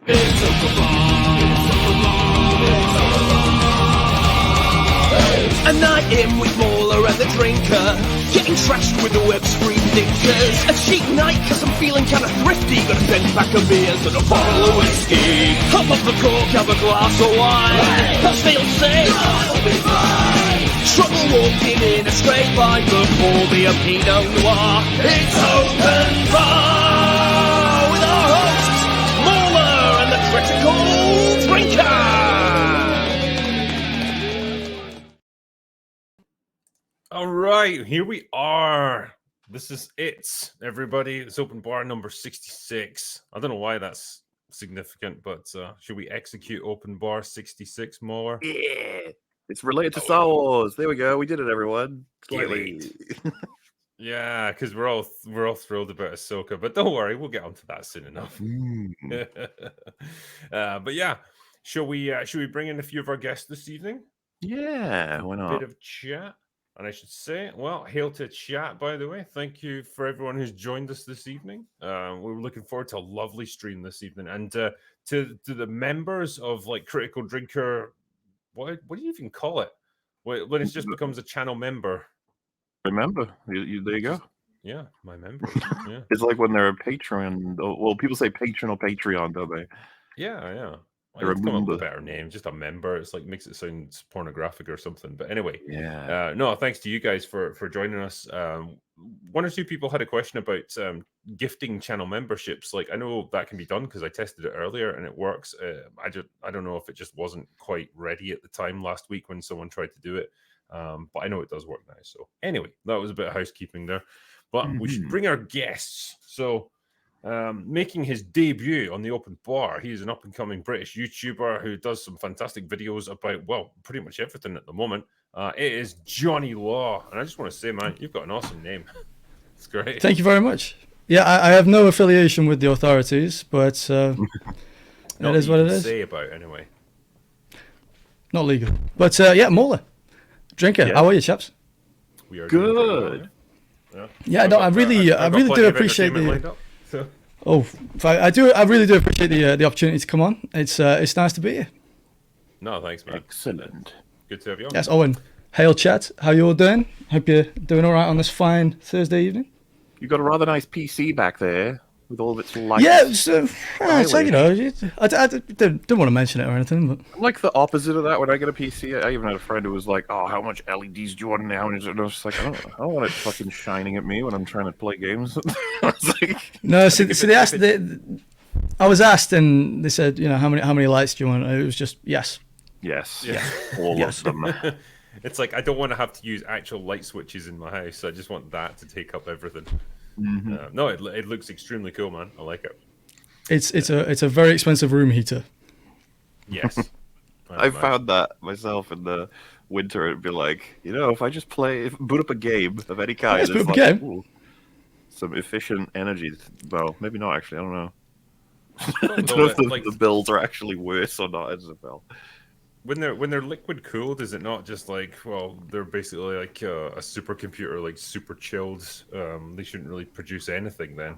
It's a night in with MauLer and the drinker, getting trashed with the web screen dinkers. A cheap night cause I'm feeling kinda thrifty, got a 10-pack of beers and a bottle of whiskey. Hop up the cork, have a glass of wine, pass me on safe, I'll be fine. Trouble walking in a straight line, but pour me a Pinot Noir. It's open bar with our hosts, MauLer and the critical drinker. All right, here we are. This is it, everybody. It's open bar number 66. I don't know why that's significant, but should we execute open bar 66, MauLer? Yeah, it's related to Star Wars. There we go. We did it, everyone. Slightly. Yeah, because we're all thrilled about Ahsoka, but don't worry, we'll get onto that soon enough. But yeah, should we bring in a few of our guests this evening? Yeah, why not? Bit of chat. And I should say, well, hail to chat, by the way. Thank you for everyone who's joined us this evening. We're looking forward to a lovely stream this evening. And to the members of like Critical Drinker, what do you even call it? When it just becomes a channel member. Remember, there you go. Yeah, my member. Yeah. It's like when they're a Patreon. Well, people say patron or Patreon, don't they? Yeah. I need to come up with a better name. Just a member. It's like makes it sound pornographic or something. But anyway, yeah. No, thanks to you guys for joining us. One or two people had a question about gifting channel memberships. Like I know that can be done because I tested it earlier and it works. I don't know if it just wasn't quite ready at the time last week when someone tried to do it. But I know it does work now. So anyway, that was a bit of housekeeping there. But we should bring our guests. So. Making his debut on the open bar, he is an up-and-coming British YouTuber who does some fantastic videos about, well, pretty much everything at the moment. It is Jonny Law, and I just want to say, man, you've got an awesome name. It's great. Thank you very much. Yeah, I have no affiliation with the authorities, but it is what it is. Say about anyway. Not legal, but yeah, MauLer, drinker. Yeah. How are you, chaps? We are good. Yeah, no, I really do appreciate the. Oh, I really do appreciate the opportunity to come on. It's nice to be here. No, thanks, man. Excellent. Good to have you on. Yes, Owen. Hail, chat. How you all doing? Hope you're doing all right on this fine Thursday evening. You got a rather nice PC back there with all of its lights. Yeah, so you know, I don't want to mention it or anything, but I'm like the opposite of that. When I get a PC, I even had a friend who was like, "Oh, how much LEDs do you want now?" And I was just like, I don't want it fucking shining at me when I'm trying to play games. I was like, no, so they asked. I was asked, and they said, you know, how many lights do you want? And it was just yes, all of them. It's like I don't want to have to use actual light switches in my house. I just want that to take up everything. No, it looks extremely cool, man. I like it. It's a very expensive room heater. Yes, I found that myself in the winter. It'd be like, you know, if I just boot up a game of any kind, boot up a game. Ooh, some efficient energy. Well, maybe not actually. I don't know. I don't know if the builds are actually worse or not. Isabel. When they're liquid cooled, is it not just like, well, they're basically like a supercomputer, like super chilled? They shouldn't really produce anything then.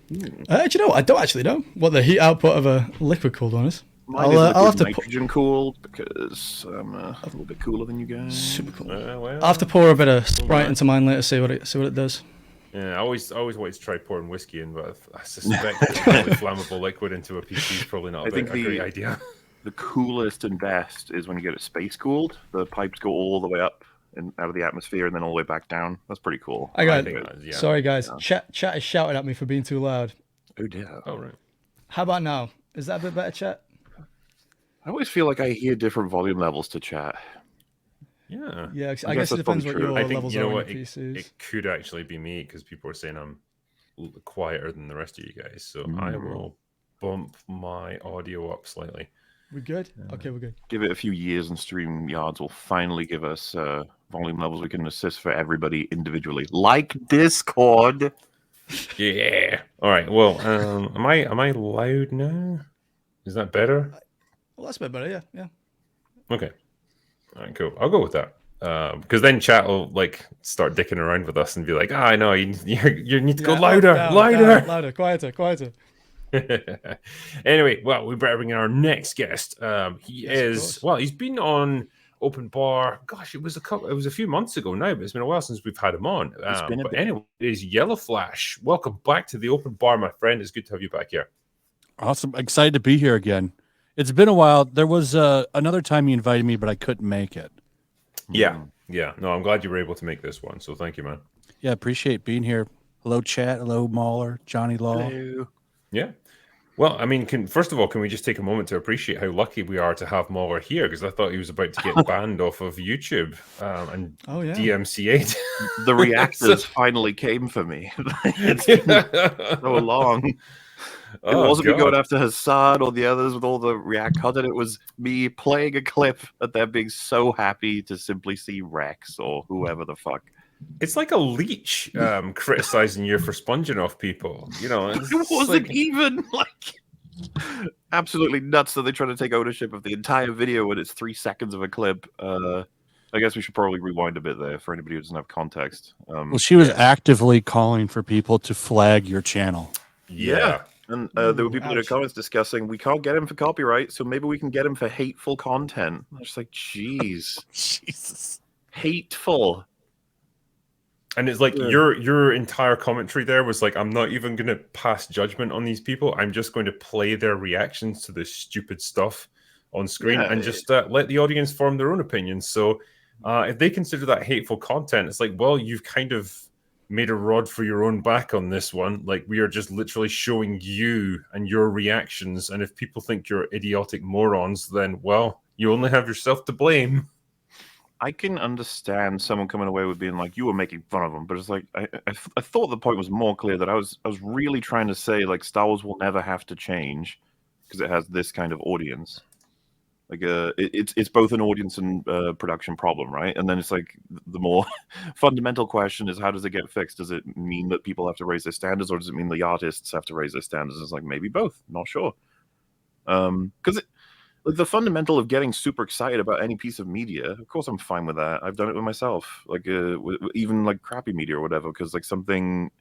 Do you know what? I don't actually know what the heat output of a liquid cooled one is. I'll have to nitrogen cooled because I'm a little bit cooler than you guys. Super cool. Well, I'll have to pour a bit of Sprite into mine later, see what it does. Yeah, I always wanted to try pouring whiskey in, but I suspect pouring flammable liquid into a PC is probably not a great idea. The coolest and best is when you get it space cooled. The pipes go all the way up and out of the atmosphere and then all the way back down. That's pretty cool. Sorry, guys. Yeah. Chat is shouting at me for being too loud. Oh, dear. Oh, right. How about now? Is that a bit better, chat? I always feel like I hear different volume levels to chat. Yeah. Yeah, I guess it depends what your levels are on PCs. It could actually be me because people are saying I'm quieter than the rest of you guys. So I will bump my audio up slightly. We good? Okay, we're good. Give it a few years and StreamYards will finally give us volume levels we can assist for everybody individually, like Discord. Yeah. All right. Well, am I loud now? Is that better? Well, that's a bit better. Yeah. Okay. All right. Cool. I'll go with that. Because then chat will like start dicking around with us and be like, I know you need to go louder, down, louder, louder, quieter. Anyway, well, we better bring in our next guest. He's been on Open Bar. Gosh, it was a few months ago now, but it's been a while since we've had him on. Anyway, it is Yellowflash. Welcome back to the Open Bar, my friend. It's good to have you back here. Awesome. Excited to be here again. It's been a while. There was another time you invited me, but I couldn't make it. Yeah. No, I'm glad you were able to make this one. So thank you, man. Yeah, appreciate being here. Hello, chat. Hello, MauLer, Jonny Law. Hello. Yeah. Well, I mean, first of all, can we just take a moment to appreciate how lucky we are to have MauLer here? Because I thought he was about to get banned off of YouTube and DMCA'd. The reactors finally came for me. It's been so long. It wasn't me going after Hassan or the others with all the React content. It was me playing a clip and them being so happy to simply see Rex or whoever the fuck. It's like a leech criticizing you for sponging off people. You know, it wasn't even like absolutely nuts that they try to take ownership of the entire video when it's 3 seconds of a clip. I guess we should probably rewind a bit there for anybody who doesn't have context. Well, she was actively calling for people to flag your channel. Yeah. And there were people in the comments discussing, we can't get him for copyright, so maybe we can get him for hateful content. I was just like, jeez. Jesus. Hateful. And it's like your entire commentary there was like, I'm not even going to pass judgment on these people. I'm just going to play their reactions to this stupid stuff on screen and just let the audience form their own opinions. So if they consider that hateful content, it's like, well, you've kind of made a rod for your own back on this one. Like, we are just literally showing you and your reactions. And if people think you're idiotic morons, then, well, you only have yourself to blame. I can understand someone coming away with being like, you were making fun of them, but it's like I thought the point was more clear that I was really trying to say, like, Star Wars will never have to change because it has this kind of audience. Like, it's both an audience and production problem, right? And then it's like the more fundamental question is, how does it get fixed? Does it mean that people have to raise their standards, or does it mean the artists have to raise their standards? It's like maybe both. Not sure. Because like the fundamental of getting super excited about any piece of media, of course I'm fine with that. I've done it with myself, like even like crappy media or whatever, because like something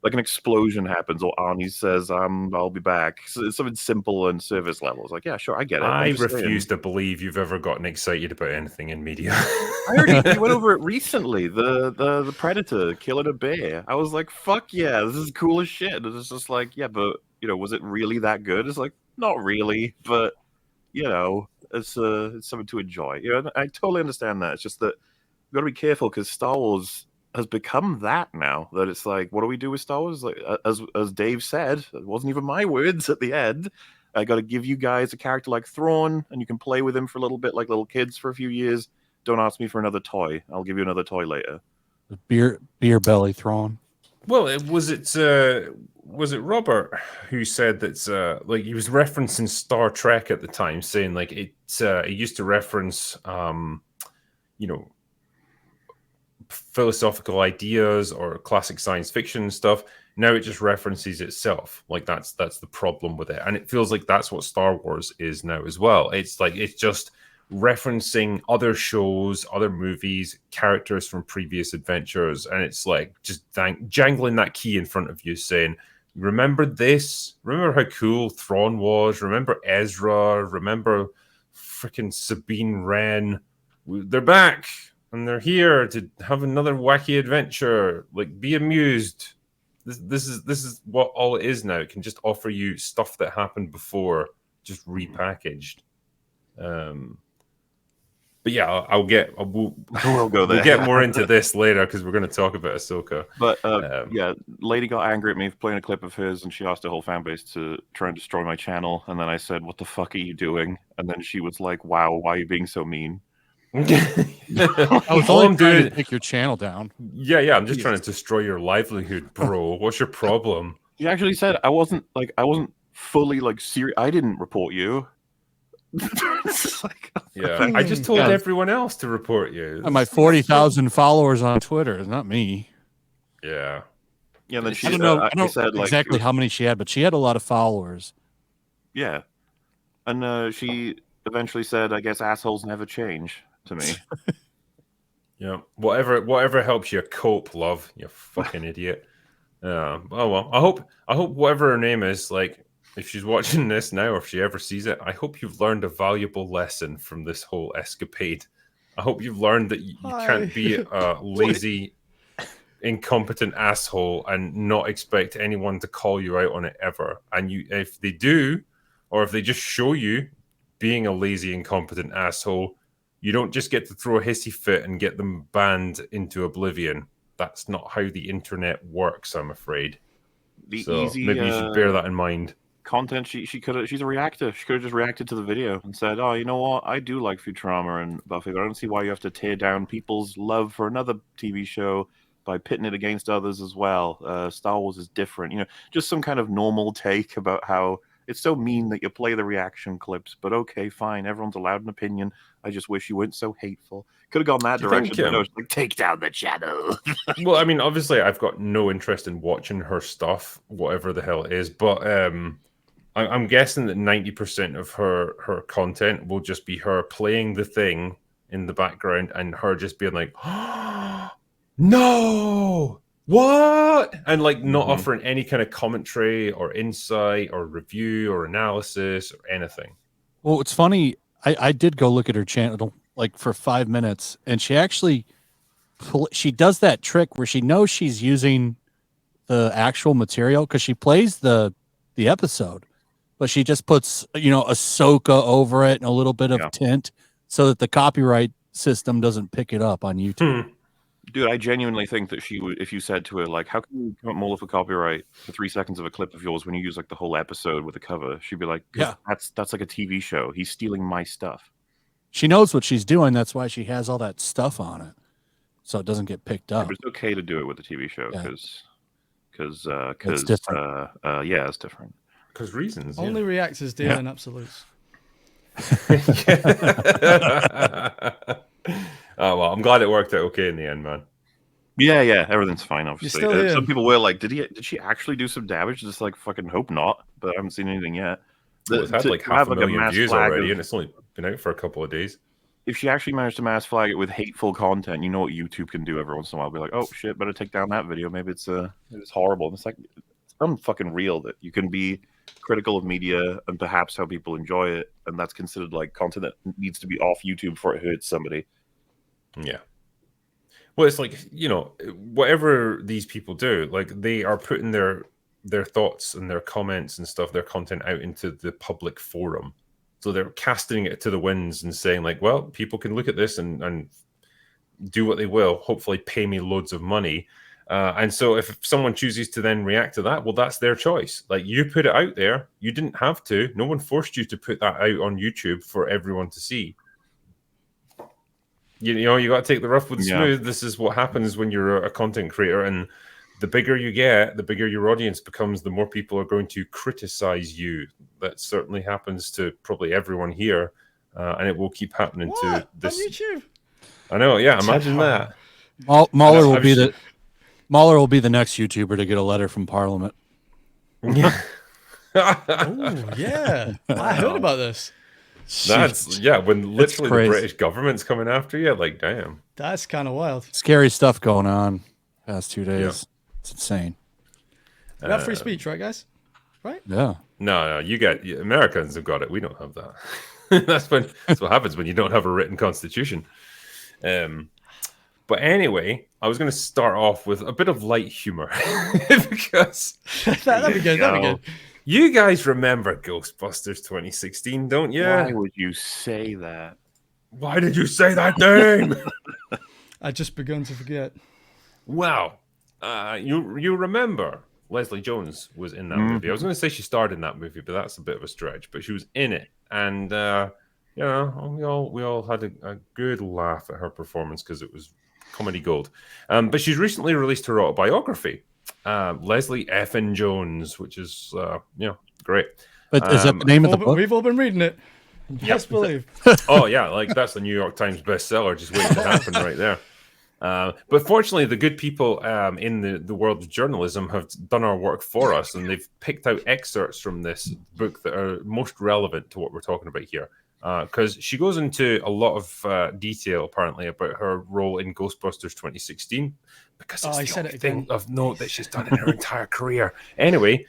like an explosion happens or Arnie says I'll be back. So it's something simple and service level. It's like, yeah, sure, I get it. I refuse to believe you've ever gotten excited about anything in media. I already went over it recently. The Predator killing a bear. I was like, fuck yeah, this is cool as shit. And it's just like, yeah, but you know, was it really that good? It's like, not really, but you know, it's something to enjoy. You know, I totally understand that. It's just that we've got to be careful because Star Wars has become that now. That it's like, what do we do with Star Wars? Like, as Dave said, it wasn't even my words at the end. I got to give you guys a character like Thrawn, and you can play with him for a little bit, like little kids, for a few years. Don't ask me for another toy. I'll give you another toy later. Beer belly Thrawn. Well, was it Robert who said that like he was referencing Star Trek at the time, saying like it used to reference you know, philosophical ideas or classic science fiction stuff. Now it just references itself. Like that's the problem with it, and it feels like that's what Star Wars is now as well. It's like it's just referencing other shows, other movies, characters from previous adventures, and it's like just jangling that key in front of you saying, remember this? Remember how cool Thrawn was? Remember Ezra? Remember freaking Sabine Wren? They're back, and they're here to have another wacky adventure. Like, be amused. This is what all it is now. It can just offer you stuff that happened before, just repackaged. But yeah, we'll go there. We'll get more into this later because we're going to talk about Ahsoka. But yeah, Lady got angry at me for playing a clip of hers, and she asked her whole fan base to try and destroy my channel. And then I said, "What the fuck are you doing?" And then she was like, "Wow, why are you being so mean?" I was only trying to take your channel down. Yeah. I'm just trying to destroy your livelihood, bro. What's your problem? She actually said, I wasn't fully like serious. I didn't report you. Yeah, I just told everyone else to report you. And my 40,000 followers on Twitter is not me. Yeah. Yeah. And then she I don't know said, exactly how many she had, but she had a lot of followers. Yeah. And she eventually said, I guess assholes never change to me. Yeah. Whatever helps you cope, love, you fucking idiot. Oh well. I hope whatever her name is, like, if she's watching this now, or if she ever sees it, I hope you've learned a valuable lesson from this whole escapade. I hope you've learned that you can't be a lazy, incompetent asshole and not expect anyone to call you out on it ever. And if they do, or if they just show you being a lazy, incompetent asshole, you don't just get to throw a hissy fit and get them banned into oblivion. That's not how the internet works, I'm afraid. Maybe you should bear that in mind. Content, she's a reactor. She could have just reacted to the video and said, "Oh, you know what? I do like Futurama and Buffy, but I don't see why you have to tear down people's love for another TV show by pitting it against others as well. Star Wars is different." Just some kind of normal take about how it's so mean that you play the reaction clips, but okay, fine. Everyone's allowed an opinion. I just wish you weren't so hateful. Could have gone that direction, but no, it's like, take down the channel. Well, I mean, obviously, I've got no interest in watching her stuff, whatever the hell it is, but I'm guessing that 90% of her content will just be her playing the thing in the background and her just being like, oh, no, what? And like not offering any kind of commentary or insight or review or analysis or anything. Well, it's funny. I did go look at her channel like for 5 minutes, and she actually she does that trick where she knows she's using the actual material because she plays the episode, but she just puts Ahsoka over it and a little bit of tint so that the copyright system doesn't pick it up on YouTube. Dude, I genuinely think that she would, if you said to her, like, how can you come up MauLer for copyright for 3 seconds of a clip of yours when you use like the whole episode with a cover? She'd be like, yeah, that's like a TV show. He's stealing my stuff. She knows what she's doing. That's why she has all that stuff on it, so it doesn't get picked up. But it's okay to do it with a TV show because it's different. Yeah, it's different. Because reasons. Only reactors deal in absolutes. Oh, well, I'm glad it worked out okay in the end, man. Yeah, everything's fine, obviously. Some people were like, did she actually do some damage? Just like, fucking hope not, but I haven't seen anything yet. Well, it's had like 500,000 views already, and it's only been out for a couple of days. If she actually managed to mass flag it with hateful content, you know what YouTube can do every once in a while. Be like, oh shit, better take down that video. Maybe it's horrible. And it's like, it's unfucking real that you can be critical of media and perhaps how people enjoy it, and that's considered like content that needs to be off YouTube before it hurts somebody. Yeah. Well, it's like, whatever these people do, like they are putting their thoughts and their comments and stuff, their content out into the public forum. So they're casting it to the winds and saying like, well, people can look at this and do what they will, hopefully pay me loads of money. And so if someone chooses to then react to that, well, that's their choice. Like, you put it out there. You didn't have to. No one forced you to put that out on YouTube for everyone to see. You got to take the rough with the smooth. This is what happens when you're a content creator. And the bigger you get, the bigger your audience becomes, the more people are going to criticize you. That certainly happens to probably everyone here. And it will keep happening to this. On YouTube? I know, yeah. Imagine that. MauLer will be the next YouTuber to get a letter from Parliament. Oh, yeah. I heard about this. That's when literally the British government's coming after you, like, damn. That's kind of wild. Scary stuff going on past 2 days. Yeah. It's insane. We have free speech, right, guys? Right? Yeah. No, Americans have got it. We don't have that. That's what happens when you don't have a written constitution. But anyway, I was going to start off with a bit of light humor because that'd be good. You guys remember Ghostbusters 2016, don't you? Why would you say that? Why did you say that name? I just begun to forget. Wow. You remember Leslie Jones was in that movie. I was going to say she starred in that movie, but that's a bit of a stretch. But she was in it. And, we all had a good laugh at her performance because it was comedy gold. But she's recently released her autobiography. Leslie effin' Jones, which is great. But is that the name of the book? We've all been reading it. Yes, believe. Oh yeah, like that's the New York Times bestseller, just waiting to happen right there. But fortunately, the good people in the world of journalism have done our work for us, and they've picked out excerpts from this book that are most relevant to what we're talking about here. Because she goes into a lot of detail, apparently, about her role in Ghostbusters 2016, because it's the only thing of note that she's done in her entire career. Anyway,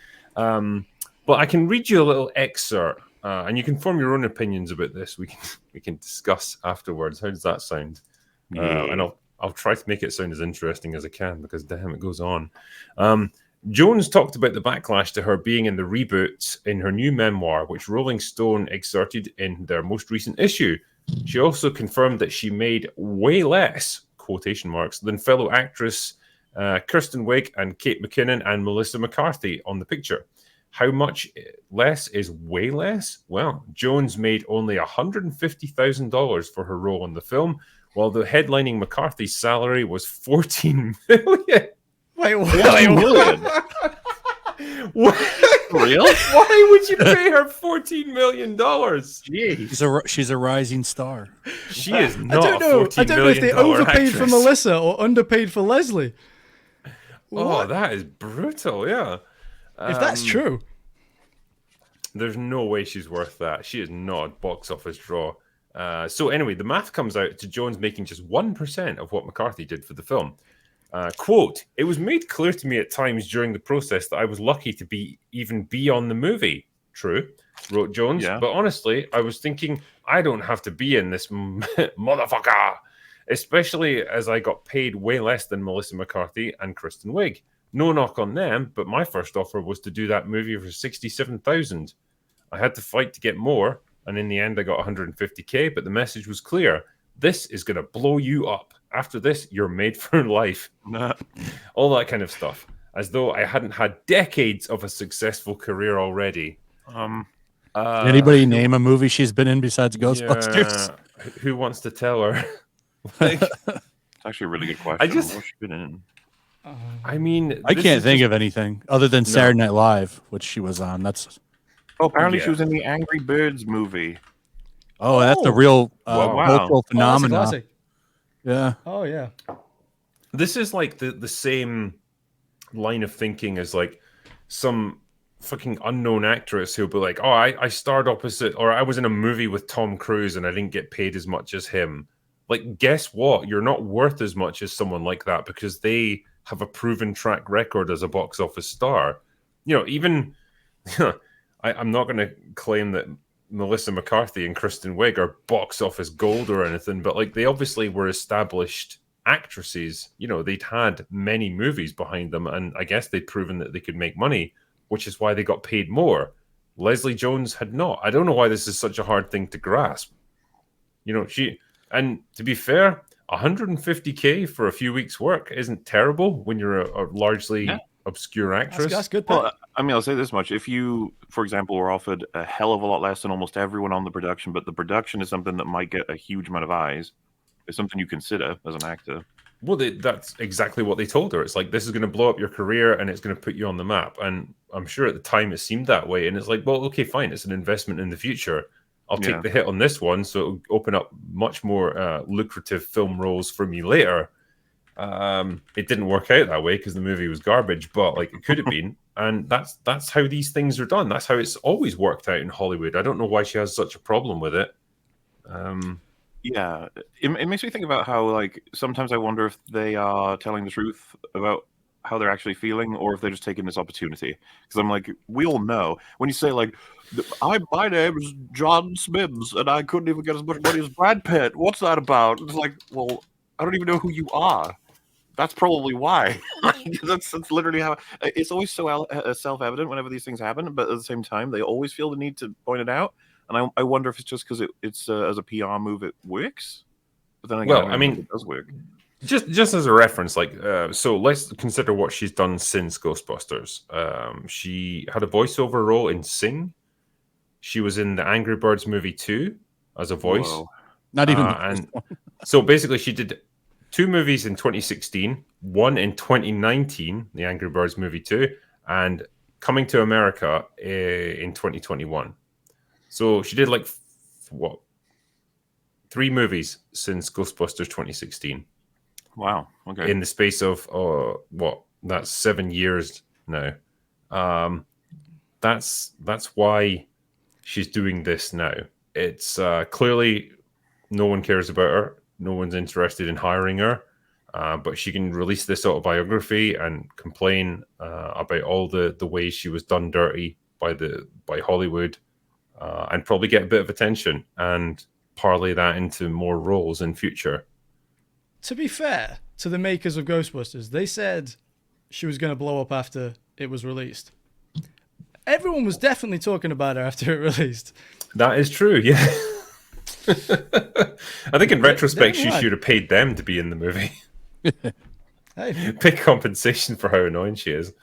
But I can read you a little excerpt, and you can form your own opinions about this. We can discuss afterwards. How does that sound? And I'll try to make it sound as interesting as I can, because damn, it goes on. Jones talked about the backlash to her being in the reboot in her new memoir, which Rolling Stone excerpted in their most recent issue. She also confirmed that she made way less, quotation marks, than fellow actress Kristen Wiig and Kate McKinnon and Melissa McCarthy on the picture. How much less is way less? Well, Jones made only $150,000 for her role in the film, while the headlining McCarthy's salary was $14 million. Wait, what? What? Real? Why would you pay her $14 million? Jeez. She's a rising star. She is not. I don't know if they overpaid actress. for Melissa or underpaid for Leslie. Oh, that is brutal. Yeah. If that's true, there's no way she's worth that. She is not a box office draw. So anyway, the math comes out to Jones making just 1% of what McCarthy did for the film. Quote, "It was made clear to me at times during the process that I was lucky to be on the movie." True, wrote Jones. Yeah. But honestly, I was thinking, I don't have to be in this motherfucker. Especially as I got paid way less than Melissa McCarthy and Kristen Wiig. No knock on them, but my first offer was to do that movie for $67,000. I had to fight to get more, and in the end I got $150K, but the message was clear. This is going to blow you up. After this, you're made for life. All that kind of stuff. As though I hadn't had decades of a successful career already. Anybody name a movie she's been in besides Ghostbusters? Yeah, who wants to tell her? It's actually a really good question. What's she been in? I mean, I can't think of anything other than Saturday Night Live, which she was on. That's apparently she was in the Angry Birds movie. That's a real wow. cultural phenomenon. classic. Yeah. Oh yeah. This is like the same line of thinking as like some fucking unknown actress who'll be like, oh, I starred opposite, or I was in a movie with Tom Cruise and I didn't get paid as much as him. Like, guess what? You're not worth as much as someone like that because they have a proven track record as a box office star. You know, even I'm not going to claim that Melissa McCarthy and Kristen Wiig are box office gold or anything, but like they obviously were established actresses. You know, they'd had many movies behind them, and I guess they'd proven that they could make money, which is why they got paid more. Leslie Jones had not. I don't know why this is such a hard thing to grasp. You know, and to be fair, $150K for a few weeks' work isn't terrible when you're a largely obscure actress. That's good. Well, I mean, I'll say this much. If you, for example, were offered a hell of a lot less than almost everyone on the production, but the production is something that might get a huge amount of eyes, it's something you consider as an actor. Well, that's exactly what they told her. It's like, this is going to blow up your career and it's going to put you on the map. And I'm sure at the time it seemed that way. And it's like, well, okay, fine. It's an investment in the future. I'll take the hit on this one, so it'll open up much more lucrative film roles for me later. It didn't work out that way because the movie was garbage, but like it could have been. And that's how these things are done. That's how it's always worked out in Hollywood. I don't know why she has such a problem with it. Yeah, it makes me think about how, like, sometimes I wonder if they are telling the truth about how they're actually feeling, or if they're just taking this opportunity. Because I'm like, we all know when you say like, my name is John Smims, and I couldn't even get as much money as Brad Pitt. What's that about? It's like, well, I don't even know who you are. That's probably why. that's literally how it's always so self-evident whenever these things happen. But at the same time, they always feel the need to point it out. And I wonder if it's just because it's as a PR move it works. But then again, I mean, it does work. Just as a reference, like, so let's consider what she's done since Ghostbusters. She had a voiceover role in Sing. She was in the Angry Birds movie 2 as a voice. Whoa. Not even. And so basically, she did 2 movies in 2016, one in 2019, the Angry Birds movie 2, and Coming to America in 2021. So she did like 3 movies since Ghostbusters 2016. Wow. Okay. In the space of that's 7 years now. That's why she's doing this now. It's clearly no one cares about her. No one's interested in hiring her. But she can release this autobiography and complain about all the ways she was done dirty by Hollywood, and probably get a bit of attention and parlay that into more roles in future. To be fair to the makers of Ghostbusters, they said she was going to blow up after it was released. Everyone was definitely talking about her after it released. That is true, yeah. I think in retrospect, she should have paid them to be in the movie. Hey. Big compensation for how annoying she is.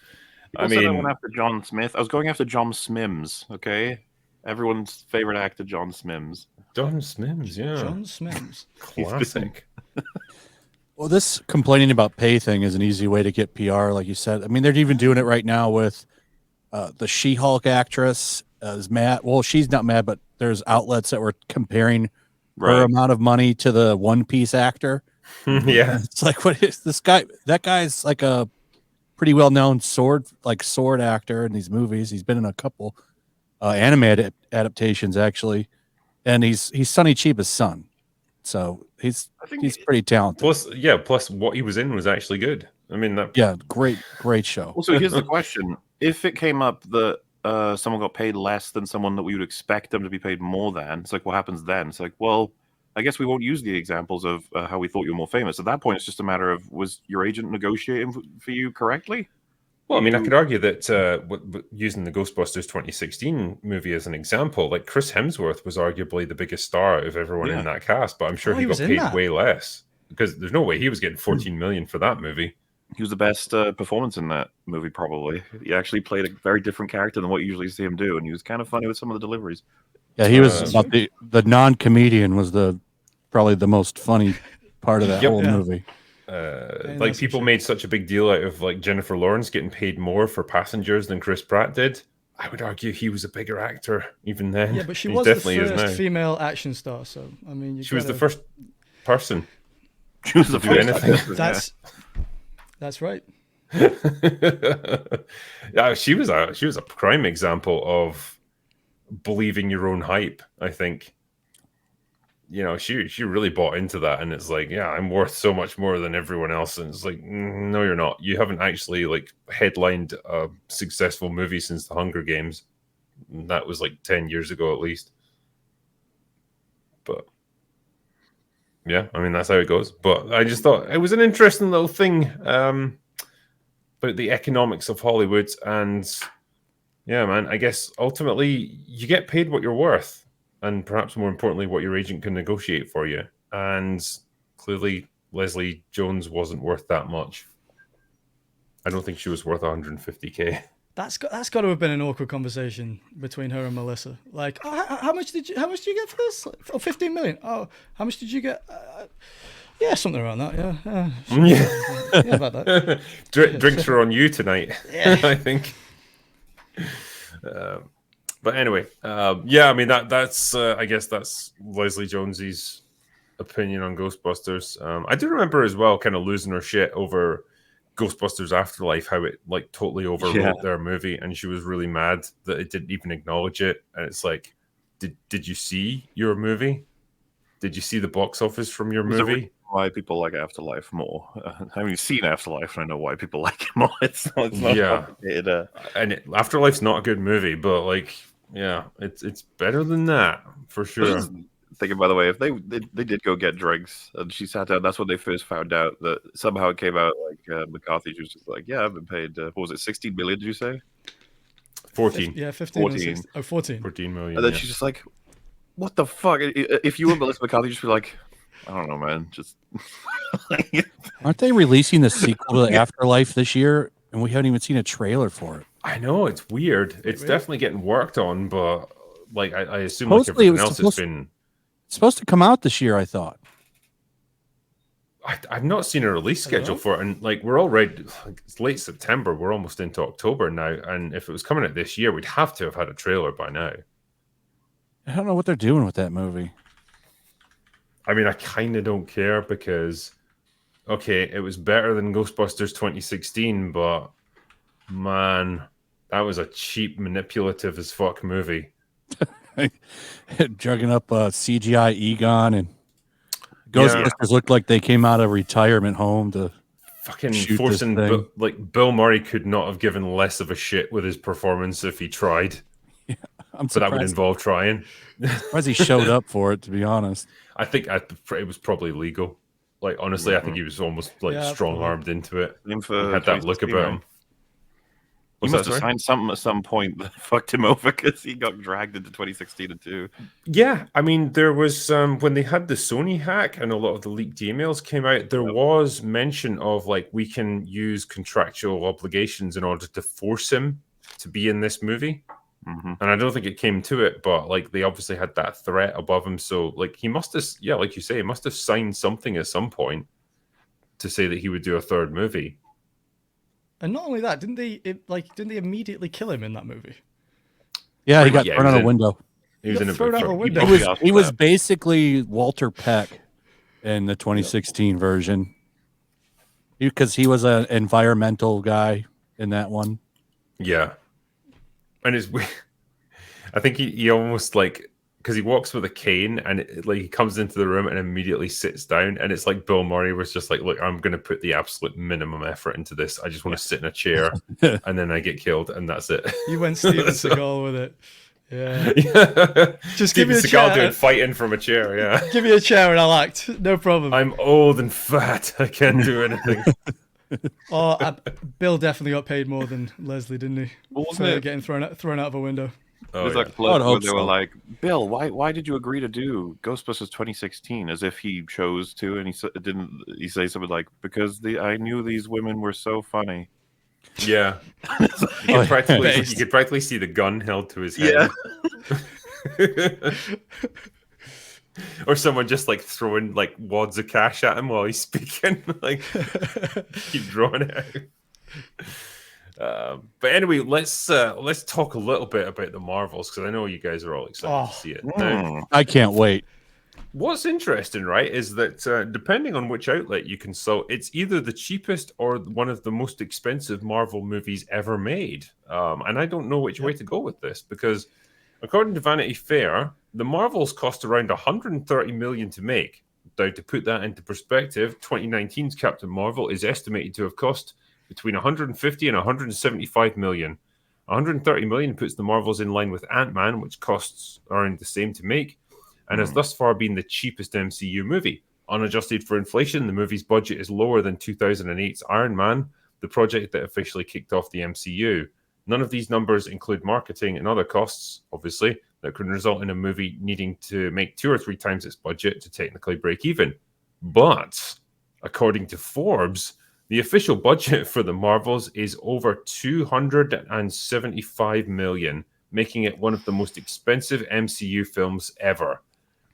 I mean, I went after John Smith. I was going after John Smims, okay? Everyone's favorite actor, John Smims. John Smims, yeah. John Smims. Classic. Well, this complaining about pay thing is an easy way to get PR, like you said. I mean, they're even doing it right now with the She-Hulk actress is mad. Well, she's not mad, but there's outlets that were comparing her amount of money to the One Piece actor. Yeah. It's like, what is this guy? That guy's like a pretty well-known sword actor in these movies. He's been in a couple anime adaptations, actually. And he's Sonny Chiba's son. So he's pretty talented. Plus what he was in was actually good. I mean, great show. Also, here's the question: if it came up that someone got paid less than someone that we would expect them to be paid more than, it's like, what happens then? It's like, well, I guess we won't use the examples of how we thought you were more famous. At that point, it's just a matter of, was your agent negotiating for you correctly? Well, I mean, I could argue that using the Ghostbusters 2016 movie as an example, like Chris Hemsworth was arguably the biggest star of everyone in that cast, but I'm sure he got paid way less because there's no way he was getting $14 million for that movie. He was the best performance in that movie, probably. He actually played a very different character than what you usually see him do, and he was kind of funny with some of the deliveries. Yeah, he was about the non-comedian was probably the most funny part of that whole movie. Like people made such a big deal out of like Jennifer Lawrence getting paid more for Passengers than Chris Pratt did. I would argue he was a bigger actor even then. Yeah, but she was the first female action star, so I mean, she was the first person. She was the first anything. That's right. Yeah, she was a prime example of believing your own hype. I think. You know, she really bought into that, and it's like, yeah, I'm worth so much more than everyone else, and it's like, no, you're not. You haven't actually like headlined a successful movie since The Hunger Games. That was like 10 years ago at least. But yeah, I mean, that's how it goes. But I just thought it was an interesting little thing about the economics of Hollywood, and yeah, man, I guess ultimately you get paid what you're worth. And perhaps more importantly, what your agent can negotiate for you. And clearly, Leslie Jones wasn't worth that much. I don't think she was worth 150K. That's got to have been an awkward conversation between her and Melissa. Like, how much did you get for this? Oh, 15 million. Oh, how much did you get? Yeah, something around that. Yeah, about that. Drinks are on you tonight. Yeah. I think. But anyway, yeah, I mean that's I guess that's Leslie Jonesy's opinion on Ghostbusters. I do remember as well, kind of losing her shit over Ghostbusters Afterlife, how it like totally overwrote their movie, and she was really mad that it didn't even acknowledge it. And it's like, did you see your movie? Did you see the box office from your movie? Why people like Afterlife more? Having seen Afterlife, I know why people like it more. It's not complicated. And Afterlife's not a good movie, but like, yeah, it's better than that for sure. Thinking, by the way, if they did go get drinks and she sat down, that's when they first found out that somehow it came out like McCarthy was just like, yeah, I've been paid. What was it, 16 million? Did you say 14? Yeah, 15. 14. 14. 14 million. And then she's just like, what the fuck? If you were Melissa McCarthy, you'd just be like, I don't know, man. Just aren't they releasing the sequel to Afterlife this year? And we haven't even seen a trailer for it. I know, it's weird. It's definitely getting worked on, but like I assume like everything else has been. It's supposed to come out this year, I thought. I've not seen a release schedule for it, and like we're already it's late September. We're almost into October now, and if it was coming out this year, we'd have to have had a trailer by now. I don't know what they're doing with that movie. I mean, I kind of don't care because, okay, it was better than Ghostbusters 2016, but man, that was a cheap, manipulative as fuck movie. Drugging up CGI Egon, and Ghostbusters looked like they came out of a retirement home to fucking forcing. Like Bill Murray could not have given less of a shit with his performance if he tried. I'm but that would surprised, involve trying. surprised he showed up for it. To be honest, I think it was probably legal. Like honestly, I think he was almost like Yeah, strong-armed into it. Same for He had that look 2016, about right? him. He What's must that, have sorry? signed something at some point that fucked him over because he got dragged into 2016 too. Yeah, I mean, there was when they had the Sony hack and a lot of the leaked emails came out, there was mention of like we can use contractual obligations in order to force him to be in this movie. Mm-hmm. And I don't think it came to it, but like they obviously had that threat above him. So like he must have, yeah, like you say, he must have signed something at some point to say that he would do a third movie. And not only that, didn't they immediately kill him in that movie? yeah, he got Yeah, thrown he was out a in- window. He was got in a thrown out for- a he- window. He Probably was asked he was that. basically Walter Peck in the 2016 version because he was an environmental guy in that one. Yeah, and it's weird. I think he almost like because he walks with a cane and like he comes into the room and immediately sits down, and it's like Bill Murray was just like, "Look, I'm going to put the absolute minimum effort into this. I just want to sit in a chair, and then I get killed, and that's it." You went Steven So- Seagal with it. Yeah. Yeah. Just give Steven me a Seagal chair. doing fighting from a chair. Yeah, Give me a chair and I'll act. No problem. I'm old and fat. I can't do anything. Bill definitely got paid more than Leslie, didn't he? Well, wasn't For it? getting thrown out of a window. Oh, There's yeah. that clip I'd where hope they were so. like, "Bill, why did you agree to do Ghostbusters 2016?" As if he chose to, and didn't. He say something like, "Because I knew these women were so funny." Yeah. You Oh, could practically see the gun held to his head. Or someone just like throwing like wads of cash at him while he's speaking, like keep drawing it out. But anyway, let's talk a little bit about the Marvels because I know you guys are all excited to see it. Now, I can't wait. what's interesting, right, is that depending on which outlet you consult, it's either the cheapest or one of the most expensive Marvel movies ever made. And I don't know which way to go with this because, according to Vanity Fair, the Marvels cost around $130 million to make. Now, to put that into perspective, 2019's Captain Marvel is estimated to have cost between 150 and 175 million. 130 million puts the Marvels in line with Ant-Man, which costs around the same to make, and has thus far been the cheapest MCU movie. Unadjusted for inflation, the movie's budget is lower than 2008's Iron Man, the project that officially kicked off the MCU. None of these numbers include marketing and other costs, obviously, that could result in a movie needing to make 2 or 3 times its budget to technically break even. But, according to Forbes, the official budget for the Marvels is over $275 million, making it one of the most expensive MCU films ever.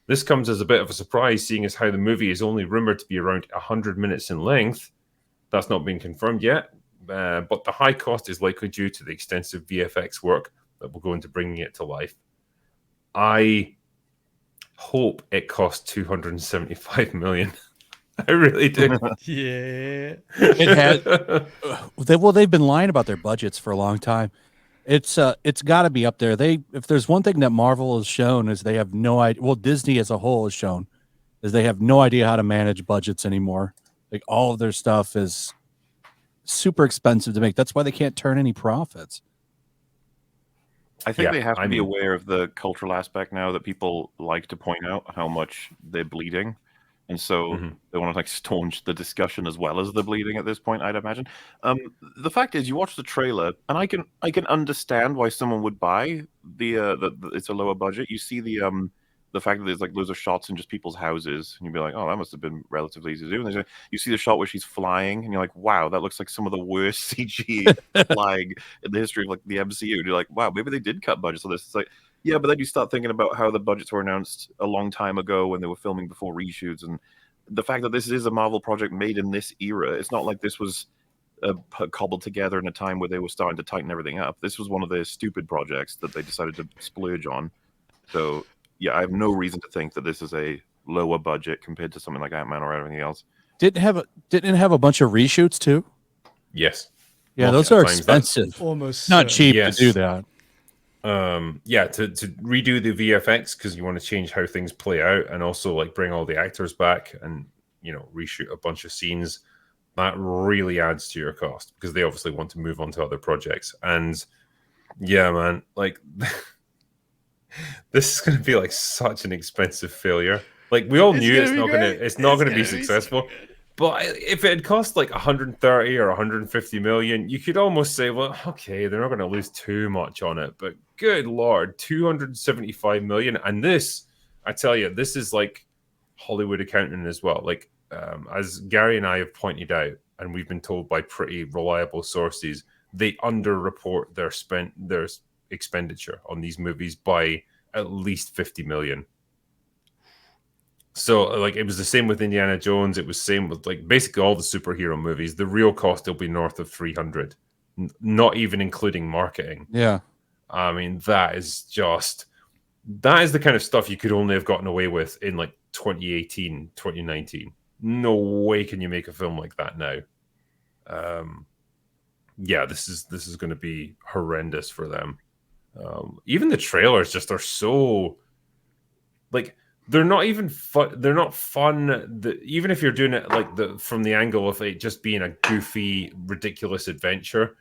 This comes as a bit of a surprise, seeing as how the movie is only rumored to be around 100 minutes in length. That's not been confirmed yet, but the high cost is likely due to the extensive VFX work that will go into bringing it to life. I hope it costs $275 million. I really do. Yeah. It had. They've been lying about their budgets for a long time. It's got to be up there. If there's one thing that Marvel has shown is they have no idea. Well, Disney as a whole has shown is they have no idea how to manage budgets anymore. Like all of their stuff is super expensive to make. That's why they can't turn any profits. I think Yeah, they have to I be mean- aware of the cultural aspect now that people like to point out how much they're bleeding. And so they want to like staunch the discussion as well as the bleeding at this point, I'd imagine. The fact is, you watch the trailer, and I can understand why someone would buy the it's a lower budget. You see the fact that there's like loads of shots in just people's houses, and you'd be like, oh, that must have been relatively easy to do. And you see the shot where she's flying, and you're like, wow, that looks like some of the worst CG flying in the history of like the MCU. And you're like, wow, maybe they did cut budgets on this. It's like, yeah, but then you start thinking about how the budgets were announced a long time ago when they were filming before reshoots, and the fact that this is a Marvel project made in this era. It's not like this was cobbled together in a time where they were starting to tighten everything up. This was one of their stupid projects that they decided to splurge on. So yeah, I have no reason to think that this is a lower budget compared to something like Ant-Man or anything else. Didn't have a bunch of reshoots too. Yes. Yeah, those Multiple are times. expensive. Almost Not cheap Yes. to do that. To redo the VFX because you want to change how things play out and also like bring all the actors back and reshoot a bunch of scenes. That really adds to your cost because they obviously want to move on to other projects. And yeah, man, like This is going to be like such an expensive failure. Like we all It's knew gonna it's be not going great. to it's not It's going to be gonna be so successful. good. But if it had cost like 130 or 150 million, you could almost say, well, okay, they're not going to lose too much on it. But good lord, 275 million, and this, I tell you, this is like Hollywood accounting as well. Like as Gary and I have pointed out, and we've been told by pretty reliable sources, they underreport their expenditure on these movies by at least 50 million. So like it was the same with Indiana Jones. It was same with like basically all the superhero movies. The real cost will be north of 300, not even including marketing. Yeah. I mean, that is the kind of stuff you could only have gotten away with in like 2018, 2019. No way can you make a film like that now. Yeah, this is going to be horrendous for them. Even the trailers just are so like they're not even fun. They're not fun. Even if you're doing it like from the angle of it just being a goofy, ridiculous adventure,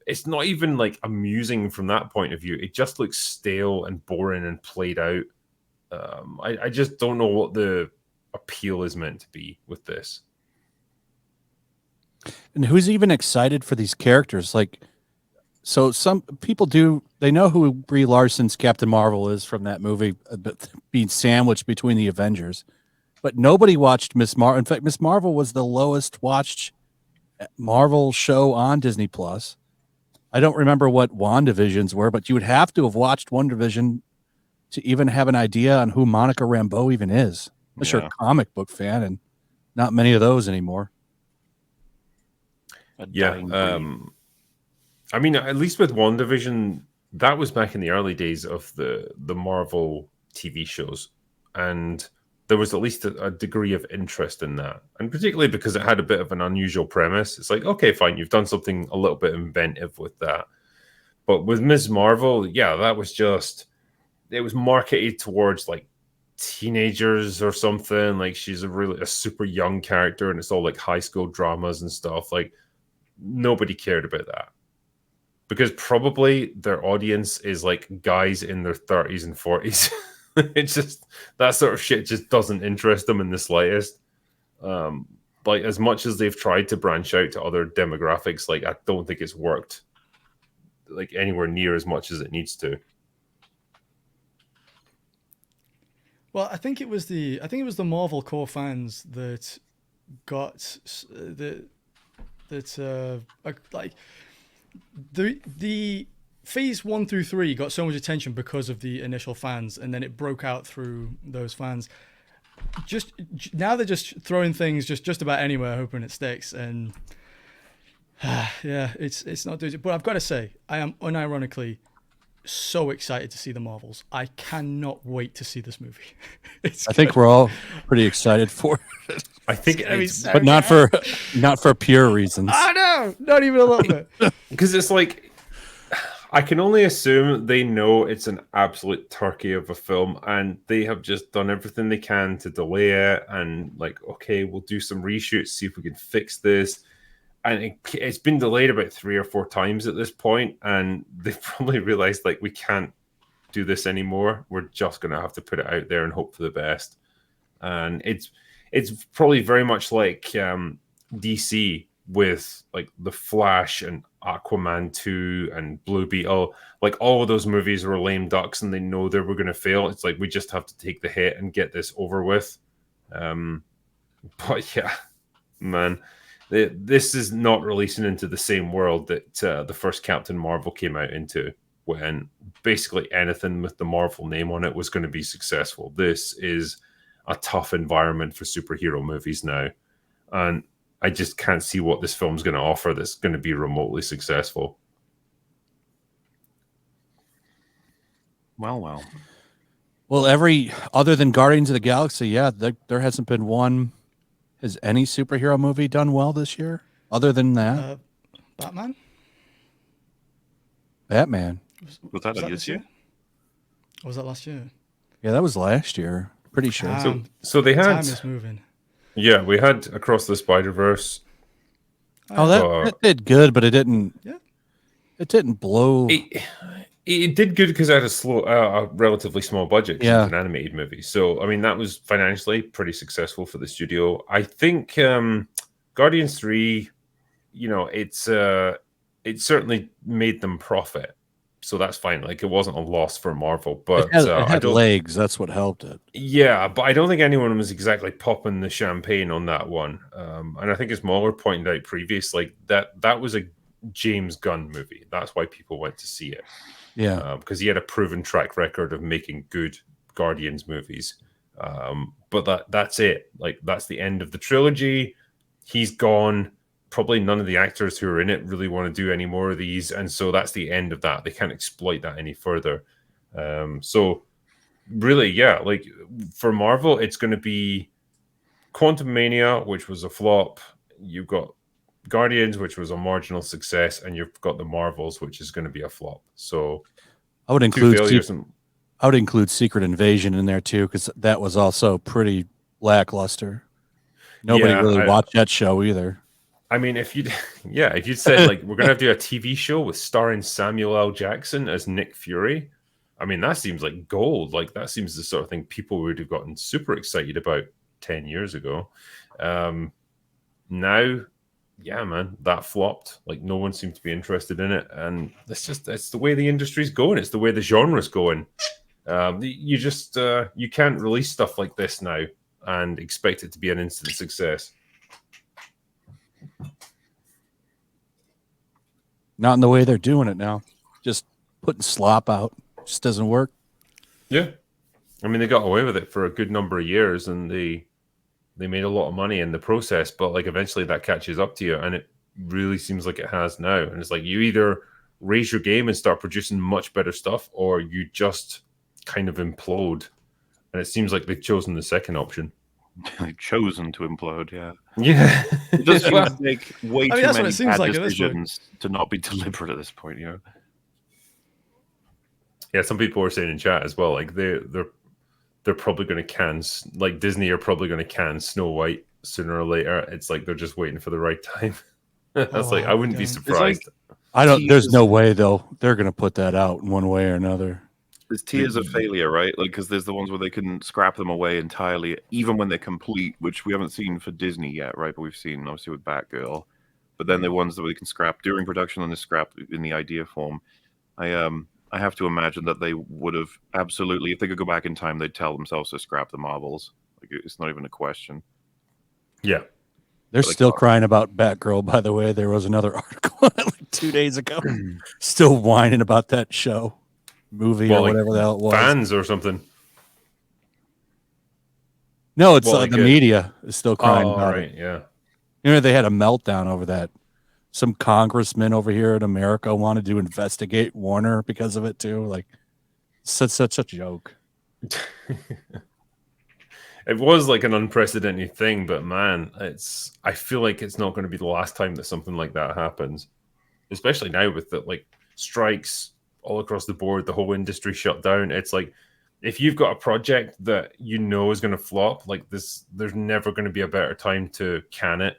it's not even like amusing from that point of view. It just looks stale and boring and played out. I just don't know what the appeal is meant to be with this. And who's even excited for these characters? Like, so some people they know who Brie Larson's Captain Marvel is from that movie, being sandwiched between the Avengers, but nobody watched Miss Marvel. In fact, Miss Marvel was the lowest watched Marvel show on Disney Plus. I don't remember what WandaVisions were, but you would have to have watched WandaVision to even have an idea on who Monica Rambeau even is. Unless you're a comic book fan, and not many of those anymore. Yeah. I mean, at least with WandaVision, that was back in the early days of the Marvel TV shows. And there was at least a degree of interest in that. And particularly because it had a bit of an unusual premise. It's like, okay, fine, you've done something a little bit inventive with that. But with Ms. Marvel, yeah, that was just, it was marketed towards like teenagers or something. Like she's a super young character and it's all like high school dramas and stuff. Like nobody cared about that. Because probably their audience is like guys in their 30s and 40s. It's just that sort of shit just doesn't interest them in the slightest. Like as much as they've tried to branch out to other demographics, like I don't think it's worked like anywhere near as much as it needs to. Well, I think it was the Marvel core fans that got like the phase 1 through 3 got so much attention because of the initial fans, and then it broke out through those fans. Just now they're just throwing things just about anywhere, hoping it sticks, and yeah, it's not doing it. But I've got to say, I am unironically so excited to see the Marvels. I cannot wait to see this movie. I think we're all pretty excited for it. I think it's but not for pure reasons. Oh no, not even a little bit. Because it's like I can only assume they know it's an absolute turkey of a film, and they have just done everything they can to delay it. And like, okay, we'll do some reshoots, see if we can fix this. And it's been delayed about 3 or 4 times at this point, and they've probably realized like we can't do this anymore. We're just gonna have to put it out there and hope for the best. And it's probably very much like DC with like The Flash and Aquaman 2 and Blue Beetle. Like all of those movies were lame ducks and they know they were going to fail. It's like we just have to take the hit and get this over with. But yeah, man, this is not releasing into the same world that the first Captain Marvel came out into, when basically anything with the Marvel name on it was going to be successful. This is a tough environment for superhero movies now. And I just can't see what this film's going to offer that's going to be remotely successful. Well. Well, other than Guardians of the Galaxy, yeah, there hasn't been one. Has any superhero movie done well this year? Other than that, Batman. Was that this year? Or was that last year? Yeah, that was last year. Pretty sure. So they had. Time is moving. Yeah, we had Across the Spider-Verse. Oh, that did good, but it didn't. Yeah. It didn't blow. It did good because it had a relatively small budget because Yeah. it's an animated movie. So, I mean, that was financially pretty successful for the studio. I think Guardians 3, it certainly made them profit. So that's fine. Like, it wasn't a loss for Marvel, but It I had don't. legs. That's what helped it. Yeah, but I don't think anyone was exactly popping the champagne on that one. And I think, as MauLer pointed out previously, that was a James Gunn movie. That's why people went to see it. Yeah. Because he had a proven track record of making good Guardians movies. But that's it. Like, that's the end of the trilogy. He's gone. Probably none of the actors who are in it really want to do any more of these, and so that's the end of that. They can't exploit that any further. So really, yeah, like for Marvel, it's going to be Quantum Mania, which was a flop. You've got Guardians, which was a marginal success, and you've got the Marvels, which is going to be a flop. So I would two include failures. I would include Secret Invasion in there too, because that was also pretty lackluster. Nobody really watched that show either. I mean, if you'd said like we're gonna have to do a TV show with starring Samuel L. Jackson as Nick Fury, I mean that seems like gold. Like that seems the sort of thing people would have gotten super excited about 10 years ago. Now, yeah, man, that flopped. Like no one seemed to be interested in it, and it's the way the industry's going. It's the way the genre's going. You can't release stuff like this now and expect it to be an instant success. Not in the way they're doing it now. Just putting slop out just doesn't work. Yeah, I mean they got away with it for a good number of years, and they made a lot of money in the process. But like eventually that catches up to you, and it really seems like it has now. And it's like you either raise your game and start producing much better stuff, or you just kind of implode. And it seems like they've chosen the second option. They've chosen to implode, yeah. Yeah. It does seem to take way too that's what many it seems bad like at this point. decisions to not be deliberate at this point, Yeah, some people were saying in chat as well, like they're probably going to can, like Disney are probably going to can Snow White sooner or later. It's like they're just waiting for the right time. That's like I wouldn't be surprised. I don't. There's no way though. They're going to put that out in one way or another. There's tiers of failure, right? Like, because there's the ones where they can scrap them away entirely, even when they're complete, which we haven't seen for Disney yet, right? But we've seen obviously with Batgirl. But then the ones that we can scrap during production and they scrap in the idea form. I have to imagine that they would have absolutely, if they could go back in time, they'd tell themselves to scrap the Marvels. Like, it's not even a question. Yeah. They're still crying about Batgirl, by the way. There was another article like 2 days ago. Still whining about that show, movie, or whatever the hell it was. Fans or something. No, it's the media is still crying about it. Yeah. They had a meltdown over that. Some congressman over here in America wanted to investigate Warner because of it too. Like, such a joke. It was like an unprecedented thing, but man, I feel like it's not going to be the last time that something like that happens. Especially now with the like strikes all across the board, the whole industry shut down. It's like if you've got a project that you know is going to flop like this, there's never going to be a better time to can it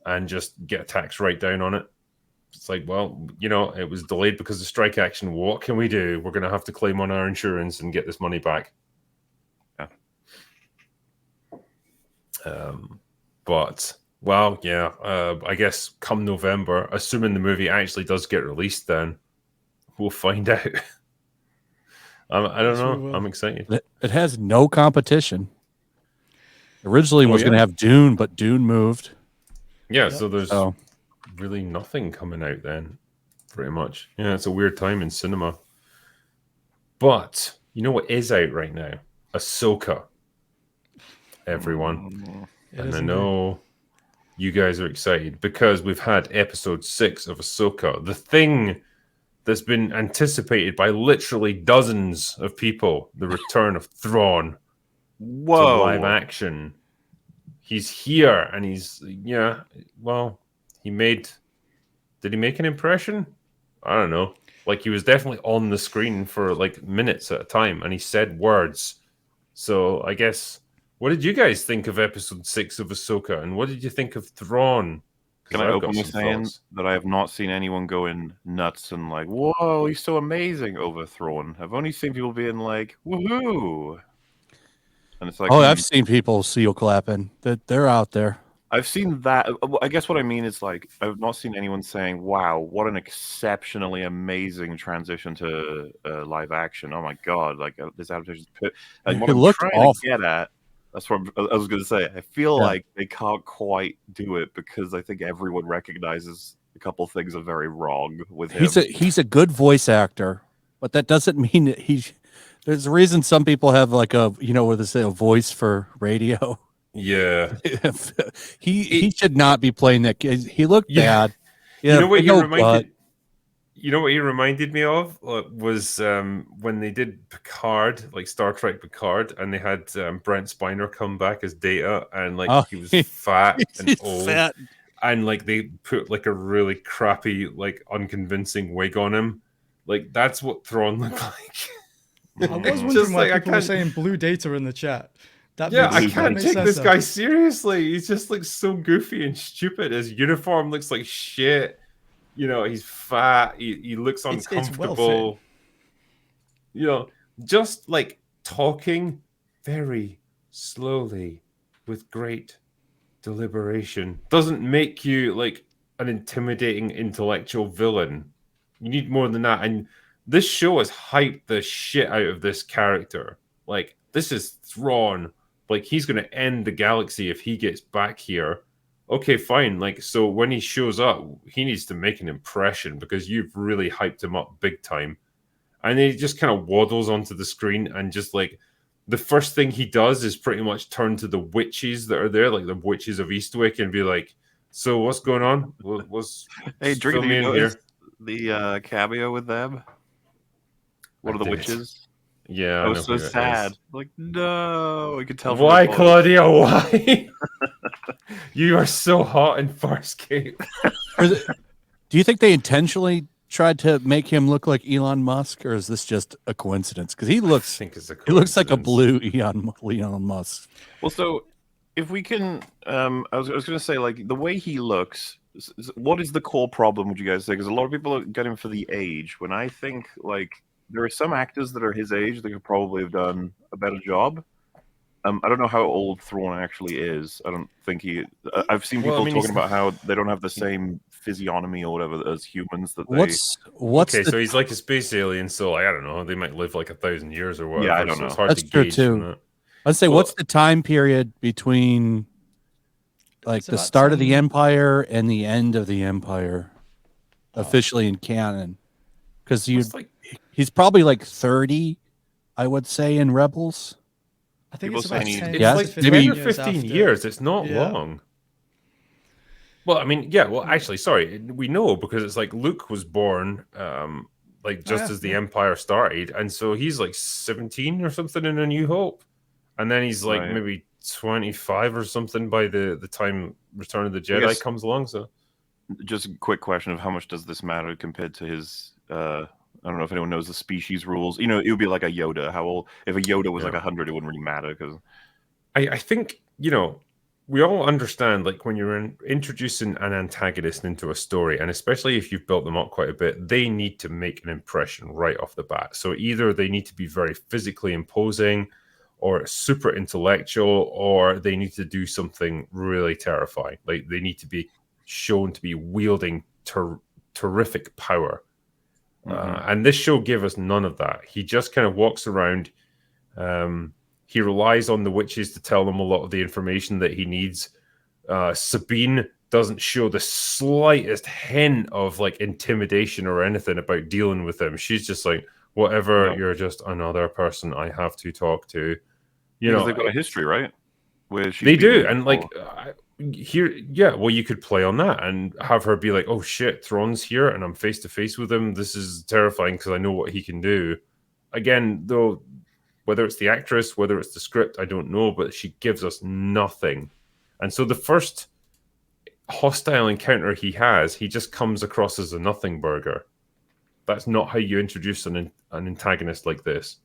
and just get a tax write down on it. It's like, well, it was delayed because of strike action. What can we do? We're going to have to claim on our insurance and get this money back. Yeah. But, well, yeah, I guess come November, assuming the movie actually does get released, then we'll find out. I don't know. I'm excited. It has no competition. Originally was going to have Dune, but Dune moved. Yeah, so there's really nothing coming out then, pretty much. Yeah, it's a weird time in cinema. But you know what is out right now? Ahsoka. Everyone. And I know you guys are excited because we've had episode 6 of Ahsoka. The thing that's been anticipated by literally dozens of people. The return of Thrawn to live action. He's here and he's, did he make an impression? I don't know. Like he was definitely on the screen for like minutes at a time and he said words. So I guess, what did you guys think of episode 6 of Ahsoka and what did you think of Thrawn Can I open with saying that I have not seen anyone going nuts and like, whoa, he's so amazing over Thrawn. I've only seen people being like, woohoo. And it's like, Oh, I've seen people seal clapping. That they're out there. I've seen that. I guess what I mean is like, I've not seen anyone saying, wow, what an exceptionally amazing transition to live action. Oh my God, like this adaptation. And what It I'm looked trying awful. to get at, that's what I was going to say. I feel like they can't quite do it because I think everyone recognizes a couple things are very wrong with him. He's a good voice actor, but that doesn't mean that there's a reason some people have like where they say a voice for radio. Yeah. he should not be playing that. He looked bad. Yeah, you know what he reminded me of was when they did Picard, like Star Trek Picard, and they had Brent Spiner come back as Data, and like he was fat and old, fat. and like they put like a really crappy, like unconvincing wig on him. Like that's what Thrawn looked like. I was wondering why people were saying Blue Data in the chat. I can't take this guy seriously. He's just like so goofy and stupid. His uniform looks like shit. You know, he's fat. He looks uncomfortable. You know, just like talking very slowly with great deliberation doesn't make you like an intimidating intellectual villain. You need more than that. And this show has hyped the shit out of this character. Like, this is Thrawn. Like, he's going to end the galaxy if he gets back here. Okay, fine. Like, so when he shows up, he needs to make an impression because you've really hyped him up big time. And he just kind of waddles onto the screen and just like the first thing he does is pretty much turn to the witches that are there, like the witches of Eastwick, and be like, "So what's going on? Hey, Drake, did you notice the cameo with them? One of the witches. Yeah, I was so sad. Like, no, I could tell. Why, Claudia? Why? You are so hot in Farscape. Do you think they intentionally tried to make him look like Elon Musk, or is this just a coincidence? Because he looks like a blue Elon Musk. Well, so if we can, I was going to say, like, the way he looks. What is the core problem? Would you guys say? Because a lot of people get him for the age. When I think like. There are some actors that are his age that could probably have done a better job. I don't know how old Thrawn actually is. I don't think he. I've seen people talking about how they don't have the same physiognomy or whatever as humans. That so he's like a space alien. So I don't know. They might live like 1,000 years or whatever. Yeah, I don't know. It's hard That's to true gauge too. Let's say, what's the time period between like the start of the Empire and the end of the Empire, officially in canon? Because he's probably like 30, I would say, in Rebels. I think it's about 10, it's like 10 or 15 years. It's not long. Well, I mean, actually, sorry. We know because it's like Luke was born like just as the Empire started. And so he's like 17 or something in A New Hope. And then he's like maybe 25 or something by the time Return of the Jedi comes along. So just a quick question of how much does this matter compared to his... I don't know if anyone knows the species rules. You know, it would be like a Yoda. How old? If a Yoda was like 100, it wouldn't really matter because. I think we all understand like when you're introducing an antagonist into a story, and especially if you've built them up quite a bit, they need to make an impression right off the bat. So either they need to be very physically imposing, or super intellectual, or they need to do something really terrifying. Like they need to be shown to be wielding terrific power. And this show gave us none of that. He just kind of walks around. He relies on the witches to tell him a lot of the information that he needs. Sabine doesn't show the slightest hint of like intimidation or anything about dealing with him. She's just like, whatever, you're just another person I have to talk to. You know, they've got a history, right? Where they do, and like here, you could play on that and have her be like, "Oh shit, Thrawn's here, and I'm face to face with him. This is terrifying because I know what he can do." Again, though, whether it's the actress, whether it's the script, I don't know, but she gives us nothing. And so the first hostile encounter he has, he just comes across as a nothing burger. That's not how you introduce an antagonist like this.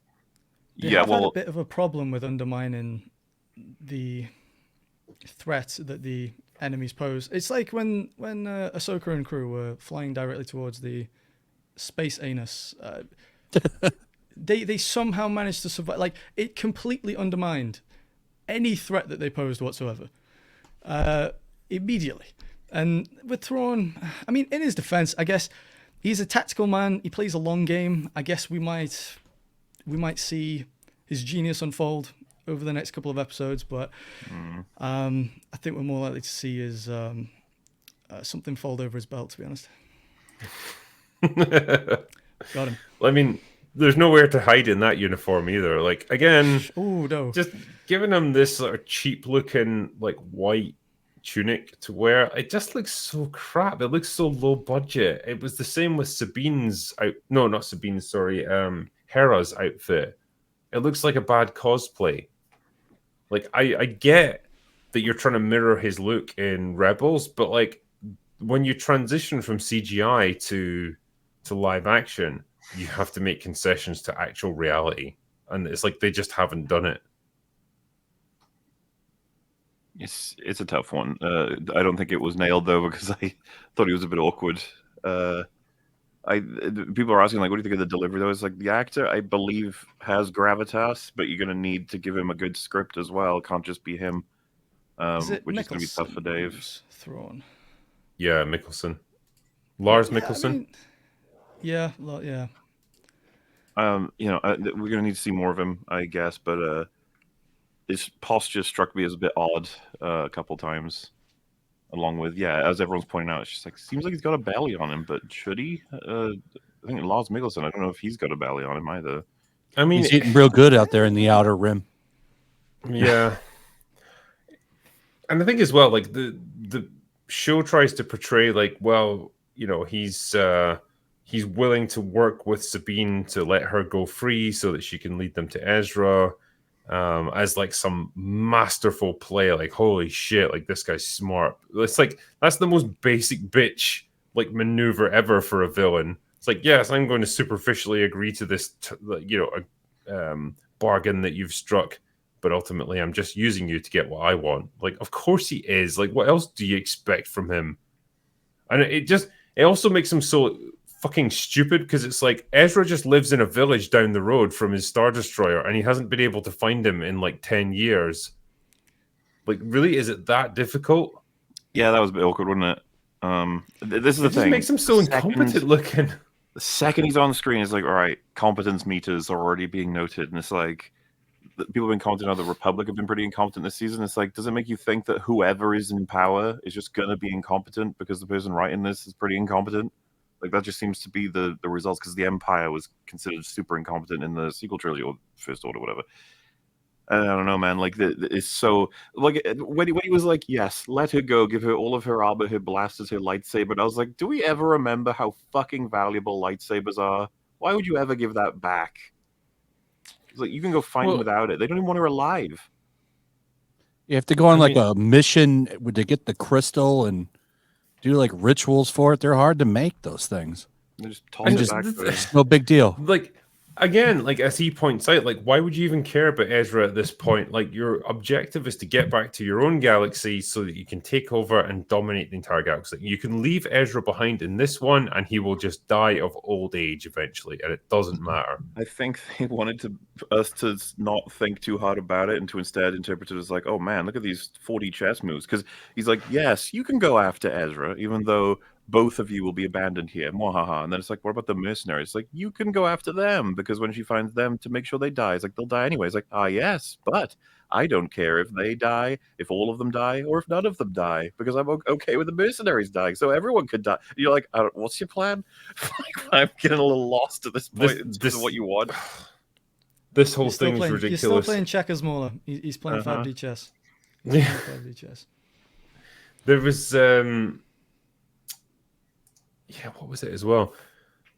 They have had a bit of a problem with undermining the threat that the enemies pose. It's like when Ahsoka and crew were flying directly towards the space anus. They somehow managed to survive. Like, it completely undermined any threat that they posed whatsoever. Immediately. And with Thrawn, I mean, in his defense, I guess he's a tactical man. He plays a long game. I guess we might see his genius unfold over the next couple of episodes, but I think we're more likely to see his something fold over his belt, to be honest. Got him. I mean, there's nowhere to hide in that uniform either. Like, again, Oh no! just giving him this sort of cheap looking like white tunic to wear, it just looks so crap. It looks so low budget. It was the same with Sabine's Hera's outfit. It looks like a bad cosplay. Like, I get that you're trying to mirror his look in Rebels, but like when you transition from CGI to live action, you have to make concessions to actual reality, and it's like they just haven't done it. It's a tough one. I don't think it was nailed though, because I thought he was a bit awkward. People are asking, like, what do you think of the delivery though? It's like, the actor, I believe, has gravitas, but you're going to need to give him a good script as well. It can't just be him, which is going to be tough for Dave. Thrawn. Yeah, Mikkelsen. Lars Mikkelsen. Yeah. We're going to need to see more of him, I guess, but his posture struck me as a bit odd a couple times. Along with, as everyone's pointing out, it's just like, seems like he's got a belly on him, but should he? I think Lars Mikkelsen, I don't know if he's got a belly on him either. I mean, he's eating real good out there in the outer rim. Yeah. And I think as well, like the show tries to portray like, well, you know, he's willing to work with Sabine to let her go free so that she can lead them to Ezra. As like some masterful play, like, holy shit, like this guy's smart. It's like, that's the most basic bitch like maneuver ever for a villain. It's like, yes, I'm going to superficially agree to this bargain that you've struck, but ultimately I'm just using you to get what I want. Like, of course he is. Like, what else do you expect from him? And it also makes him so fucking stupid, because it's like Ezra just lives in a village down the road from his Star Destroyer, and he hasn't been able to find him in like 10 years. Like, really, is it that difficult? Yeah, that was a bit awkward, wasn't it? This is the thing. It makes him so incompetent looking. The second he's on the screen, it's like, all right, competence meters are already being noted, and it's like, people have been commenting on the Republic have been pretty incompetent this season. It's like, does it make you think that whoever is in power is just gonna be incompetent because the person writing this is pretty incompetent? Like, that just seems to be the results, because the Empire was considered super incompetent in the sequel trilogy or First Order, whatever. I don't know, man. Like, it's so, like, when he was like, yes, let her go, give her all of her armor, her blasters, her lightsaber. And I was like, do we ever remember how fucking valuable lightsabers are? Why would you ever give that back? It's like, you can go find them without it. They don't even want her alive. You have to go on a mission to get the crystal and do like rituals for it. They're hard to make, those things. They just toss it back. It's no big deal. Like, again, like as he points out, like, why would you even care about Ezra at this point? Like, your objective is to get back to your own galaxy so that you can take over and dominate the entire galaxy. You can leave Ezra behind in this one, and he will just die of old age eventually, and it doesn't matter. I think they wanted us to not think too hard about it, and to instead interpret it as like, oh man, look at these 40 chess moves. Because he's like, yes, you can go after Ezra, even though both of you will be abandoned here. Mwahaha. And then it's like, what about the mercenaries? It's like, you can go after them, because when she finds them, to make sure they die, it's like, they'll die anyway. It's like, yes, but I don't care if they die, if all of them die, or if none of them die, because I'm okay with the mercenaries dying, so everyone could die. You're like, what's your plan? I'm getting a little lost at this point in terms of what you want. This whole thing is ridiculous. You're still playing checkers, MauLer. He's playing 5D chess. Yeah. 5D chess. There was what was it as well?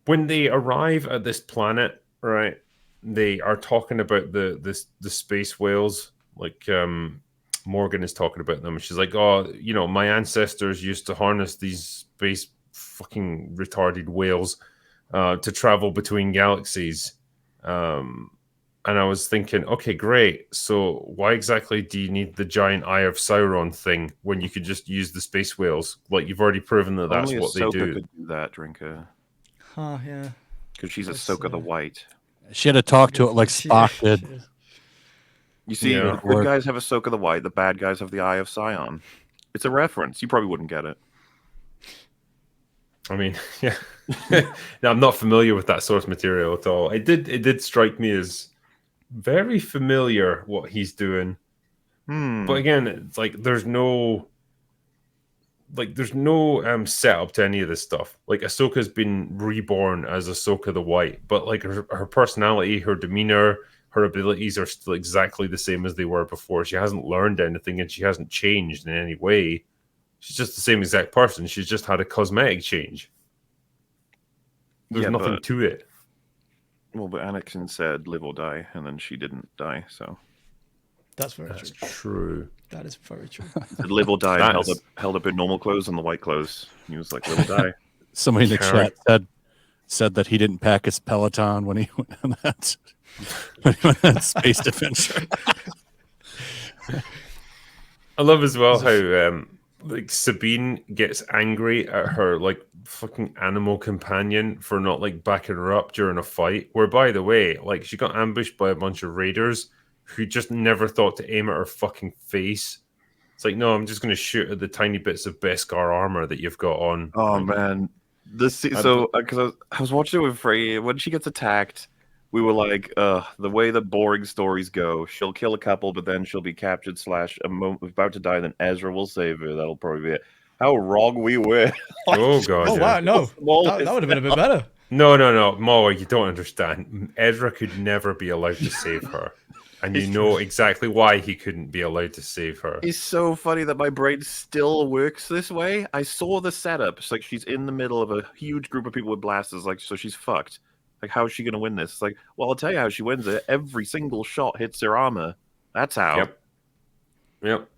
When they arrive at this planet, right? They are talking about the space whales. Like, Morgan is talking about them. She's like, oh, you know, my ancestors used to harness these space fucking retarded whales to travel between galaxies. And I was thinking, okay, great. So why exactly do you need the giant Eye of Sauron thing when you could just use the space whales? Like, you've already proven that that's Only what they Ahsoka do. could do that, Drinker. Huh, yeah. Because she's That's, Ahsoka the White. She had to talk to it like Spock did. She is. You see, Yeah. the good guys have Ahsoka the White, the bad guys have the Eye of Sion. It's a reference. You probably wouldn't get it. I mean, yeah. Now, I'm not familiar with that source material at all. It did strike me as very familiar what he's doing. But again, it's like there's no setup to any of this stuff. Like, Ahsoka's been reborn as Ahsoka the White, but like her personality, her demeanor, her abilities are still exactly the same as they were before. She hasn't learned anything and she hasn't changed in any way. She's just the same exact person. She's just had a cosmetic change. There's nothing to it. Well, but Anakin said live or die, and then she didn't die, so. That's very That's true. true. That is very true. Said live or die, and held up in normal clothes and the white clothes. He was like, live or die. Somebody in the chat said that he didn't pack his Peloton when he went on that space adventure. I love as well how like Sabine gets angry at her like fucking animal companion for not like backing her up during a fight. Where, by the way, like, she got ambushed by a bunch of raiders who just never thought to aim at her fucking face. It's like, no, I'm just going to shoot at the tiny bits of Beskar armor that you've got on. Oh, man. Because I was watching it with Frey. When she gets attacked, we were like, the way the boring stories go, she'll kill a couple, but then she'll be captured / about to die, then Ezra will save her. That'll probably be it. How wrong we were. Oh, God. Oh, wow, no. That would have been a bit better. No. MauLer, you don't understand. Ezra could never be allowed to save her. And you know exactly why he couldn't be allowed to save her. It's so funny that my brain still works this way. I saw the setup. It's like she's in the middle of a huge group of people with blasters, like, so she's fucked. Like, how is she going to win this? It's like, well, I'll tell you how she wins it. Every single shot hits her armor. That's how. Yep.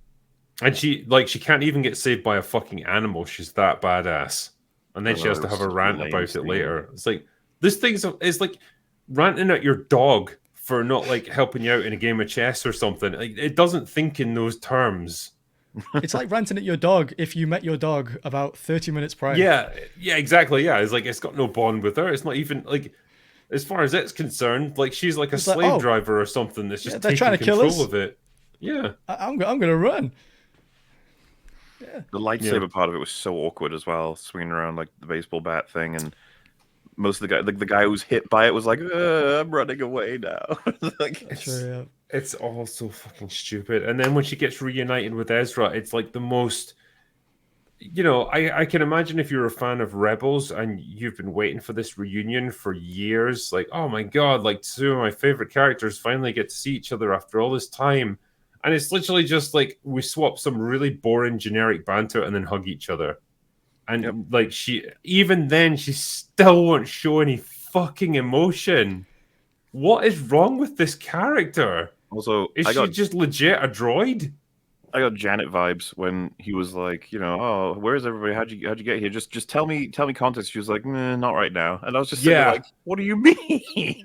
And she can't even get saved by a fucking animal. She's that badass. And then she has to have a rant about it later. It's like, this is like ranting at your dog for not like helping you out in a game of chess or something. Like, it doesn't think in those terms. It's like ranting at your dog if you met your dog about 30 minutes prior. Yeah, exactly. Yeah, it's like, it's got no bond with her. It's not even like, as far as it's concerned, like, she's like a slave driver or something that's just taking trying to control kill us. of it. Yeah, I'm gonna run. Yeah. The lightsaber part of it was so awkward as well, swinging around like the baseball bat thing, and most of the guy who's hit by it was like, I'm running away now. Like, it's all so fucking stupid. And then when she gets reunited with Ezra, it's like the most, you know, I can imagine if you're a fan of Rebels and you've been waiting for this reunion for years, like, oh my God, like, two of my favorite characters finally get to see each other after all this time. And it's literally just like, we swap some really boring generic banter and then hug each other. And like, she still won't show any fucking emotion. What is wrong with this character? Also, is she just legit a droid? I got Janet vibes when he was like, you know, oh, where's everybody? How'd you get here? Just tell me context. She was like, not right now. And I was just sitting there like, what do you mean?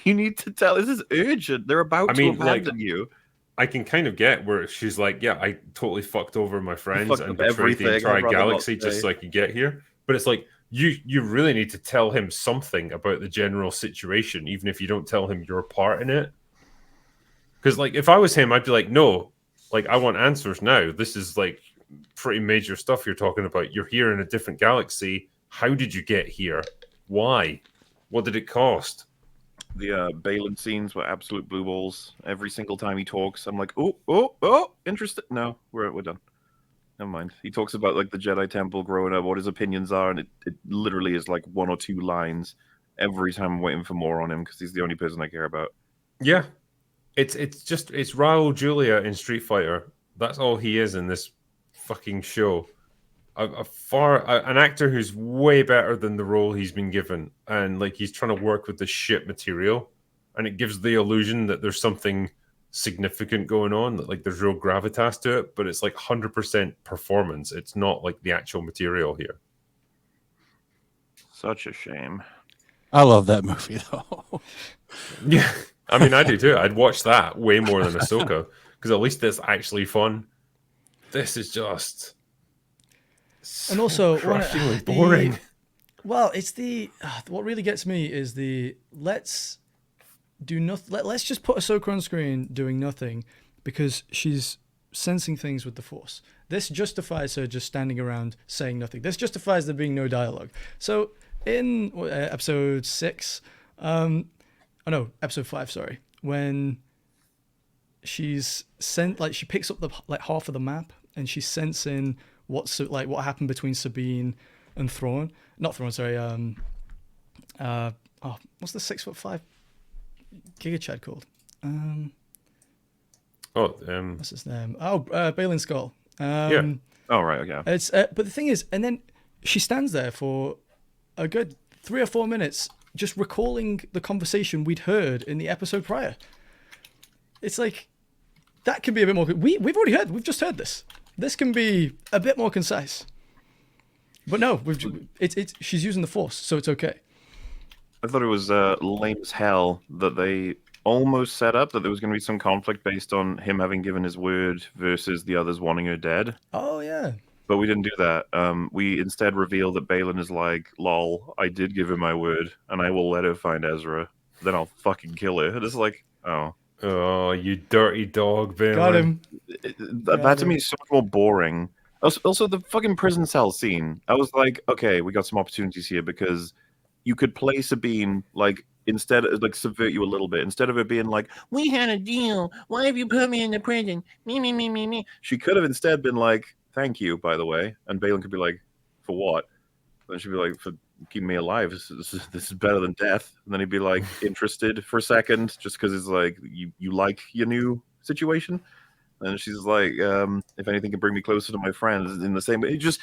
You need to tell. This is urgent. They're about to abandon you. I can kind of get where she's like, yeah, I totally fucked over my friends and betrayed the entire galaxy just so I could get here. But it's like, you really need to tell him something about the general situation, even if you don't tell him your part in it. Because, like, if I was him, I'd be like, no, like, I want answers now. This is, like, pretty major stuff you're talking about. You're here in a different galaxy. How did you get here? Why? What did it cost? The Balin scenes were absolute blue balls. Every single time he talks, I'm like, oh, interested. No, we're done. Never mind. He talks about like the Jedi Temple growing up, what his opinions are, and it literally is like 1 or 2 lines every time. I'm waiting for more on him because he's the only person I care about. Yeah, it's Raul Julia in Street Fighter. That's all he is in this fucking show. An actor who's way better than the role he's been given, and like, he's trying to work with the shit material, and it gives the illusion that there's something significant going on, that like there's real gravitas to it, but it's like 100% performance. It's not like the actual material here. Such a shame. I love that movie though. Yeah, I mean, I do too. I'd watch that way more than Ahsoka because at least it's actually fun. This is just so And also, crushingly boring. Well, it's what really gets me is let's do nothing. Let's just put Ahsoka on screen doing nothing because she's sensing things with the Force. This justifies her just standing around saying nothing. This justifies there being no dialogue. So in episode 6, episode 5, sorry, when she's she picks up half of the map and she's sensing what happened between Sabine and Thrawn. Not Thrawn, sorry. What's the 6'5" Giga Chad called? What's his name? Balin Skull. Yeah. Oh right, okay. It's but the thing is, and then she stands there for a good 3 or 4 minutes, just recalling the conversation we'd heard in the episode prior. It's like that can be a bit more. We've just heard this. This can be a bit more concise. But no, she's using the Force, so it's okay. I thought it was lame as hell that they almost set up that there was going to be some conflict based on him having given his word versus the others wanting her dead. Oh, yeah. But we didn't do that. We instead reveal that Balin is like, lol, I did give her my word, and I will let her find Ezra. Then I'll fucking kill her. And it's like, oh. Oh, you dirty dog, Balin. Got him. That to me is so much more boring. Also, the fucking prison cell scene. I was like, okay, we got some opportunities here because you could play Sabine, like, instead of, like, subvert you a little bit. Instead of it being like, we had a deal. Why have you put me in the prison? Me. She could have instead been like, thank you, by the way. And Balin could be like, for what? And she'd be like, for keeping me alive. This is better than death. And then he'd be like, interested for a second, just because it's like, you like your new situation. And she's like, if anything can bring me closer to my friends in the same way, just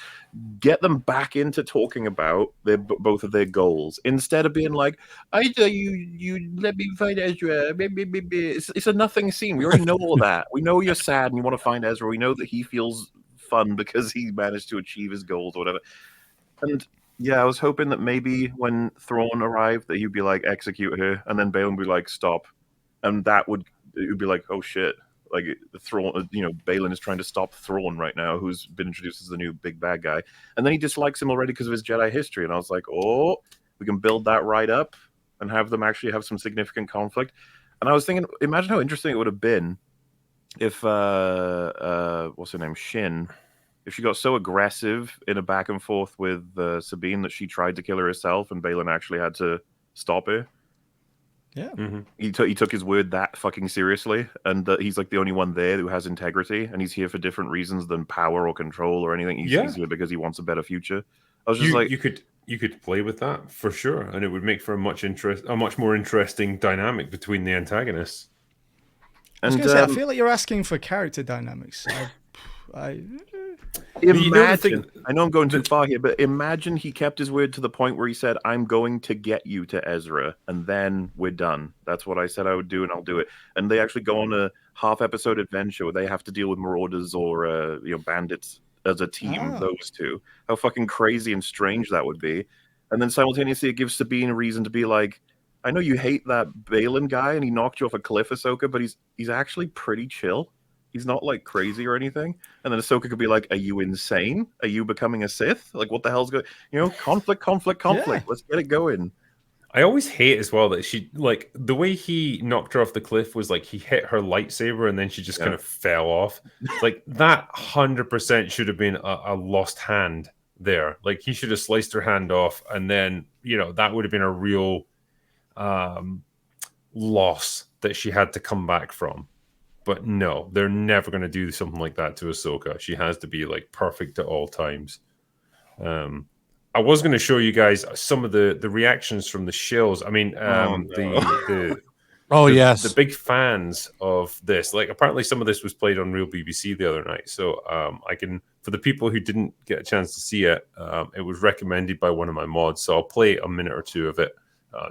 get them back into talking about both of their goals instead of being like, I tell you let me find Ezra. It's a nothing scene. We already know all that. We know you're sad and you want to find Ezra. We know that he feels fun because he managed to achieve his goals or whatever. And yeah, I was hoping that maybe when Thrawn arrived that he'd be like, execute her, and then Balin would be like, stop. And it would be like, oh shit. Like Thrawn, Balin is trying to stop Thrawn right now, who's been introduced as the new big bad guy, and then he dislikes him already because of his Jedi history. And I was like, oh, we can build that right up and have them actually have some significant conflict. And I was thinking, imagine how interesting it would have been if what's her name, Shin, if she got so aggressive in a back and forth with Sabine that she tried to kill her herself, and Balin actually had to stop her. Yeah, Mm-hmm. He took his word that fucking seriously, and that he's like the only one there who has integrity, and he's here for different reasons than power or control or anything. He's here because he wants a better future. I was just you could play with that for sure, and it would make for a much more interesting dynamic between the antagonists. I was going to say, I feel like you're asking for character dynamics. Imagine, I know I'm going too far here, but imagine he kept his word to the point where he said, I'm going to get you to Ezra, and then we're done. That's what I said I would do, and I'll do it. And they actually go on a half-episode adventure where they have to deal with marauders or bandits as a team, those two. How fucking crazy and strange that would be. And then simultaneously it gives Sabine a reason to be like, I know you hate that Balin guy, and he knocked you off a cliff, Ahsoka, but he's actually pretty chill. He's not like crazy or anything. And then Ahsoka could be like, are you insane? Are you becoming a Sith? Like, what the hell's going conflict. Yeah. Let's get it going. I always hate as well that she, like, the way he knocked her off the cliff was like he hit her lightsaber and then she just kind of fell off. Like, that 100% should have been a lost hand there. Like, he should have sliced her hand off, and then, that would have been a real loss that she had to come back from. But no, they're never going to do something like that to Ahsoka. She has to be like perfect at all times. I was going to show you guys some of the reactions from the shills. I mean, the big fans of this. Like, apparently some of this was played on Real BBC the other night. So I can, for the people who didn't get a chance to see it, it was recommended by one of my mods. So I'll play a minute or two of it.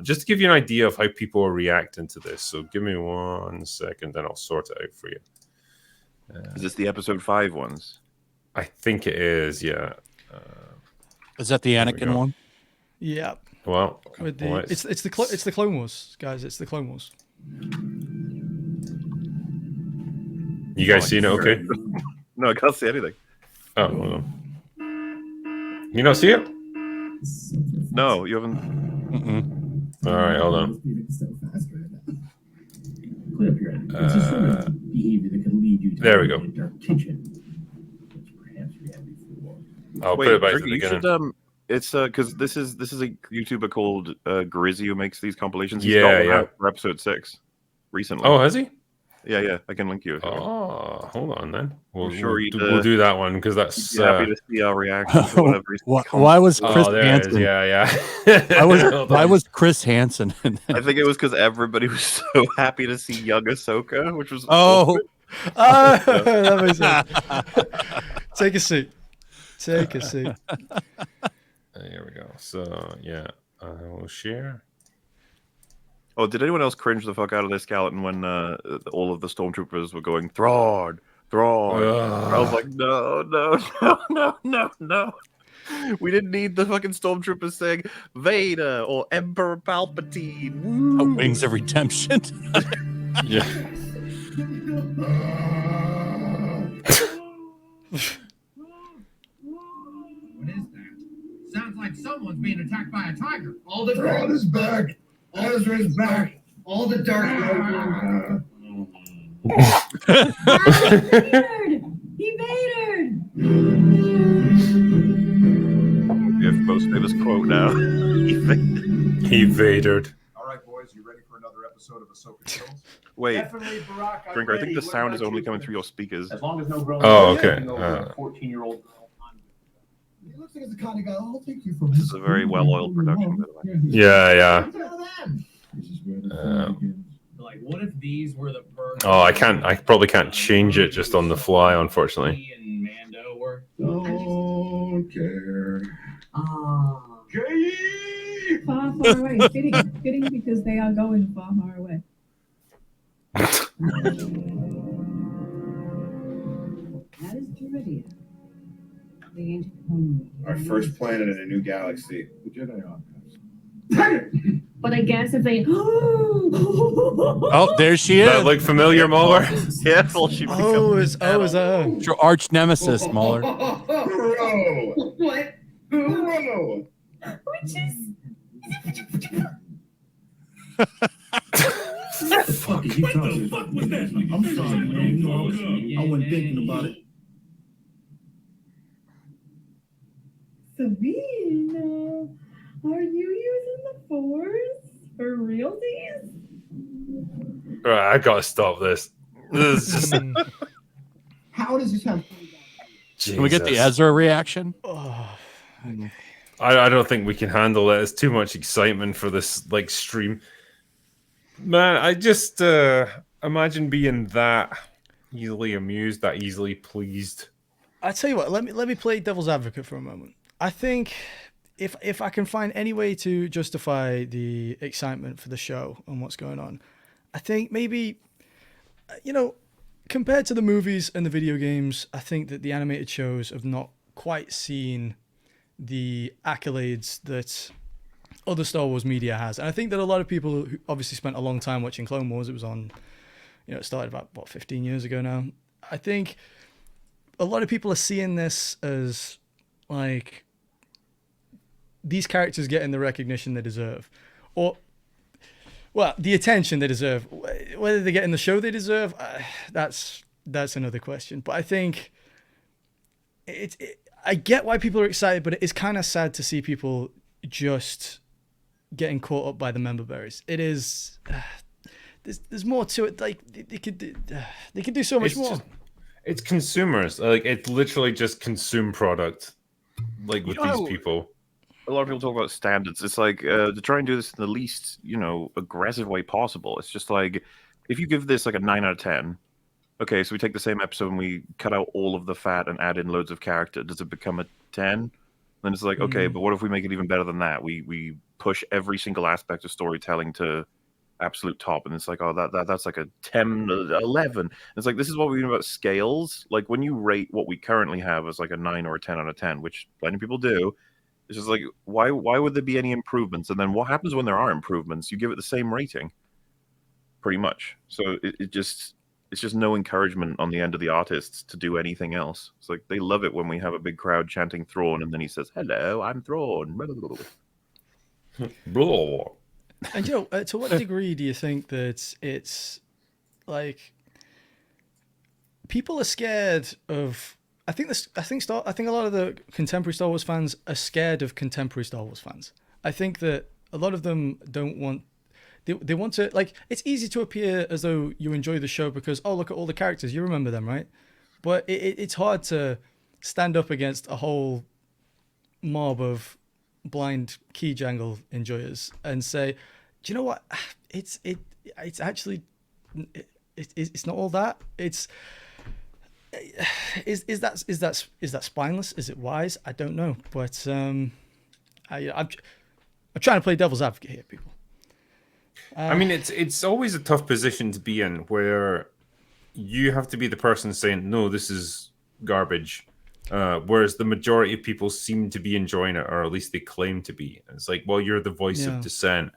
Just to give you an idea of how people are reacting to this. So give me 1 second, and I'll sort it out for you. Is this the episode 5 ones? I think it is, yeah. Is that the Anakin one? Yeah. Well, it's the Clone Wars, guys. It's the Clone Wars. You guys seeing it okay? No, I can't see anything. Oh, hold on. You not see it? No, you haven't. All right, hold on. There we go. I'll put it back to the beginning. It's because this is a YouTuber called Grizzy who makes these compilations. He's Yeah, got one yeah. out for episode 6 recently. Oh, has he? Yeah. I can link you. Oh, hold on then. We'll you'd, do that one because that's happy to see our reaction to whatever. Why was Chris there Hansen? it is. Yeah. Why was Chris Hansen? I think it was because everybody was so happy to see young Ahsoka, which was that makes sense. Take a seat. Take a seat. Here we go. So yeah, I will share. Oh, did anyone else cringe the fuck out of their skeleton when all of the stormtroopers were going Thrawn? I was like, no. We didn't need the fucking stormtroopers saying Vader or Emperor Palpatine. Woo. Wings of Redemption. Yeah. What is that? Sounds like someone's being attacked by a tiger. All the Thrawn is back. Ezra is back. All the dark. He Vadered! Yeah, most famous quote now. He Vadered. All right, boys, you ready for another episode of Ahsoka Kills? Wait, Definitely, Barack. I'm Drinker, I think ready. the What sound about is only you? coming through your speakers. As long as no grown. Oh, okay. 14-year-old girl. He looks like the kind of guy I'll take you for. This is a very well-oiled production, by the way. Yeah. This is where the fun begins. Like, what if these were the birds? Oh, I probably can't change it just on the fly, unfortunately. He and Mando were. Don't care. Far, far away. Fitting because they are going far, far away. That is Duridia. The ancient home. Our first planet in a new galaxy. The Jedi Archives. But I guess if they. Oh, there she is. That look familiar, MauLer? Careful, she becomes Is that her? Your arch nemesis, MauLer. Bro! What? Bro! Which is. What the fuck is he talking about? I'm sorry, man. You know, I wasn't thinking about it. Sabina, are you using the Force for realties? Right, I gotta stop this. This is just... How does this have? Can we get the Jesus. Ezra reaction? Oh, I don't think we can handle it. It's too much excitement for this stream. Man, I just imagine being that easily amused, that easily pleased. I tell you what. Let me play devil's advocate for a moment. I think if I can find any way to justify the excitement for the show and what's going on, I think maybe, compared to the movies and the video games, I think that the animated shows have not quite seen the accolades that other Star Wars media has. And I think that a lot of people who obviously spent a long time watching Clone Wars, it was on, it started about, 15 years ago now. I think a lot of people are seeing this as, these characters getting the recognition they deserve. Or, well, the attention they deserve. Whether they get in the show they deserve, that's another question. But I think I get why people are excited, but it is kind of sad to see people just getting caught up by the member berries. It is. There's more to it. They could do so much more. It's consumers. It's literally just consume product. With these people. A lot of people talk about standards. It's to try and do this in the least, aggressive way possible. It's just if you give this a 9 out of 10, okay, so we take the same episode and we cut out all of the fat and add in loads of character. Does it become a 10? Then it's okay, but what if we make it even better than that? We push every single aspect of storytelling to absolute top, and it's that's a 10, 11. And it's this is what we mean about scales. When you rate what we currently have as a 9 or a 10 out of 10, which plenty of people do, it's just why would there be any improvements? And then what happens when there are improvements? You give it the same rating, pretty much. So it just it's just no encouragement on the end of the artists to do anything else. It's like they love it when we have a big crowd chanting Thrawn, and then he says, "Hello, I'm Thrawn." Blah. And to what degree do you think that it's like people are scared of? I think a lot of the contemporary Star Wars fans are scared of contemporary Star Wars fans. I think that a lot of them don't want. They want to, like, it's easy to appear as though you enjoy the show because, oh, look at all the characters, you remember them, right? But it's hard to stand up against a whole mob of blind key jangle enjoyers and say, do you know what? It's actually it's not all that. Is that spineless? Is it wise? I don't know, but I'm trying to play devil's advocate here, people. I mean, it's always a tough position to be in where you have to be the person saying, no, this is garbage. Whereas the majority of people seem to be enjoying it, or at least they claim to be. And it's like, well, you're the voice of dissent.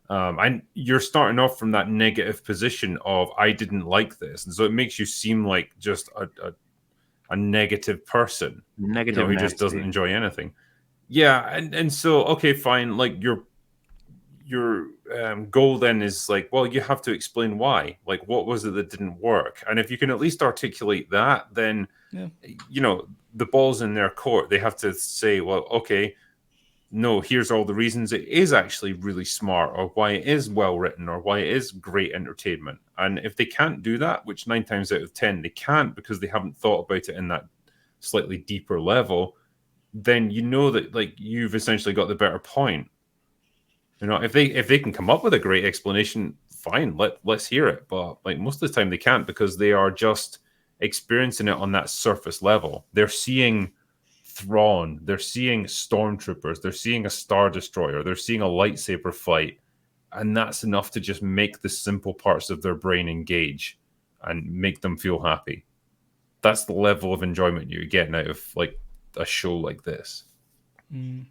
And you're starting off from that negative position of, I didn't like this. And so it makes you seem like just a negative person. Negative, who just doesn't enjoy anything. Yeah, and so, okay, fine. Like, your goal then is like, well, you have to explain why. Like, what was it that didn't work? And if you can at least articulate that, then the ball's in their court. They have to say, well, okay, no, here's all the reasons it is actually really smart, or why it is well written, or why it is great entertainment. And if they can't do that, which 9 times out of 10 they can't because they haven't thought about it in that slightly deeper level, then you know that, like, you've essentially got the better point. If they can come up with a great explanation, fine, let's hear it. But like, most of the time they can't, because they are just experiencing it on that surface level. They're seeing Thrawn, they're seeing stormtroopers, they're seeing a Star Destroyer, they're seeing a lightsaber fight, and that's enough to just make the simple parts of their brain engage and make them feel happy. That's the level of enjoyment you're getting out of like a show like this. And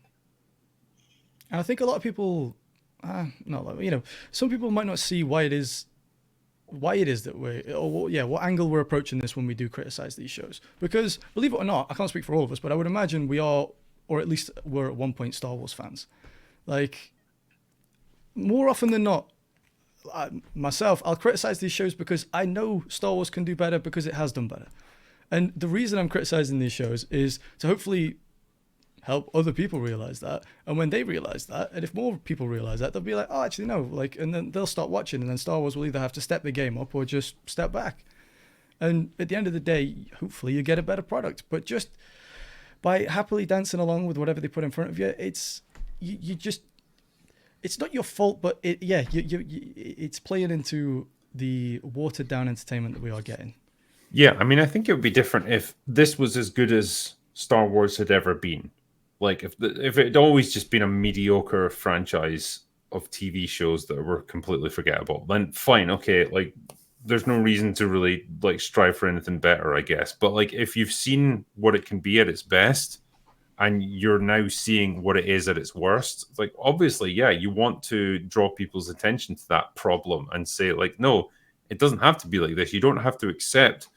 I think a lot of people, some people might not see why it is that what angle we're approaching this when we do criticize these shows. Because, believe it or not, I can't speak for all of us, but I would imagine we are, or at least were at one point, Star Wars fans. Like, more often than not, myself, I'll criticize these shows because I know Star Wars can do better because it has done better. And the reason I'm criticizing these shows is to hopefully help other people realize that. And when they realize that, and if more people realize that, they'll be like, oh, actually, no. Like, and then they'll start watching, and then Star Wars will either have to step the game up or just step back. And at the end of the day, hopefully you get a better product. But just by happily dancing along with whatever they put in front of you, it's not your fault, but it's playing into the watered down entertainment that we are getting. Yeah, I mean, I think it would be different if this was as good as Star Wars had ever been. Like, if it had always just been a mediocre franchise of TV shows that were completely forgettable, then fine, okay, like, there's no reason to really, like, strive for anything better, I guess. But, like, if you've seen what it can be at its best, and you're now seeing what it is at its worst, it's like, obviously, yeah, you want to draw people's attention to that problem and say, like, no, it doesn't have to be like this. You don't have to accept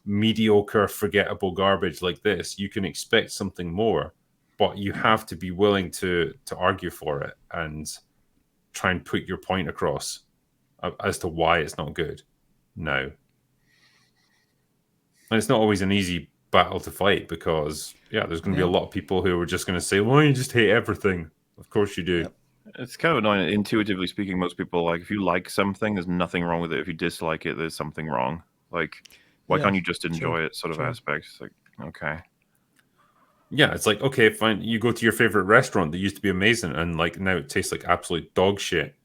mediocre, forgettable garbage like this. You can expect something more, but you have to be willing to argue for it and try and put your point across as to why it's not good now. And it's not always an easy battle to fight, because there's going to be a lot of people who are just going to say, well, you just hate everything. Of course you do. Yep. It's kind of annoying. Intuitively speaking, most people, like, if you like something, there's nothing wrong with it. If you dislike it, there's something wrong. Like, why can't you just enjoy it, sort of aspect? It's like, okay. Yeah, it's like, okay, fine. You go to your favorite restaurant that used to be amazing, and like now it tastes like absolute dog shit.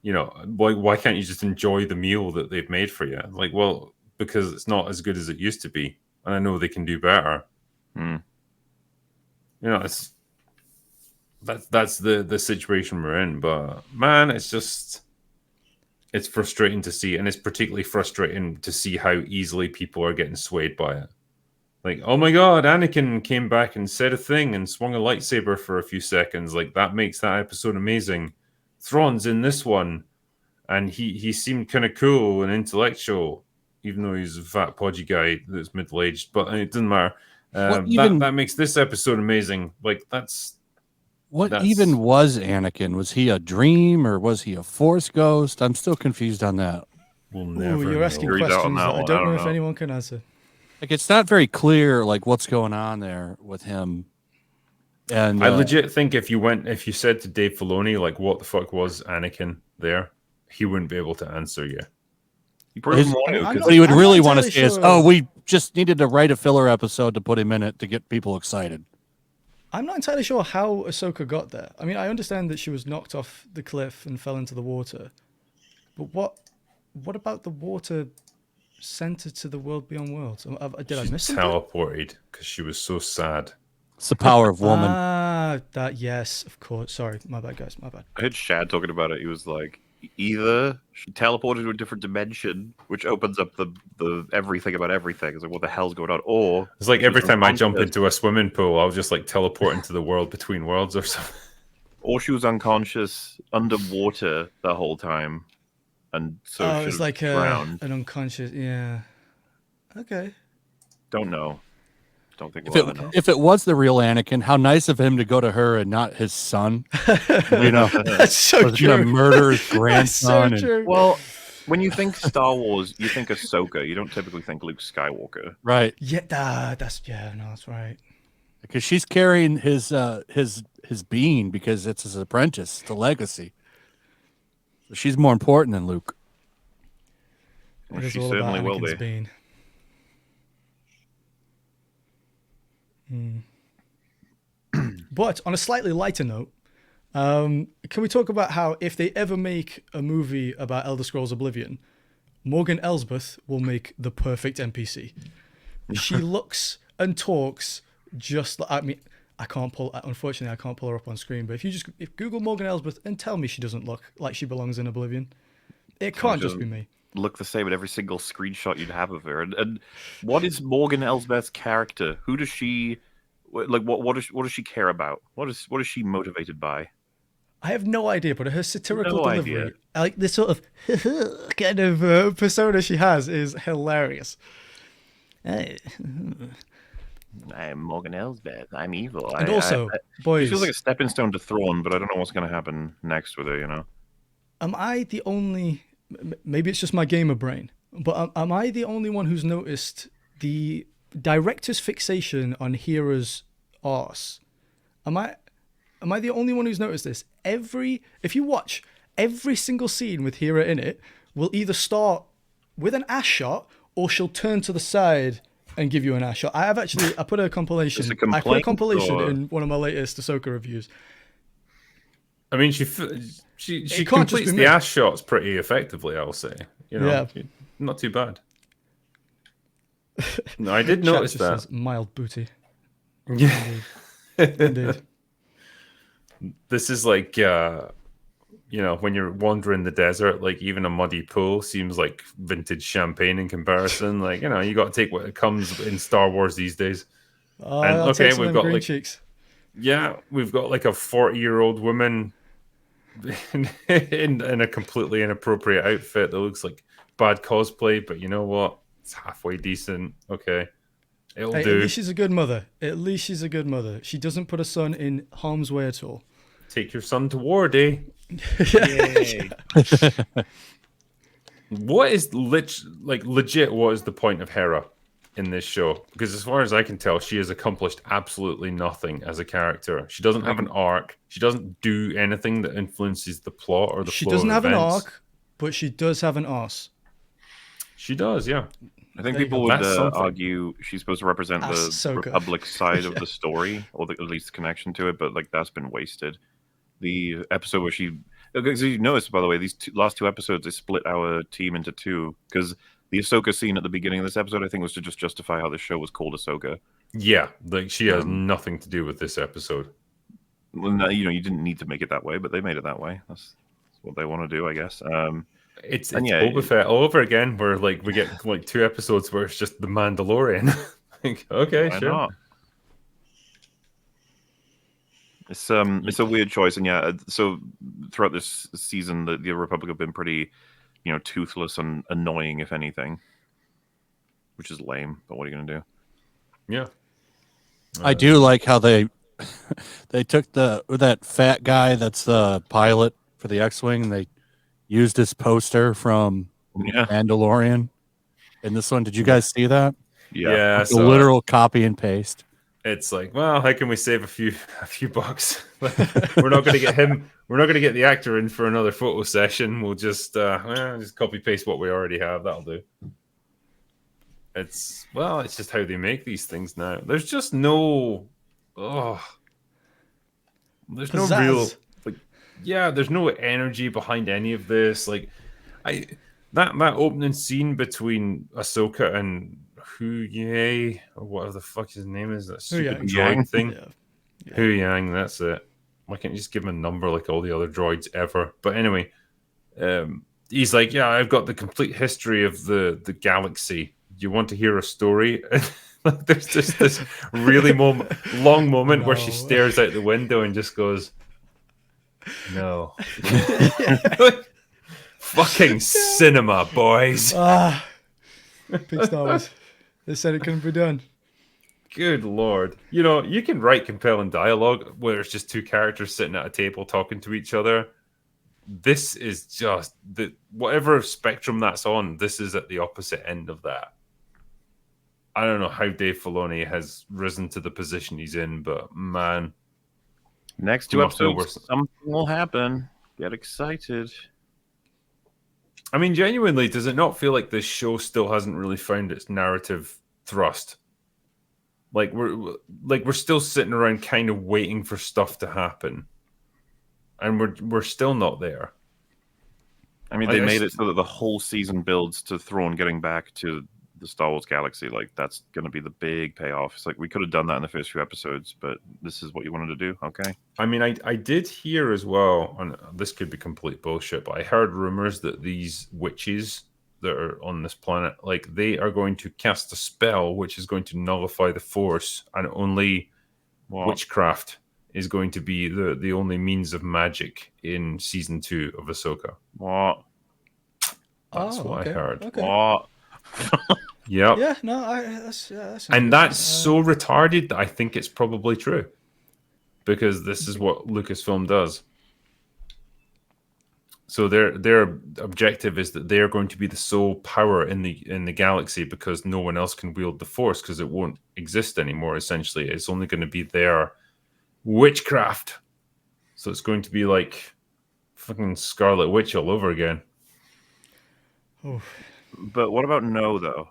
Why can't you just enjoy the meal that they've made for you? Like, well, because it's not as good as it used to be, and I know they can do better. It's that's the situation we're in. But man, it's frustrating to see, and it's particularly frustrating to see how easily people are getting swayed by it. Like, oh my god, Anakin came back and said a thing and swung a lightsaber for a few seconds. Like, that makes that episode amazing. Thrawn's in this one, and he seemed kind of cool and intellectual. even though he's a fat, podgy guy that's middle-aged. But it doesn't matter. That makes this episode amazing. Like that's even was Anakin? Was he a dream or was he a Force ghost? I'm still confused on that. We'll never. You're asking Agreed on questions that that I one. don't know if anyone can answer. Like it's not very clear like what's going on there with him. And I legit think if you said to Dave Filoni like what the fuck was Anakin there, he wouldn't be able to answer you. What he would really want to say is, "Oh, we just needed to write a filler episode to put him in it to get people excited." I'm not entirely sure how Ahsoka got there. I mean, I understand that she was knocked off the cliff and fell into the water, but what about the water centered to the world beyond worlds? Did I miss something? Teleported because she was so sad. It's the power of woman. That yes, of course. Sorry, my bad, guys. My bad. I heard Shad talking about it. He was like, either she teleported to a different dimension, which opens up the everything about everything. It's like, what the hell's going on? Or it's like every time I jump into a swimming pool, I'll just like teleport into the world between worlds or something. Or she was unconscious underwater the whole time, and so it's like drowned. an unconscious. Yeah. Okay. Don't know. Don't think if it was the real Anakin, how nice of him to go to her and not his son. You know, that's so true. Gonna murder his grandson. So well, when you think Star Wars, you think Ahsoka. You don't typically think Luke Skywalker, right? Yeah, that's right. Because she's carrying his being because it's his apprentice, the legacy. So she's more important than Luke. Well, she certainly will be. Being. But on a slightly lighter note, can we talk about how if they ever make a movie about Elder Scrolls Oblivion, Morgan Elsbeth will make the perfect NPC. She looks and talks just like, I mean, unfortunately I can't pull her up on screen, but if Google Morgan Elsbeth and tell me she doesn't look like she belongs in Oblivion, it can't just be me. Look the same at every single screenshot you'd have of her. And what is Morgan Elsbeth's character? Who does she like? What does she care about? What is she motivated by? I have no idea, but her satirical delivery, like this sort of kind of persona she has, is hilarious. I'm Morgan Elsbeth. I'm evil. And also, boys, she feels like a stepping stone to Thrawn, but I don't know what's going to happen next with her. You know, am I the only? Maybe it's just my gamer brain, but am I the only one who's noticed the director's fixation on Hera's arse? Am I the only one who's noticed this? If you watch every single scene with Hera in it, will either start with an ass shot or she'll turn to the side and give you an ass shot. I put a compilation. I put a compilation in one of my latest Ahsoka reviews. I mean, she completes the ass shots pretty effectively, I'll say. You know, not too bad. No, I did notice that. Says, mild booty. Yeah. Indeed. This is like, when you're wandering the desert, like even a muddy pool seems like vintage champagne in comparison. Like, you got to take what comes in Star Wars these days. And okay, we've got like cheeks. Yeah, we've got like a 40-year-old woman in a completely inappropriate outfit that looks like bad cosplay, but you know what? It's halfway decent. Okay. It'll do. At least she's a good mother. She doesn't put her son in harm's way at all. Take your son to war, eh? Yay. What is legit? What is the point of Hera in this show? Because as far as I can tell, she has accomplished absolutely nothing as a character. She doesn't have an arc. She doesn't do anything that influences the plot or the flow. She doesn't of have events. an arc, but she does have an arse. She does, yeah. I think people would argue she's supposed to represent the Republic side of the story, or at least the connection to it, but like that's been wasted. The episode where because you noticed, by the way, these last two episodes, they split our team into two, because the Ahsoka scene at the beginning of this episode, I think, was to just justify how the show was called Ahsoka. Yeah, like she has nothing to do with this episode. Well, you didn't need to make it that way, but they made it that way. That's what they want to do, I guess. It's Boba Fett all over again, where like we get like 2 episodes where it's just the Mandalorian. Like, okay, why sure. Not? It's a weird choice, and so throughout this season, the Republic have been pretty, toothless and annoying, if anything. which is lame. But what are you gonna do? Yeah. I do like how they took that fat guy that's the pilot for the X-wing, and they used his poster from Yeah, Mandalorian in this one. Did you guys see that? yeah. Like a So literal copy and paste. it's like, well, how can we save a few bucks? We're not going to get him. We're not going to get the actor in for another photo session. We'll just copy paste what we already have. That'll do. It's just how they make these things now. There's just no, there's no real, Pizzazz. like, yeah, there's no energy behind any of this. Like, that opening scene between Ahsoka and Huyang, or whatever the fuck his name is, that stupid Huyang. droid Yang. thing. Yeah. Huyang, that's it. Why can't you just give him a number like all the other droids ever? But anyway, he's like, yeah, I've got the complete history of the galaxy. You want to hear a story? There's just this really long moment where she No. stares out the window and just goes, no. Fucking cinema, boys. Big Star Wars. They said it couldn't be done. Good lord. You know, you can write compelling dialogue where it's just two characters sitting at a table talking to each other. This is just whatever spectrum that's on, this is at the opposite end of that. I don't know how Dave Filoni has risen to the position he's in, but man. Next 2 episodes, something will happen. Get excited. I mean, genuinely, does it not feel like this show still hasn't really found its narrative thrust? Like we're still sitting around kind of waiting for stuff to happen. And we're still not there. I mean, they made it so that the whole season builds to Thrawn getting back to the Star Wars galaxy. Like, that's going to be the big payoff. It's like, we could have done that in the first few episodes, but this is what you wanted to do. Okay. I mean, I did hear as well, and this could be complete bullshit, but I heard rumors that these witches that are on this planet, like, they are going to cast a spell which is going to nullify the Force, and only witchcraft is going to be the only means of magic in season 2 of Ahsoka. What? That's what I heard. Okay. What? Yep. Yeah, no, that's and that's so retarded that I think it's probably true, because this is what Lucasfilm does. So their objective is that they are going to be the sole power in the galaxy, because no one else can wield the Force, because it won't exist anymore. Essentially, it's only going to be their witchcraft. So it's going to be like fucking Scarlet Witch all over again. But what about no, though?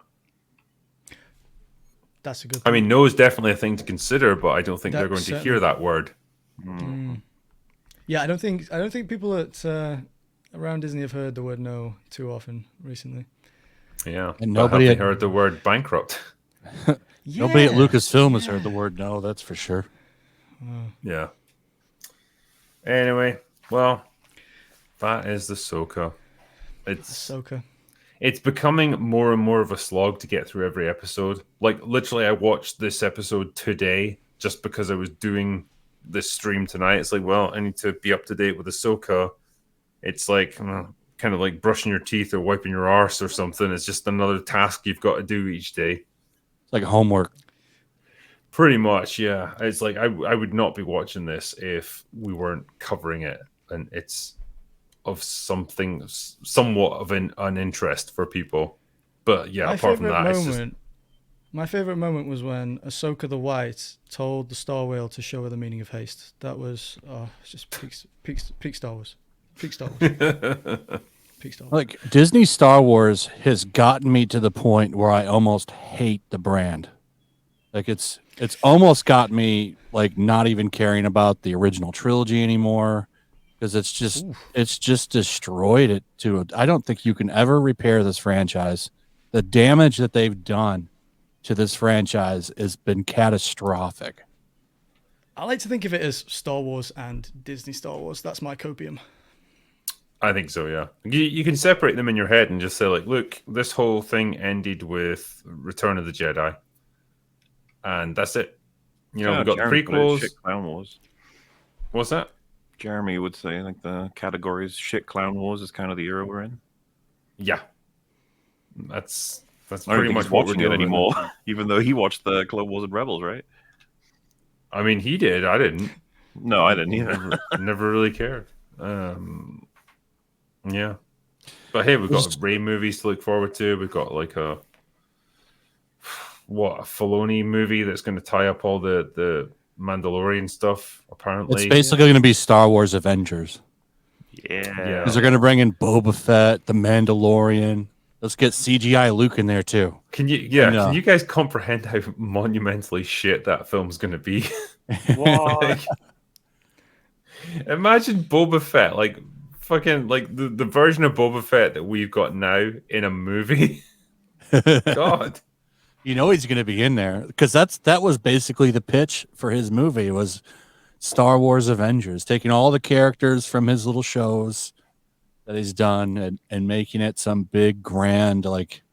That's a good point. I mean, no is definitely a thing to consider, but I don't think they're going to hear that word. Yeah, I don't think people at around Disney have heard the word no too often recently. Yeah, And nobody have they heard the word bankrupt. Nobody at Lucasfilm has heard the word no, that's for sure. Yeah. Anyway, well, that is the Ahsoka. Ahsoka. It's becoming more and more of a slog to get through every episode. Like, literally, I watched this episode today just because I was doing this stream tonight. It's like, well, I need to be up to date with Ahsoka. It's like kind of like brushing your teeth or wiping your arse or something. It's just another task you've got to do each day. It's like homework. Pretty much, yeah. It's like I would not be watching this if we weren't covering it, and it's of something somewhat of an interest for people. But yeah, apart from that, my favorite moment was when Ahsoka the White told the Star Whale to show her the meaning of haste. That was it's just peak Star Wars. Peak Star Wars. Peak Star Wars. Like, Disney Star Wars has gotten me to the point where I almost hate the brand. Like, it's almost got me like not even caring about the original trilogy anymore, because it's just destroyed it to I don't think you can ever repair this franchise. The damage that they've done to this franchise has been catastrophic. I like to think of it as Star Wars and Disney Star Wars. That's my copium. I think so, yeah. You can separate them in your head and just say, like, look, this whole thing ended with Return of the Jedi. And that's it. You know, we got Jeremy the prequels. Shit Clown Wars. What's that? Jeremy would say, like, the categories shit Clown Wars is kind of the era we're in. Yeah. That's That's I don't pretty think much he's what we're watching it dealing with. anymore, even though he watched the Clone Wars and Rebels, right? I mean, he did. I didn't. No, I didn't either. Never really cared. Yeah. But hey, we've got Rey movies to look forward to. We've got like a Filoni movie that's going to tie up all the Mandalorian stuff. Apparently, It's basically going to be Star Wars Avengers. Yeah. Because they're going to bring in Boba Fett, the Mandalorian. Let's get CGI Luke in there too. Can you guys comprehend how monumentally shit that film's going to be? What? Imagine Boba Fett, like fucking like the version of Boba Fett that we've got now in a movie. God. You know he's going to be in there because that was basically the pitch for his movie was Star Wars Avengers, taking all the characters from his little shows that he's done and making it some big grand like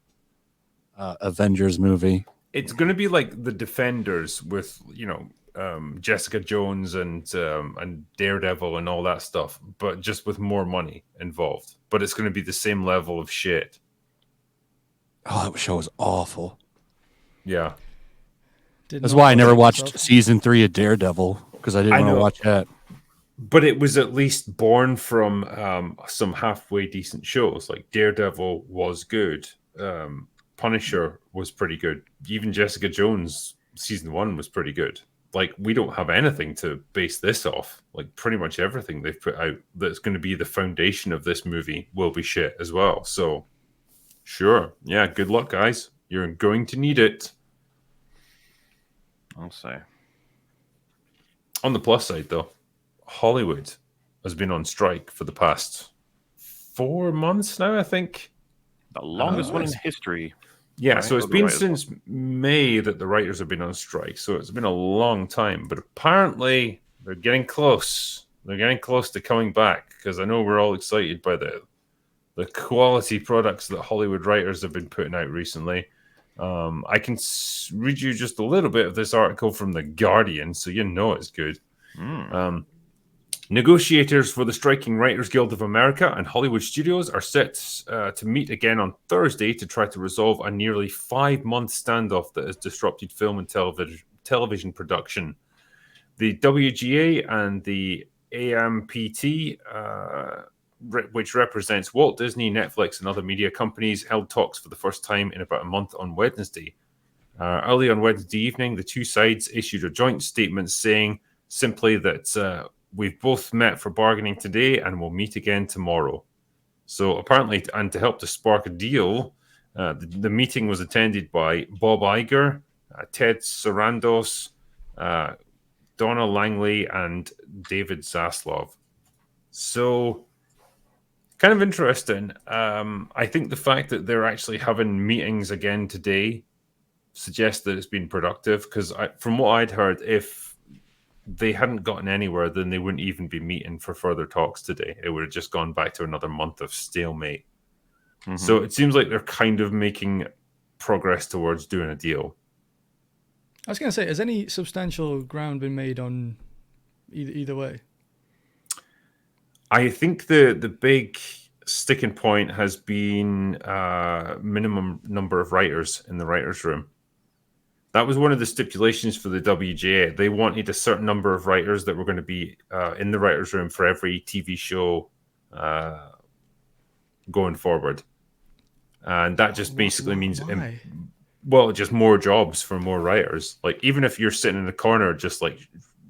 Avengers movie. It's going to be like the Defenders with Jessica Jones and Daredevil and all that stuff, but just with more money involved. But it's going to be the same level of shit. Oh, that show was awful. Yeah. That's why I never watched season 3 of Daredevil because I didn't want to watch that. But it was at least born from some halfway decent shows. Like Daredevil was good. Punisher was pretty good. Even Jessica Jones season 1 was pretty good. Like we don't have anything to base this off. Like pretty much everything they've put out that's going to be the foundation of this movie will be shit as well. So sure. Yeah, good luck, guys. You're going to need it. I'll say. On the plus side, though, Hollywood has been on strike for the past 4 months now, I think. The longest one in history. Yeah, right? so it's been since May that the writers have been on strike. So it's been a long time. But apparently, they're getting close. They're getting close to coming back because I know we're all excited by the quality products that Hollywood writers have been putting out recently. I can read you just a little bit of this article from The Guardian, so you know it's good. Negotiators for the striking Writers Guild of America and Hollywood studios are set to meet again on Thursday to try to resolve a nearly 5-month standoff that has disrupted film and television production. The WGA and the AMPT, which represents Walt Disney, Netflix, and other media companies, held talks for the first time in about a month on Wednesday. Early on Wednesday evening, the two sides issued a joint statement saying simply that we've both met for bargaining today and we'll meet again tomorrow. So apparently, and to help to spark a deal, the meeting was attended by Bob Iger, Ted Sarandos, Donna Langley, and David Zaslav. So kind of interesting. I think the fact that they're actually having meetings again today suggests that it's been productive because from what I'd heard, if they hadn't gotten anywhere, then they wouldn't even be meeting for further talks today. It would have just gone back to another month of stalemate. Mm-hmm. So it seems like they're kind of making progress towards doing a deal. I was going to say, has any substantial ground been made on either way? I think the big sticking point has been minimum number of writers in the writers' room. That was one of the stipulations for the WGA. They wanted a certain number of writers that were going to be in the writers' room for every TV show going forward. And that just basically means, just more jobs for more writers. Like, even if you're sitting in the corner just like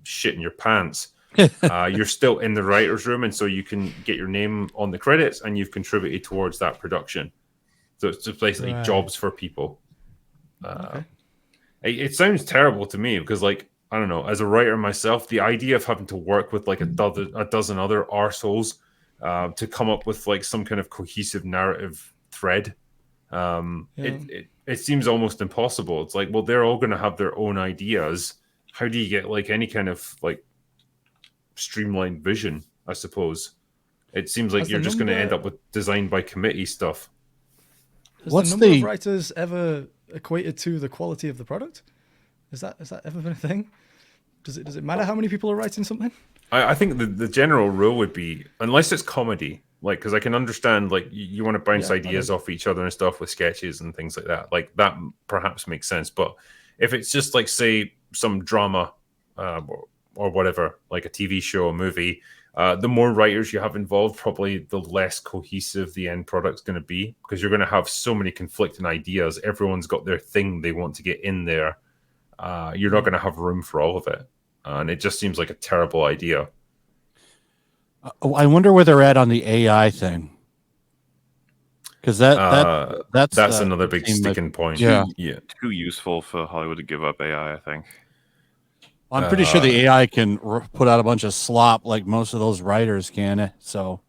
shitting your pants, you're still in the writers' room, and so you can get your name on the credits and you've contributed towards that production. So it's just basically jobs for people. Okay. It sounds terrible to me because, like, I don't know, as a writer myself, the idea of having to work with like a dozen other arseholes to come up with like some kind of cohesive narrative thread, it seems almost impossible. It's like, well, they're all going to have their own ideas. How do you get like any kind of like streamlined vision? I suppose it seems like you're just going to end up with design by committee stuff. Has the number of writers ever equated to the quality of the product? Has that ever been a thing? Does it matter how many people are writing something? I think the general rule would be, unless it's comedy, Like, because I can understand, like, you want to bounce Yeah, ideas off each other and stuff with sketches and things like that. Like, that perhaps makes sense. But if it's just, like, say, some drama or whatever, like a TV show, a movie, the more writers you have involved, probably the less cohesive the end product's going to be, because you're going to have so many conflicting ideas. Everyone's got their thing they want to get in there. You're not going to have room for all of it. And it just seems like a terrible idea. I wonder where they're at on the AI thing, because that's another big sticking point. Yeah, Too useful for Hollywood to give up AI, I think. I'm pretty sure the AI can put out a bunch of slop like most of those writers can. So,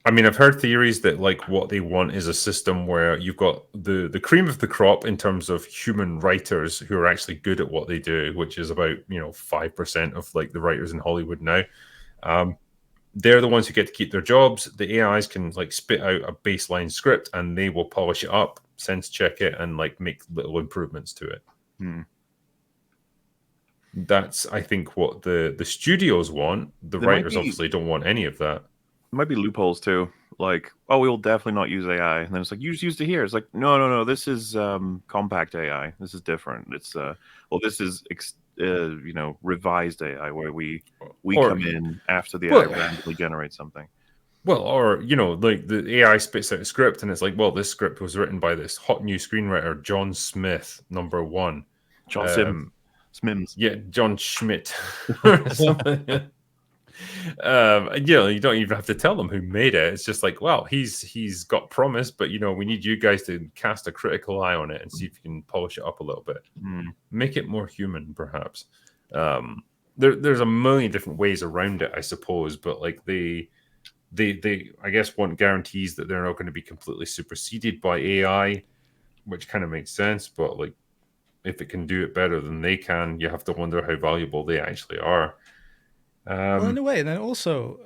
I mean, I've heard theories that like what they want is a system where you've got the cream of the crop in terms of human writers who are actually good at what they do, which is about 5% of like the writers in Hollywood now. They're the ones who get to keep their jobs. The AIs can like spit out a baseline script and they will polish it up, sense check it, and like make little improvements to it. That's, I think, what the studios want. The writers obviously don't want any of that. There might be loopholes too. Like, oh, we will definitely not use AI, and then it's like, you just used it here. It's like, no, this is compact AI. This is different. It's this is revised AI, where we come in after the AI randomly generates something. Well, or like the AI spits out a script, and it's like, well, this script was written by this hot new screenwriter, John Smith, #1. John Smims. Yeah, John Schmidt. Or something. You don't even have to tell them who made it. It's just like, well, he's got promise, but we need you guys to cast a critical eye on it and see if you can polish it up a little bit, make it more human, perhaps. There's a million different ways around it, I suppose, but like they I guess want guarantees that they're not going to be completely superseded by AI, which kind of makes sense. But like, if it can do it better than they can, you have to wonder how valuable they actually are. Well, in a way, and then also,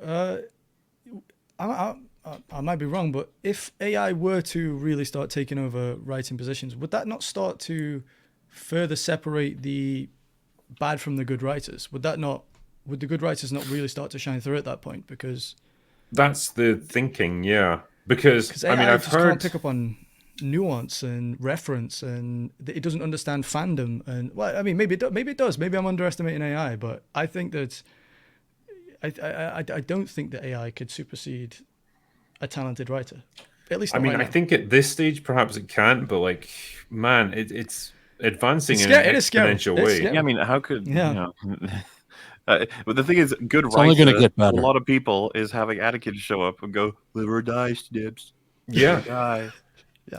I might be wrong, but if AI were to really start taking over writing positions, would that not start to further separate the bad from the good writers? Would the good writers not really start to shine through at that point? Because that's the thinking, yeah. Because AI I mean, I've just heard can't pick up on nuance and reference, and it doesn't understand fandom. And well, I mean, maybe it does. Maybe I'm underestimating AI, but I think that. I don't think that AI could supersede a talented writer. At least, I mean, right I now. think at this stage perhaps it can, but like, man, it's advancing in It an is scary. exponential It's way. scary. Yeah, I mean, how could Yeah. But the thing is, good It's only writer gonna get for a better. lot of people is having Anakin show up and go, live or die, Snips. Yeah, Die.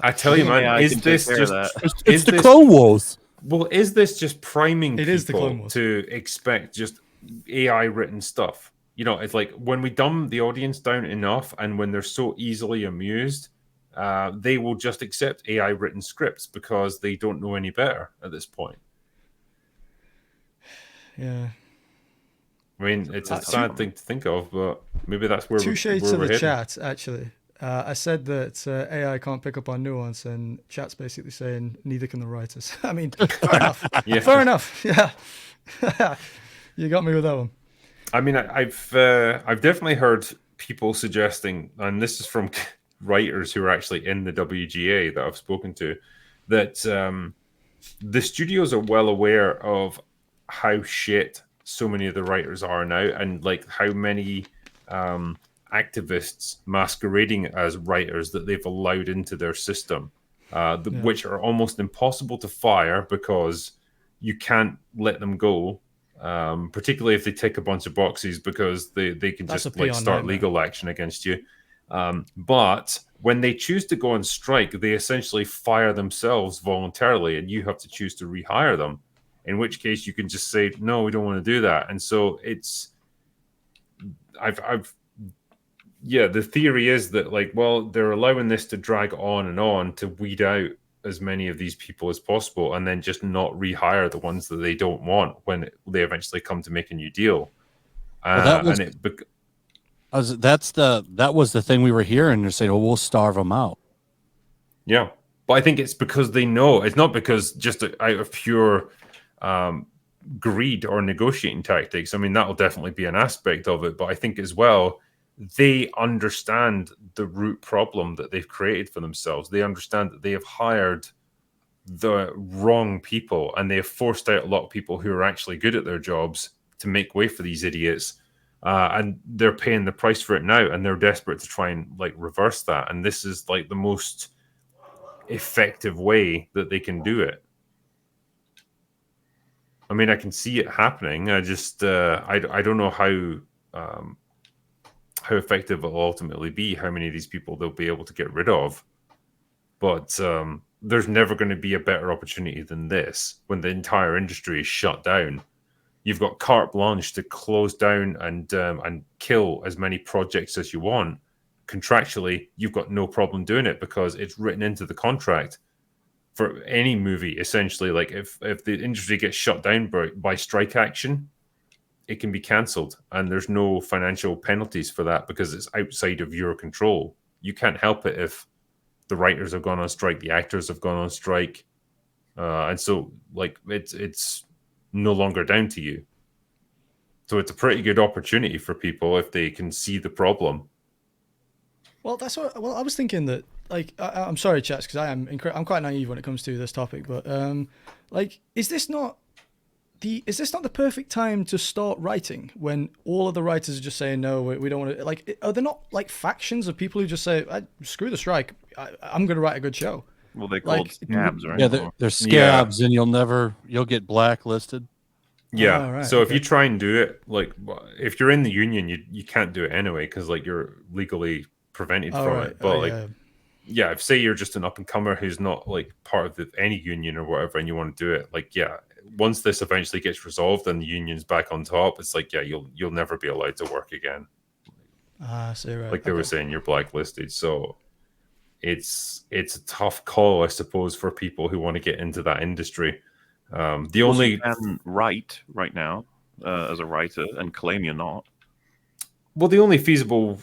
I tell you, man, AI is can take this care of just that. It's the Clone Wars. well, is this just priming It is the Clone people Wars. to expect just AI written stuff? It's like when we dumb the audience down enough, and when they're so easily amused, they will just accept AI written scripts because they don't know any better at this point. Yeah. I mean, it's a sad thing to think of, but maybe that's where Two shades to we're the heading. chat, actually. I said that AI can't pick up on nuance, and chat's basically saying neither can the writers. I mean, fair enough. Yeah. Fair enough. Yeah. You got me with that one. I mean, I've definitely heard people suggesting, and this is from writers who are actually in the WGA that I've spoken to, that the studios are well aware of how shit so many of the writers are now, and like how many activists masquerading as writers that they've allowed into their system, which are almost impossible to fire because you can't let them go. Particularly if they tick a bunch of boxes, because they can That's just a like PR start nightmare. legal action against you. But when they choose to go on strike, they essentially fire themselves voluntarily, and you have to choose to rehire them. In which case, you can just say, "No, we don't want to do that." And so the theory is that like, well, they're allowing this to drag on and on to weed out as many of these people as possible, and then just not rehire the ones that they don't want when they eventually come to make a new deal. That was the thing we were hearing. They're saying, "Oh, we'll starve them out." Yeah, but I think it's because they know. It's not because just out of pure greed or negotiating tactics. I mean, that'll definitely be an aspect of it, but I think as well, they understand the root problem that they've created for themselves. They understand that they have hired the wrong people, and they have forced out a lot of people who are actually good at their jobs to make way for these idiots. And they're paying the price for it now, and they're desperate to try and like reverse that. And this is like the most effective way that they can do it. I mean, I can see it happening. I just I don't know how effective it'll ultimately be, how many of these people they'll be able to get rid of. But there's never going to be a better opportunity than this when the entire industry is shut down. You've got carte blanche to close down and kill as many projects as you want. Contractually, you've got no problem doing it because it's written into the contract for any movie. Essentially, like if the industry gets shut down by strike action, it can be cancelled, and there's no financial penalties for that because it's outside of your control. You can't help it if the writers have gone on strike, the actors have gone on strike, and so like it's no longer down to you. So it's a pretty good opportunity for people if they can see the problem. Well, that's what. Well, I was thinking that. Like, I'm sorry, chats, because I'm quite naive when it comes to this topic. But like, is this not the perfect time to start writing when all of the writers are just saying no, we don't want to? Like, are there not like factions of people who just say, screw the strike, I'm going to write a good show? Well, they called Like, scabs, right? Yeah, they're scabs, and you'll get blacklisted. Yeah. Oh, right, So if okay. you try and do it, like if you're in the union, you can't do it anyway because like you're legally prevented Oh, from right. it. But Oh, like, yeah. yeah, if say you're just an up and comer who's not like part of any union or whatever, and you want to do it, like yeah, once this eventually gets resolved and the union's back on top, it's like yeah, you'll never be allowed to work again. Ah, so right. Like they were saying, you're blacklisted. So it's a tough call, I suppose, for people who want to get into that industry. The only you can write right now as a writer and claim you're not. Well, the only feasible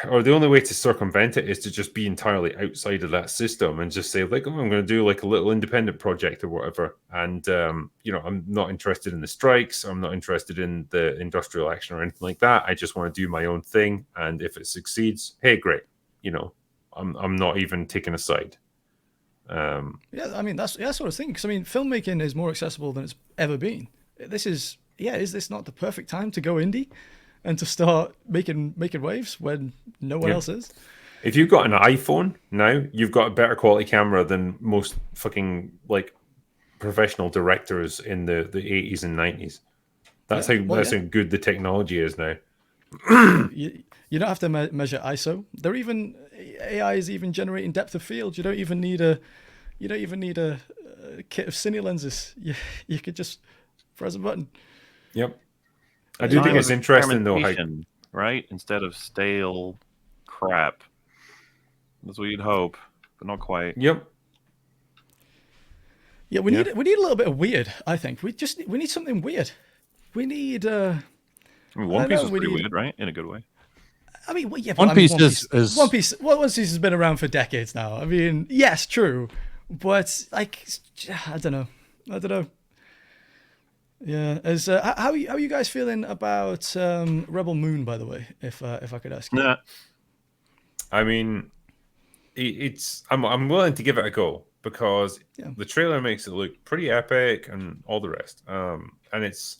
or the only way to circumvent it is to just be entirely outside of that system and just say, like, oh, I'm going to do like a little independent project or whatever. And, I'm not interested in the strikes. I'm not interested in the industrial action or anything like that. I just want to do my own thing. And if it succeeds, hey, great. I'm not even taking a side. Yeah, I mean, that's what I was thinking. Because I mean, filmmaking is more accessible than it's ever been. Is this not the perfect time to go indie and to start making waves when no one else is? If you've got an iPhone now, you've got a better quality camera than most fucking like professional directors in the 80s and 90s. That's how good the technology is now. You don't have to measure ISO. They're even AI is even generating depth of field. You don't even need a kit of cine lenses. You could just press a button. Yep. I do think it's interesting though, right? Instead of stale crap. That's what you'd hope, but not quite. Yep. Yeah, we need a little bit of weird. I think we need something weird. We need. I mean, One Piece is pretty weird, right? In a good way. I mean, well, yeah, One Piece One Piece. One Piece has been around for decades now. I mean, yes, true, but like, I don't know. Yeah, as how are you guys feeling about Rebel Moon? By the way, if I could ask you. Nah. I mean, I'm willing to give it a go because the trailer makes it look pretty epic and all the rest. And it's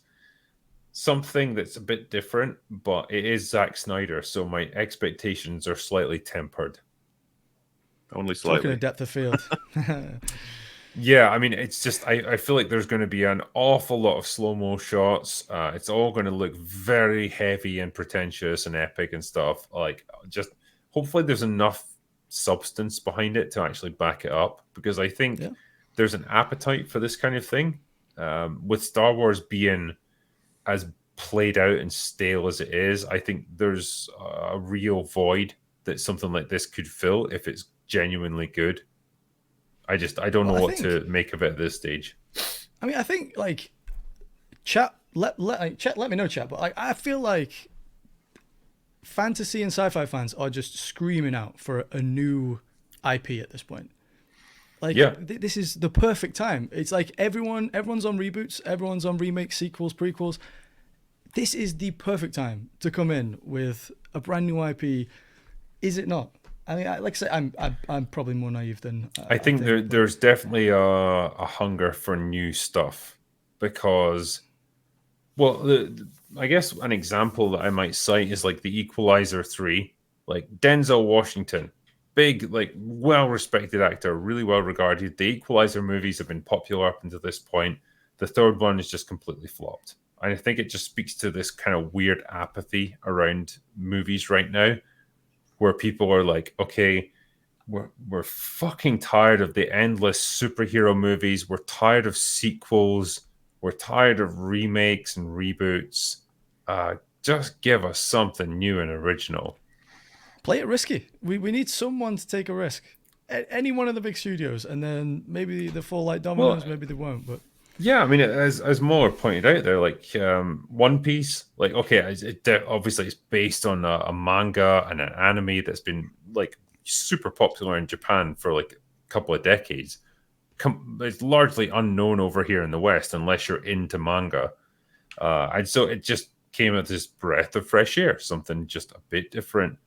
something that's a bit different, but it is Zack Snyder, so my expectations are slightly tempered. Only slightly. Talking of depth of field. Yeah, I mean, it's just I feel like there's going to be an awful lot of slow-mo shots. It's all going to look very heavy and pretentious and epic and stuff. Like, just hopefully there's enough substance behind it to actually back it up, because I think there's an appetite for this kind of thing. With Star Wars being as played out and stale as it is, I think there's a real void that something like this could fill if it's genuinely good. I don't know what to make of it at this stage. I mean, I think like chat. Let me know, chat. But I feel like fantasy and sci-fi fans are just screaming out for a new IP at this point. Like, this is the perfect time. It's like everyone's on reboots, everyone's on remakes, sequels, prequels. this is the perfect time to come in with a brand new IP, is it not? I mean, like I say, I'm probably more naive than I think there's definitely a hunger for new stuff because, well, I guess an example that I might cite is like the Equalizer 3, like Denzel Washington, big, like well-respected actor, really well-regarded. The Equalizer movies have been popular up until this point. The third one is just completely flopped. And I think it just speaks to this kind of weird apathy around movies right now, where people are like, okay, we're fucking tired of the endless superhero movies. We're tired of sequels. We're tired of remakes and reboots. Just give us something new and original. Play it risky. We need someone to take a risk. Any one of the big studios, and then maybe they fall like dominoes, maybe they won't. But yeah, I mean, as MauLer pointed out there, like One Piece, like okay, obviously it's based on a manga and an anime that's been like super popular in Japan for like a couple of decades. It's largely unknown over here in the West unless you're into manga, and so it just came at this breath of fresh air, something just a bit different,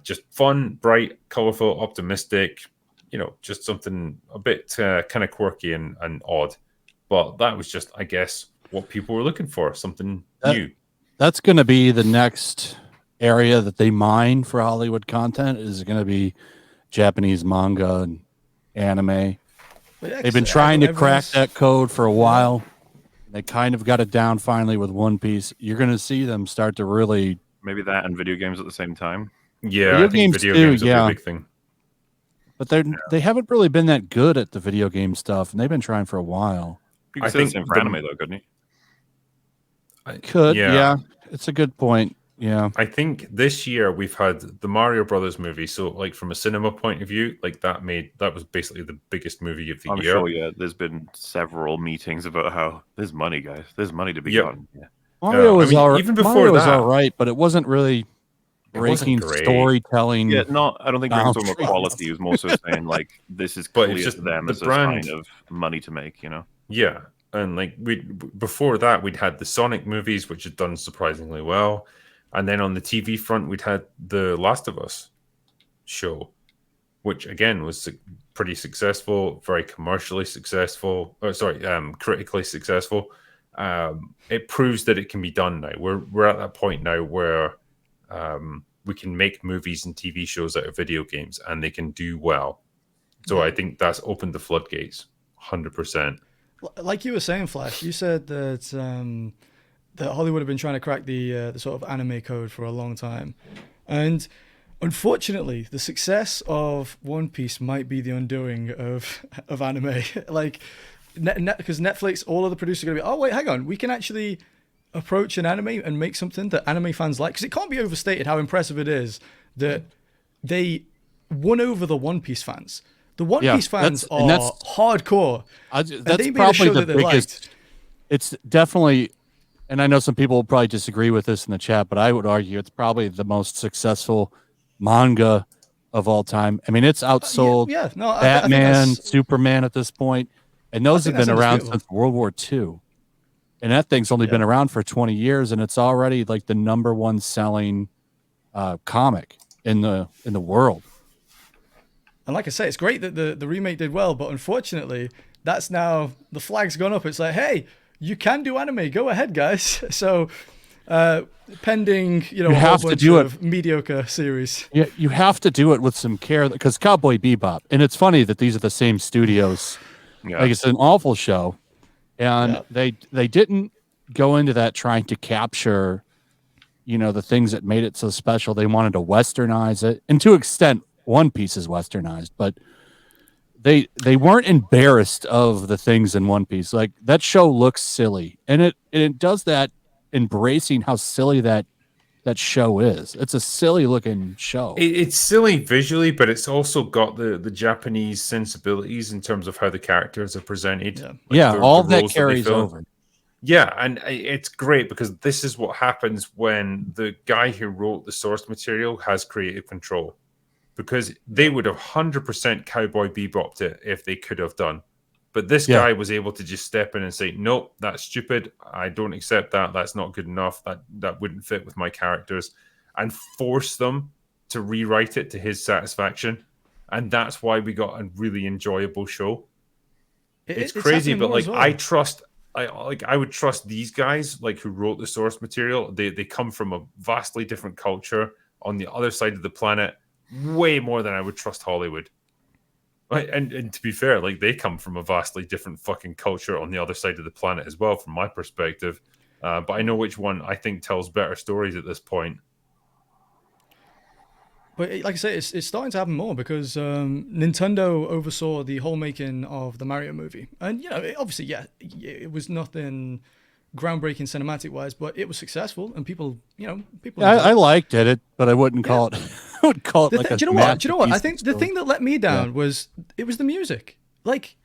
just fun, bright, colorful, optimistic. You know, just something a bit kind of quirky and odd. But that was just, I guess, what people were looking for, something new. That's going to be the next area that they mine for Hollywood content, is going to be Japanese manga and anime. yeah, They've been trying to crack that code for a while. They kind of got it down finally with One Piece. You're going to see them start to really... Maybe that and video games at the same time. Yeah, I think video games are a big thing. But they haven't really been that good at the video game stuff, and they've been trying for a while. You could say the same for anime, though, couldn't you? Yeah. It's a good point. Yeah. I think this year we've had the Mario Brothers movie. So, like, from a cinema point of view, like that was basically the biggest movie of the year. I'm sure, yeah. There's been several meetings about how there's money, guys. There's money to be gotten. Yeah. Mario was all right. Even before Mario was that, all right, but it wasn't really breaking storytelling. Yeah, I don't think Greg was talking about quality. He was more so saying, like, this is clear to them as a sign of money to make, you know? Yeah. And like before that, we'd had the Sonic movies, which had done surprisingly well. And then on the TV front, we'd had the Last of Us show, which again was pretty successful, very commercially successful. Critically successful. It proves that it can be done now. We're at that point now where we can make movies and TV shows out of video games, and they can do well. So I think that's opened the floodgates, 100%. Like you were saying, Flash, you said that that Hollywood have been trying to crack the sort of anime code for a long time, and unfortunately, the success of One Piece might be the undoing of anime. Like, because Netflix, all of the producers are going to be, oh wait, hang on, we can actually approach an anime and make something that anime fans like, because it can't be overstated how impressive it is that they won over the One Piece fans. The One Piece fans are hardcore. That's probably the biggest. It's definitely, and I know some people will probably disagree with this in the chat, but I would argue it's probably the most successful manga of all time. I mean, it's outsold Batman, Superman at this point, and those have been around since World War II. And that thing's only been around for 20 years, and it's already like the #1 selling comic in the world. And like I say, it's great that the remake did well, but unfortunately, that's now the flag's gone up. It's like, hey, you can do anime. Go ahead, guys. So, pending, you have to do it mediocre series. Yeah, you have to do it with some care, because Cowboy Bebop, and it's funny that these are the same studios. Yeah. Like, it's an awful show, and they didn't go into that trying to capture, the things that made it so special. They wanted to westernize it, and to an extent, One Piece is westernized, but they weren't embarrassed of the things in One Piece. Like, that show looks silly, and it does that, embracing how silly that show is. It's a silly looking show. It's silly visually, but it's also got the Japanese sensibilities in terms of how the characters are presented. All that carries over. Yeah, and it's great because this is what happens when the guy who wrote the source material has creative control. Because they would have 100% Cowboy Bebopped it if they could have done. But this guy was able to just step in and say, nope, that's stupid. I don't accept that. That's not good enough. That wouldn't fit with my characters. And force them to rewrite it to his satisfaction. And that's why we got a really enjoyable show. It's crazy, but like well. I would trust these guys, like who wrote the source material. They come from a vastly different culture on the other side of the planet, way more than I would trust Hollywood. Right, and to be fair, like they come from a vastly different fucking culture on the other side of the planet as well, from my perspective. But I know which one I think tells better stories at this point. But like I say, it's starting to happen more because Nintendo oversaw the whole making of the Mario movie, and you know, obviously, it was nothing groundbreaking cinematic wise, but it was successful, and people. I liked it, but I wouldn't call it. I would call it like a. Do you know what? I think the thing that let me down was the music. Like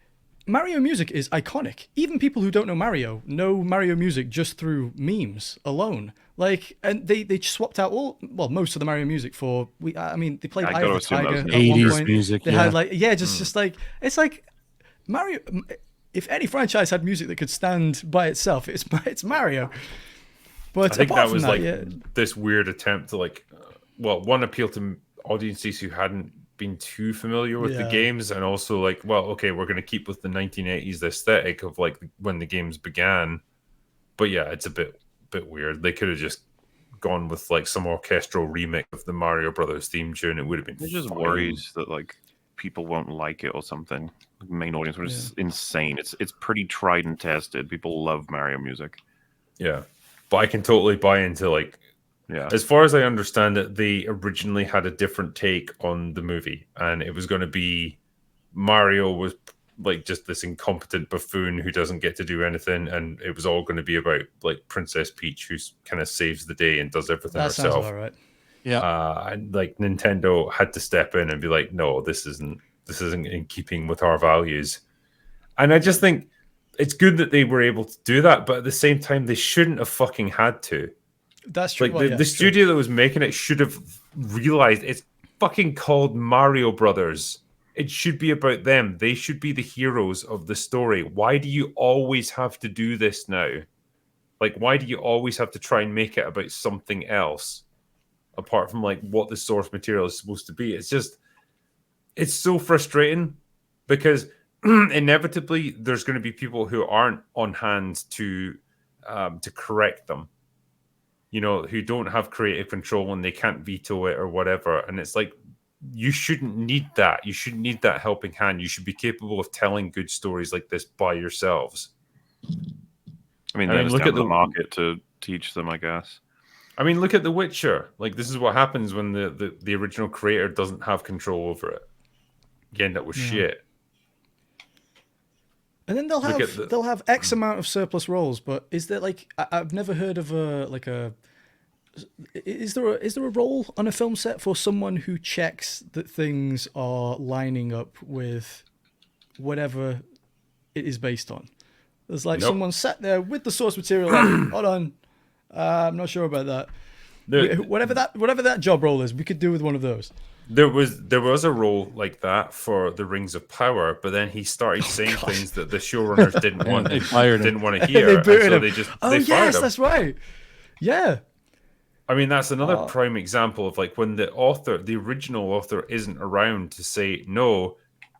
Mario music is iconic. Even people who don't know Mario music just through memes alone. Like, and they swapped out most of the Mario music for they played Eye of the Tiger at 80s one point. music. They had just like it's like Mario. If any franchise had music that could stand by itself, it's Mario. But I think that was this weird attempt to one, appeal to audiences who hadn't been too familiar with the games, and also we're going to keep with the 1980s aesthetic of like when the games began. But yeah, it's a bit weird. They could have just gone with like some orchestral remix of the Mario Brothers theme tune. It would have been. There's just worries that like people won't like it or something. The main audience was insane. It's pretty tried and tested. People love Mario music. Yeah, but I can totally buy into like. Yeah. As far as I understand it, they originally had a different take on the movie, and it was going to be Mario was like just this incompetent buffoon who doesn't get to do anything, and it was all going to be about like Princess Peach, who kind of saves the day and does everything herself. That sounds all right. Yeah. And like Nintendo had to step in and be like, no, this isn't in keeping with our values. And I just think it's good that they were able to do that, but at the same time, they shouldn't have fucking had to. That's true. Like the studio that was making it should have realized it's fucking called Mario Brothers. It should be about them. They should be the heroes of the story. Why do you always have to do this now? Like, why do you always have to try and make it about something else apart from like what the source material is supposed to be? It's so frustrating because inevitably there's going to be people who aren't on hand to correct them. You know, who don't have creative control and they can't veto it or whatever. And it's like, you shouldn't need that. You shouldn't need that helping hand. You should be capable of telling good stories like this by yourselves. I mean, look at the market to teach them, I guess. I mean, look at The Witcher. Like, this is what happens when the original creator doesn't have control over it. You end up with shit. And then they'll have X amount of surplus roles, but is there like I've never heard of is there a role on a film set for someone who checks that things are lining up with whatever it is based on? There's like someone sat there with the source material. Like, hold on, I'm not sure about that. Whatever that job role is, we could do with one of those. There was a role like that for the Rings of Power, but then he started saying things that the showrunners didn't want to hear. They fired him. That's right. Yeah. I mean, that's another prime example of like when the original author isn't around to say, no,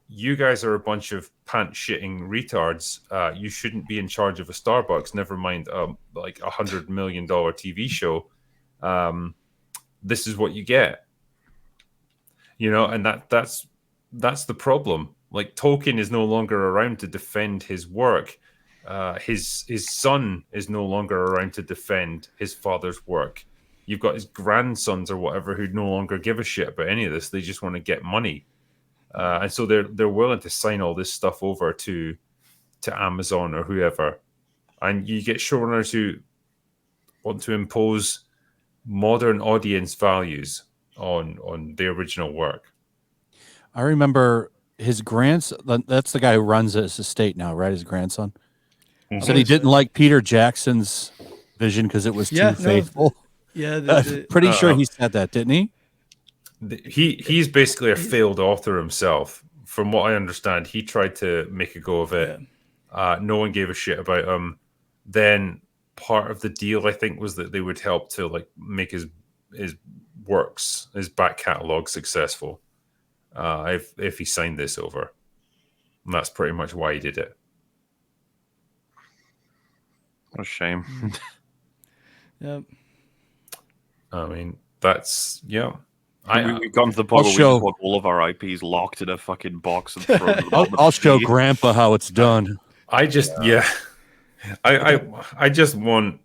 you guys are a bunch of pants-shitting retards. You shouldn't be in charge of a Starbucks, never mind like $100 million TV show. This is what you get. You know, and that's the problem. Like, Tolkien is no longer around to defend his work. His son is no longer around to defend his father's work. You've got his grandsons or whatever who no longer give a shit about any of this. They just want to get money, and so they're willing to sign all this stuff over to Amazon or whoever. And you get showrunners who want to impose modern audience values on the original work. I remember his grandson. That's the guy who runs his estate now, right? His grandson said he didn't like Peter Jackson's vision because it was too faithful. Yeah, pretty sure he said that, didn't he? He's basically a failed author himself from what I understand, he tried to make a go of it. No one gave a shit about him. Then part of the deal, I think, was that they would help to like make his works, his back catalog successful. If he signed this over, and that's pretty much why he did it. What a shame. Yep. I mean, that's We've gotten to the point where we just want all of our IPs locked in a fucking box and thrown to the bottom of I'll the show sea. Grandpa how it's done. I just I just want,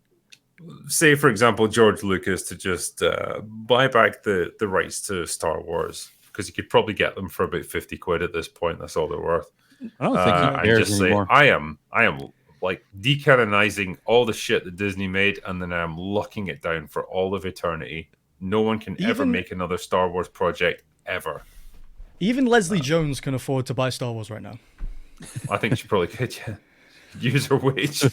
say for example, George Lucas to just buy back the rights to Star Wars, because you could probably get them for about 50 quid at this point. That's all they're worth. I don't think he And cares just anymore. say I am like decanonizing all the shit that Disney made, and then I'm locking it down for all of eternity. No one can ever make another Star Wars project ever. Even Leslie Jones can afford to buy Star Wars right now. I think she probably could use her wage.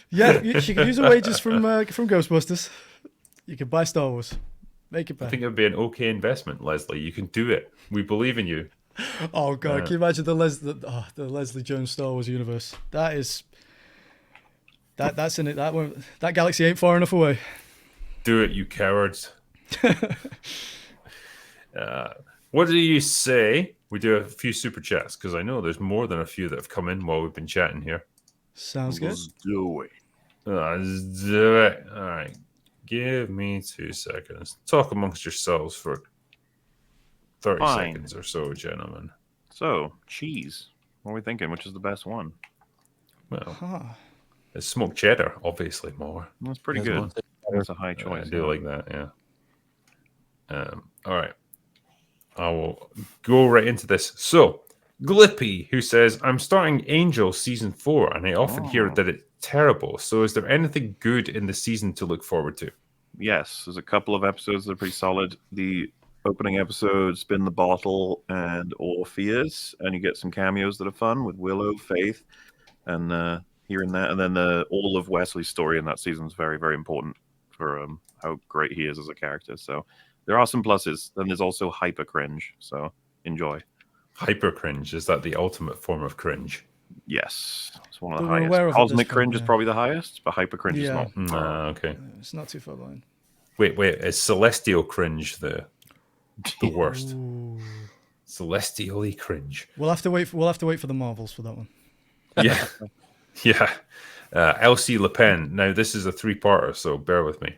Yeah, she could use her wages from Ghostbusters. You could buy Star Wars. Make it back. I think it would be an okay investment, Leslie. You can do it. We believe in you. Oh god, can you imagine the Leslie Jones Star Wars universe? That's in it. That galaxy ain't far enough away. Do it, you cowards. What do you say we do a few super chats? Because I know there's more than a few that have come in while we've been chatting here. Sounds good. Let's do it. Let's do it. All right. Give me 2 seconds. Talk amongst yourselves for 30 seconds or so, gentlemen. So, cheese. What are we thinking? Which is the best one? Well, it's smoked cheddar, obviously, more. That's pretty good. That's a high choice. I do like that, yeah. All right. I will go right into this. So, Glippy, who says, I'm starting Angel Season 4, and I often hear that it's terrible. So is there anything good in the season to look forward to? Yes, there's a couple of episodes that are pretty solid. The opening episode, Spin the Bottle, and Orpheus, and you get some cameos that are fun with Willow, Faith, and here and there. And then all of Wesley's story in that season is very, very important for how great he is as a character. So there are some pluses. Then there's also hyper cringe. So enjoy. Hyper cringe, is that the ultimate form of cringe? Yes, it's one of the We're aware highest. of it Cosmic this cringe time, is probably the highest, but hyper cringe is not. Okay. It's not too far behind. Wait, is celestial cringe the worst? Ooh. Celestially cringe. We'll have to wait for the Marvels for that one. Yeah. Yeah. LC Le Pen. Now, this is a 3-parter, so bear with me.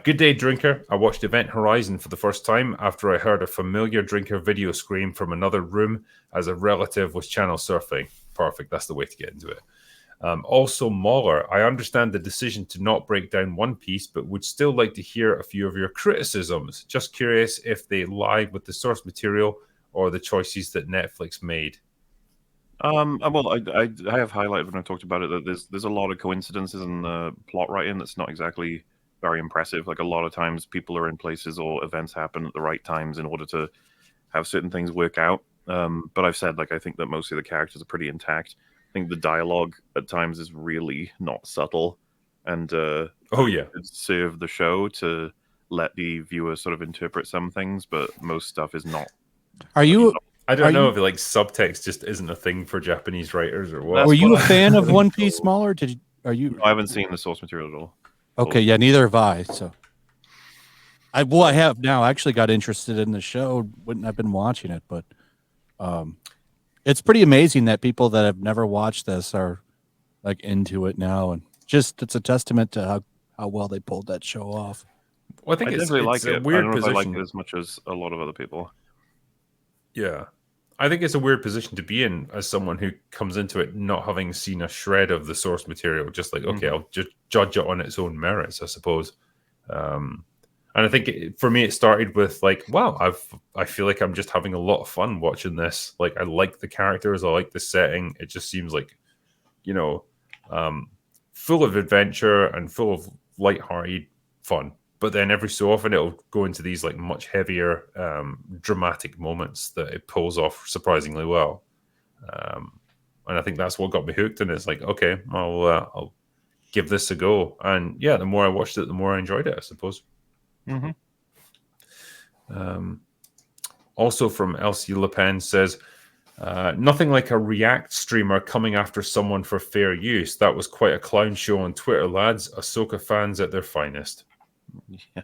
Good day, drinker. I watched Event Horizon for the first time after I heard a familiar drinker video scream from another room as a relative was channel surfing. Perfect. That's the way to get into it. Also, MauLer, I understand the decision to not break down One Piece, but would still like to hear a few of your criticisms. Just curious if they lie with the source material or the choices that Netflix made. Well, I have highlighted when I talked about it that there's a lot of coincidences in the plot writing that's not exactly very impressive. Like a lot of times people are in places or events happen at the right times in order to have certain things work out. But I've said, like, I think that most of the characters are pretty intact. I think the dialogue at times is really not subtle, and serve the show to let the viewer sort of interpret some things, but most stuff is not. I don't know if like subtext just isn't a thing for Japanese writers or what. Were you a fan of One Piece, MauLer? I haven't seen the source material at all. Okay, yeah, neither have I. So, I have now. I actually got interested in the show. Wouldn't have been watching it, but it's pretty amazing that people that have never watched this are like into it now, and just it's a testament to how well they pulled that show off. Well, I think it's a weird position. I like it as much as a lot of other people. Yeah. I think it's a weird position to be in as someone who comes into it not having seen a shred of the source material, just like, okay, I'll just judge it on its own merits, I suppose. And I think for me, it started with like, wow, I feel like I'm just having a lot of fun watching this. Like, I like the characters, I like the setting. It just seems like, full of adventure and full of lighthearted fun. But then every so often it'll go into these like much heavier, dramatic moments that it pulls off surprisingly well. And I think that's what got me hooked. And it's like, okay, I'll give this a go. And yeah, the more I watched it, the more I enjoyed it, I suppose. Mm-hmm. Also from LC Le Pen says, Nothing like a React streamer coming after someone for fair use. That was quite a clown show on Twitter, lads. Ahsoka fans at their finest. Yeah.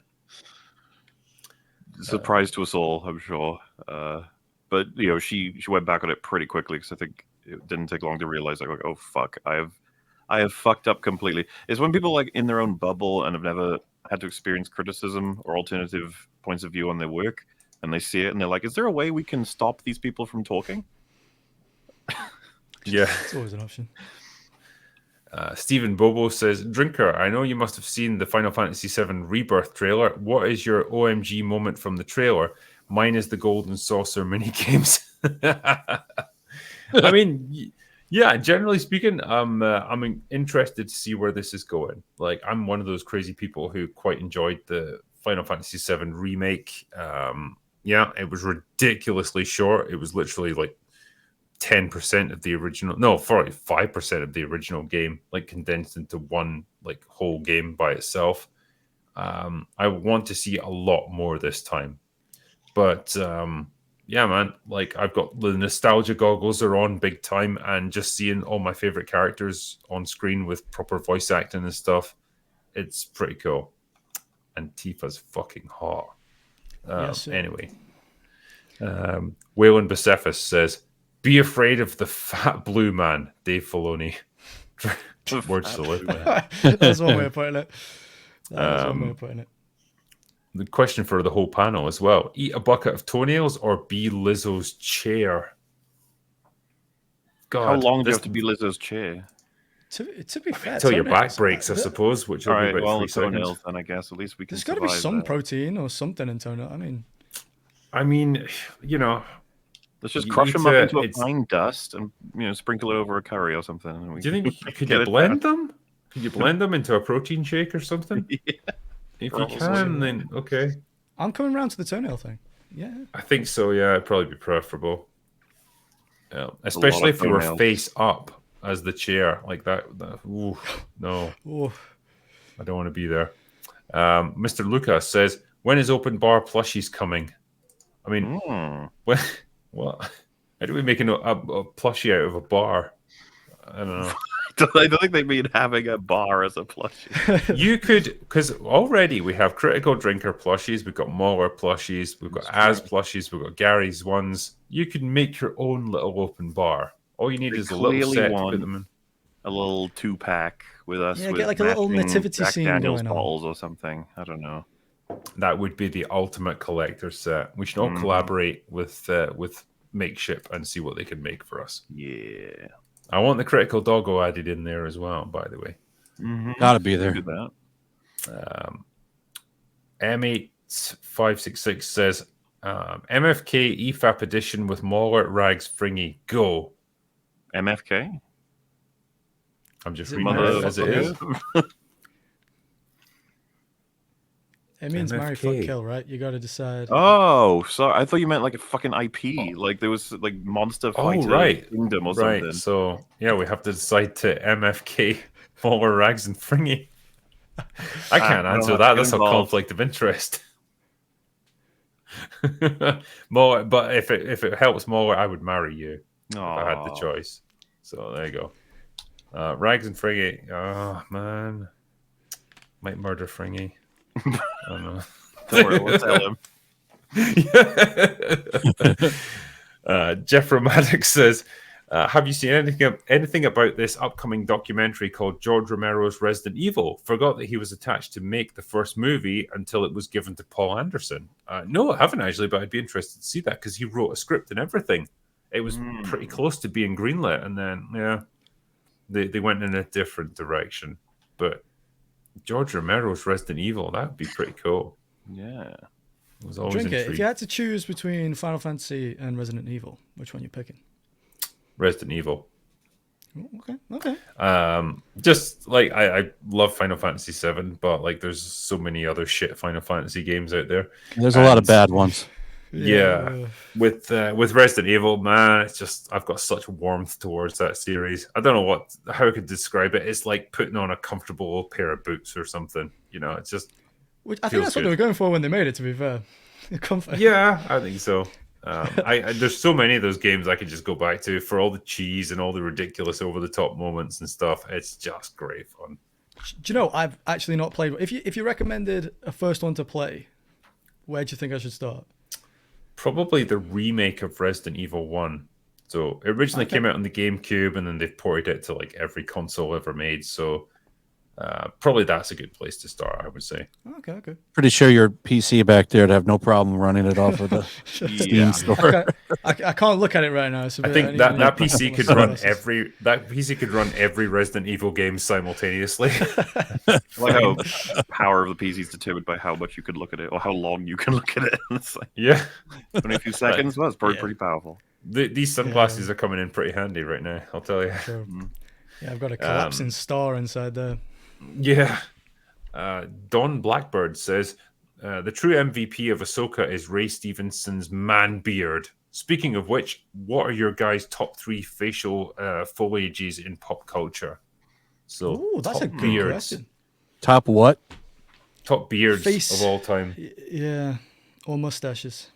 Surprise to us all, I'm sure. But she went back on it pretty quickly because I think it didn't take long to realize, like, oh fuck, I have fucked up completely. It's when people like in their own bubble and have never had to experience criticism or alternative points of view on their work, and they see it and they're like, is there a way we can stop these people from talking? Yeah. It's always an option. Stephen Bobo says, Drinker, I know you must have seen the Final Fantasy VII Rebirth trailer. What is your OMG moment from the trailer? Mine is the Golden Saucer minigames. I mean, yeah, generally speaking, I'm interested to see where this is going. Like, I'm one of those crazy people who quite enjoyed the Final Fantasy VII remake. Yeah, it was ridiculously short. It was literally like 10% of the original, no, 45% of the original game, like condensed into one like whole game by itself. I want to see a lot more this time, but yeah, man, like I've got the nostalgia goggles are on big time, and just seeing all my favorite characters on screen with proper voice acting and stuff, it's pretty cool. And Tifa's fucking hot. Yes, sir. Anyway, Waylon Bicephus says, be afraid of the fat blue man, Dave Filoni. Words to live by. That's one way of putting it. That's one way of putting it. The question for the whole panel as well. Eat a bucket of toenails or be Lizzo's chair? God, How long do you have to be Lizzo's chair? To be fair, until your back toenails, breaks, I suppose, which will All be right, about well, 3 seconds. toenails, then I guess at least we can. There's got to be some that. protein or something in toenail. I mean, you know, let's just you crush need them up to- into a it's- fine dust and sprinkle it over a curry or something. And we do you can think could get you it blend down. them? Could you blend them into a protein shake or something? Yeah, If probably. you can, then okay. I'm coming around to the toenail thing. Yeah. I think so. Yeah, it'd probably be preferable. Especially of if you were toenails. face up as the chair like that. Ooh, no, Oh, I don't want to be there. Mr. Lucas says, "When is open bar plushies coming?" I mean, when? What? How do we make a plushie out of a bar? I don't know. I don't think they mean having a bar as a plushie. You could, because already we have Critical Drinker plushies, we've got MauLer plushies, we've got Az plushies, we've got Gary's ones. You can make your own little open bar. All you need They is a little clearly set to want put them in. A little 2-pack with us. Yeah, with get like a little matching nativity Jack scene Daniels going on. bottles or something. I don't know. That would be the ultimate collector set. We should all collaborate with Makeship and see what they can make for us. Yeah. I want the Critical Doggo added in there as well, by the way. Gotta be there. Do that. M8566 says, MFK EFAP edition with MauLer, Rags, Fringy. Go. MFK? I'm just Is it reading it as it is. it means marry, fuck, MFK. kill, right? You got to decide. Oh, sorry. I thought you meant like a fucking IP. Like there was like Monster Fighter right. Kingdom or Right, something. so yeah, we have to decide to MFK, MauLer, Rags, and Fringy. I can't I don't answer have that. to get That's a involved. conflict of interest. MauLer, but if it helps MauLer, I would marry you if I had the Aw. choice. So there you go. Rags and Fringy. Oh man, might murder Fringy. I don't know. Don't worry, we'll tell him. Jeff Romatic says, have you seen anything about this upcoming documentary called George Romero's Resident Evil? Forgot that he was attached to make the first movie until it was given to Paul Anderson. No, I haven't actually, but I'd be interested to see that because he wrote a script and everything. It was pretty close to being greenlit, and then they went in a different direction. But George Romero's Resident Evil, that would be pretty cool. Yeah. I was always Drink it. If intrigued. you had to choose between Final Fantasy and Resident Evil, which one you picking? Resident Evil. Okay. Just like I love Final Fantasy VII, but like there's so many other shit Final Fantasy games out there. There's a lot of And- bad ones. Yeah, with Resident Evil, man, it's just I've got such warmth towards that series. I don't know how I could describe it. It's like putting on a comfortable pair of boots or something. You know, it's just Which I think feels that's what good. they were going for when they made it. To be fair, comfort. yeah, I think so. There's so many of those games I could just go back to for all the cheese and all the ridiculous over the top moments and stuff. It's just great fun. Do you know, I've actually not played. If you recommended a first one to play, where do you think I should start? Probably the remake of Resident Evil 1. So it originally came out on the GameCube, and then they've ported it to like every console ever made. So probably that's a good place to start, I would say. Okay. Pretty sure your PC back there would have no problem running it off of the Steam store. I can't look at it right now. So I think that PC could run every Resident Evil game simultaneously. Like how power of the PC is determined by how much you can look at it or how long you can look at it. It's like, yeah, only a few seconds. Well, it's pretty powerful. These sunglasses are coming in pretty handy right now, I'll tell you. Sure. Yeah, I've got a collapsing star inside there. Yeah. Don Blackbird says, the true MVP of Ahsoka is Ray Stevenson's man beard. Speaking of which, what are your guys' top 3 facial foliages in pop culture? So, ooh, that's a good beards. question. Top what? Top beards Face. of all time. Yeah, or mustaches.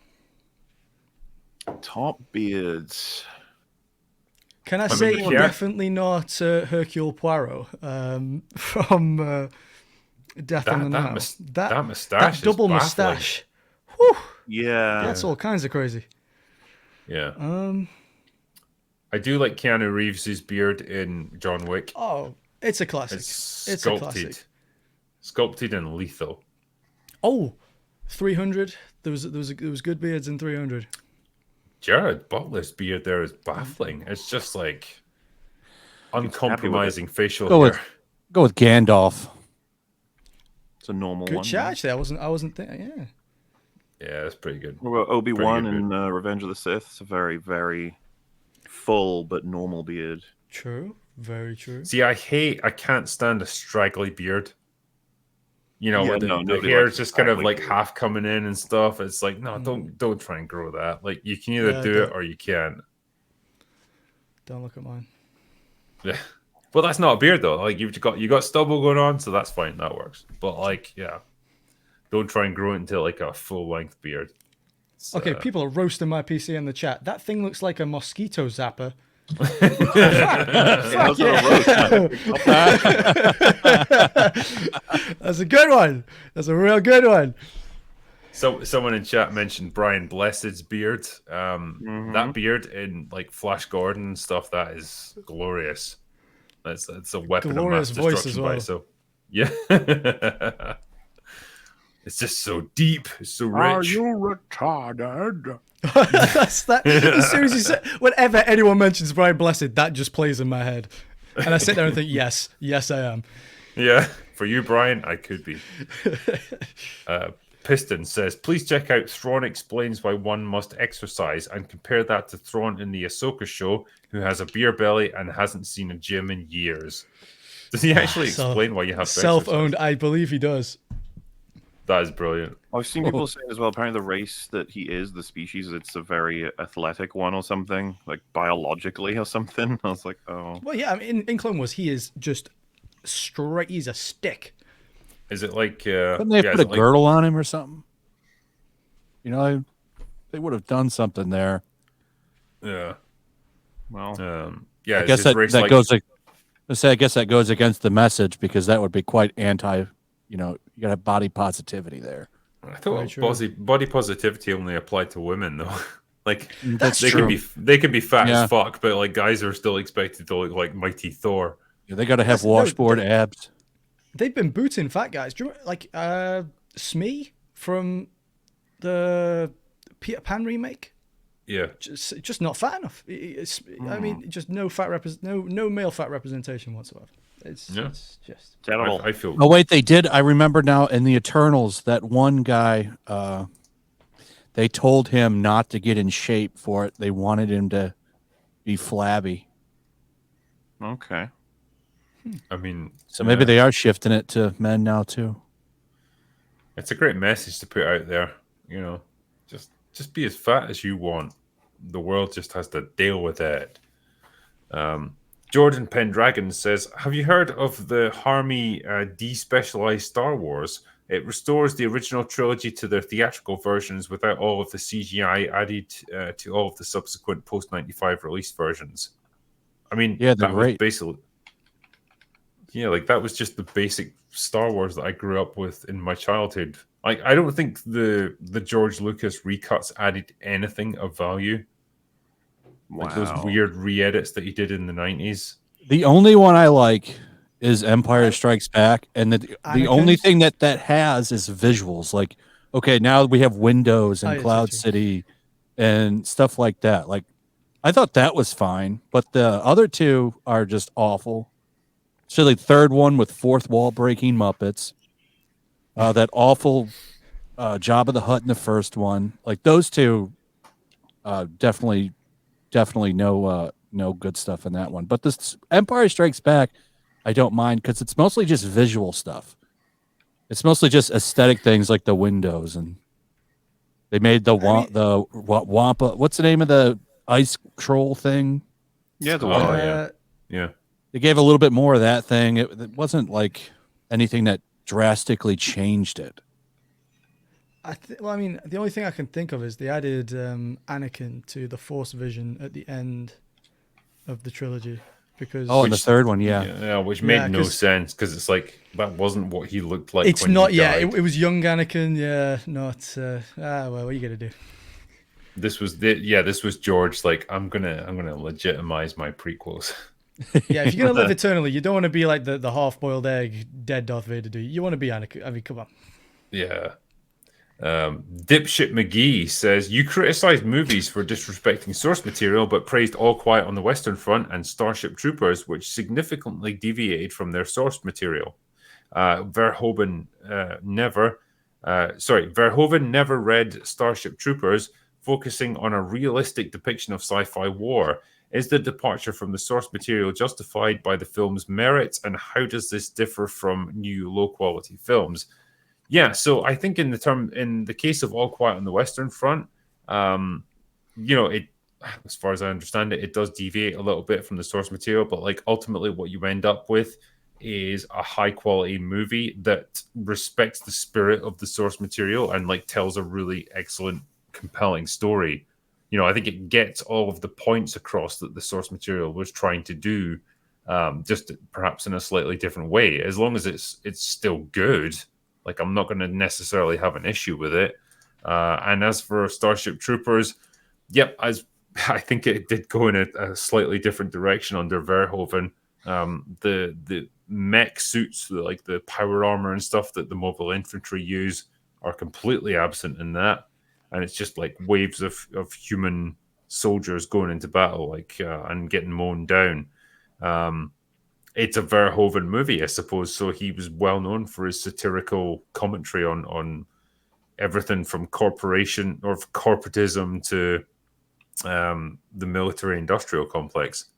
Top beards. Can I say yeah. definitely not Hercule Poirot from Death on the Nile? That mustache that is double baffling. mustache. Whew, Yeah. that's all kinds of crazy. Yeah. Um. I do like Keanu Reeves' beard in John Wick. Oh, it's a classic. It's It's sculpted. a classic. Sculpted and lethal. Oh, 300. There was good beards in 300. Jared Butler's beard there is baffling. It's just like uncompromising facial hair. Go with Gandalf. It's a normal Good one. charge there. I wasn't there. Yeah. Yeah, that's pretty good. What about Obi-Wan Pretty good in Revenge of the Sith? It's a very, very full but normal beard. True. Very true. See, I can't stand a straggly beard. You know, Yeah, where the nobody hair likes is just kind of straggly like beard. half coming in and stuff. It's like, no, don't try and grow that. Like, you can either do it or you can't. Don't look at mine. Yeah. Well, that's not a beard though. Like you got stubble going on, so that's fine. That works. But like, yeah, don't try and grow it into like a full length beard. It's, Okay, people are roasting my PC in the chat. That thing looks like a mosquito zapper. Fuck That's a good one. That's a real good one. So someone in chat mentioned Brian Blessed's beard. That beard in like Flash Gordon and stuff, that is glorious. That's a weapon Glorious of mass voice destruction as well. yeah. It's just so deep, it's so rich. Are you retarded? That's that. As soon as you say, whenever anyone mentions Brian Blessed, that just plays in my head, and I sit there and think, yes, I am. Yeah, for you, Brian, I could be. Piston says, please check out Thrawn Explains Why One Must Exercise and compare that to Thrawn in the Ahsoka show, who has a beer belly and hasn't seen a gym in years. Does he actually explain why you have to self-owned? exercise? I believe he does. That is brilliant. I've seen people say as well, apparently the race that he is, the species, it's a very athletic one or something, like biologically or something. I was like, oh. Well, yeah, I mean, in Clone Wars, he is just straight. He's a stick. Is it like... Couldn't they have put a girdle on him or something? You know, they would have done something there. Yeah. Well, yeah, I guess that goes. I guess that goes against the message because that would be quite anti. You know, you got to have body positivity there. I thought body positivity only applied to women though. Like That's they true. can be fat as fuck, but like guys are still expected to look like mighty Thor. Yeah, they got to have washboard abs. They've been booting fat guys. Do you remember, like Smee from the Peter Pan remake? Yeah, just not fat enough. I mean, just no male fat representation whatsoever. It's just terrible. I feel. Oh wait, they did. I remember now in the Eternals that one guy. They told him not to get in shape for it. They wanted him to be flabby. Okay. I mean, So maybe they are shifting it to men now too. It's a great message to put out there. You know, just be as fat as you want. The world just has to deal with it. Jordan Pendragon says, have you heard of the Harmy despecialized Star Wars? It restores the original trilogy to their theatrical versions without all of the CGI added to all of the subsequent post-95 release versions. I mean, Yeah, they're that was great. basically... Yeah, like that was just the basic Star Wars that I grew up with in my childhood. Like, I don't think the George Lucas recuts added anything of value. Like those Wow. weird re-edits that he did in the 90s. The only one I like is Empire Strikes Back, and the only Anakin? thing that has is visuals. Like, okay, now we have windows and Oh, yeah, Cloud true. City and stuff like that. Like, I thought that was fine, but the other two are just awful. So the third one with fourth wall breaking Muppets, that awful Jabba the Hutt in the first one, like those two, definitely no good stuff in that one. But this Empire Strikes Back, I don't mind because it's mostly just visual stuff. It's mostly just aesthetic things like the windows, and they made the Wampa. What's the name of the ice troll thing? Yeah, the Oh, one. yeah. Yeah. They gave a little bit more of that thing. It wasn't like anything that drastically changed it. Well, I mean, the only thing I can think of is they added Anakin to the Force vision at the end of the trilogy because in the third one, which made no 'cause sense because it's like that wasn't what he looked like. it's when not. he Yeah, died. it was young Anakin. Yeah, not. Well, what are you gonna do? This was this was George. Like, I'm gonna legitimize my prequels. Yeah, if you're gonna live eternally, you don't want to be like the half-boiled egg, dead Darth Vader. Do you? You want to be Anakin? I mean, come on. Yeah. Dipshit McGee says, you criticize movies for disrespecting source material, but praised All Quiet on the Western Front and Starship Troopers, which significantly deviated from their source material. Verhoeven never read Starship Troopers, focusing on a realistic depiction of sci-fi war. Is the departure from the source material justified by the film's merits, and how does this differ from new low-quality films? Yeah, so I think in the case of All Quiet on the Western Front, it, as far as I understand it, it does deviate a little bit from the source material, but like ultimately what you end up with is a high quality movie that respects the spirit of the source material and like tells a really excellent, compelling story. I think it gets all of the points across that the source material was trying to do, just perhaps in a slightly different way. As long as it's still good. Like, I'm not going to necessarily have an issue with it. And as for Starship Troopers, I think it did go in a slightly different direction under Verhoeven. The mech suits, like the power armor and stuff that the mobile infantry use, are completely absent in that. And it's just like waves of human soldiers going into battle, and getting mown down. It's a Verhoeven movie, I suppose. So he was well known for his satirical commentary on everything from corporatism to the military-industrial complex.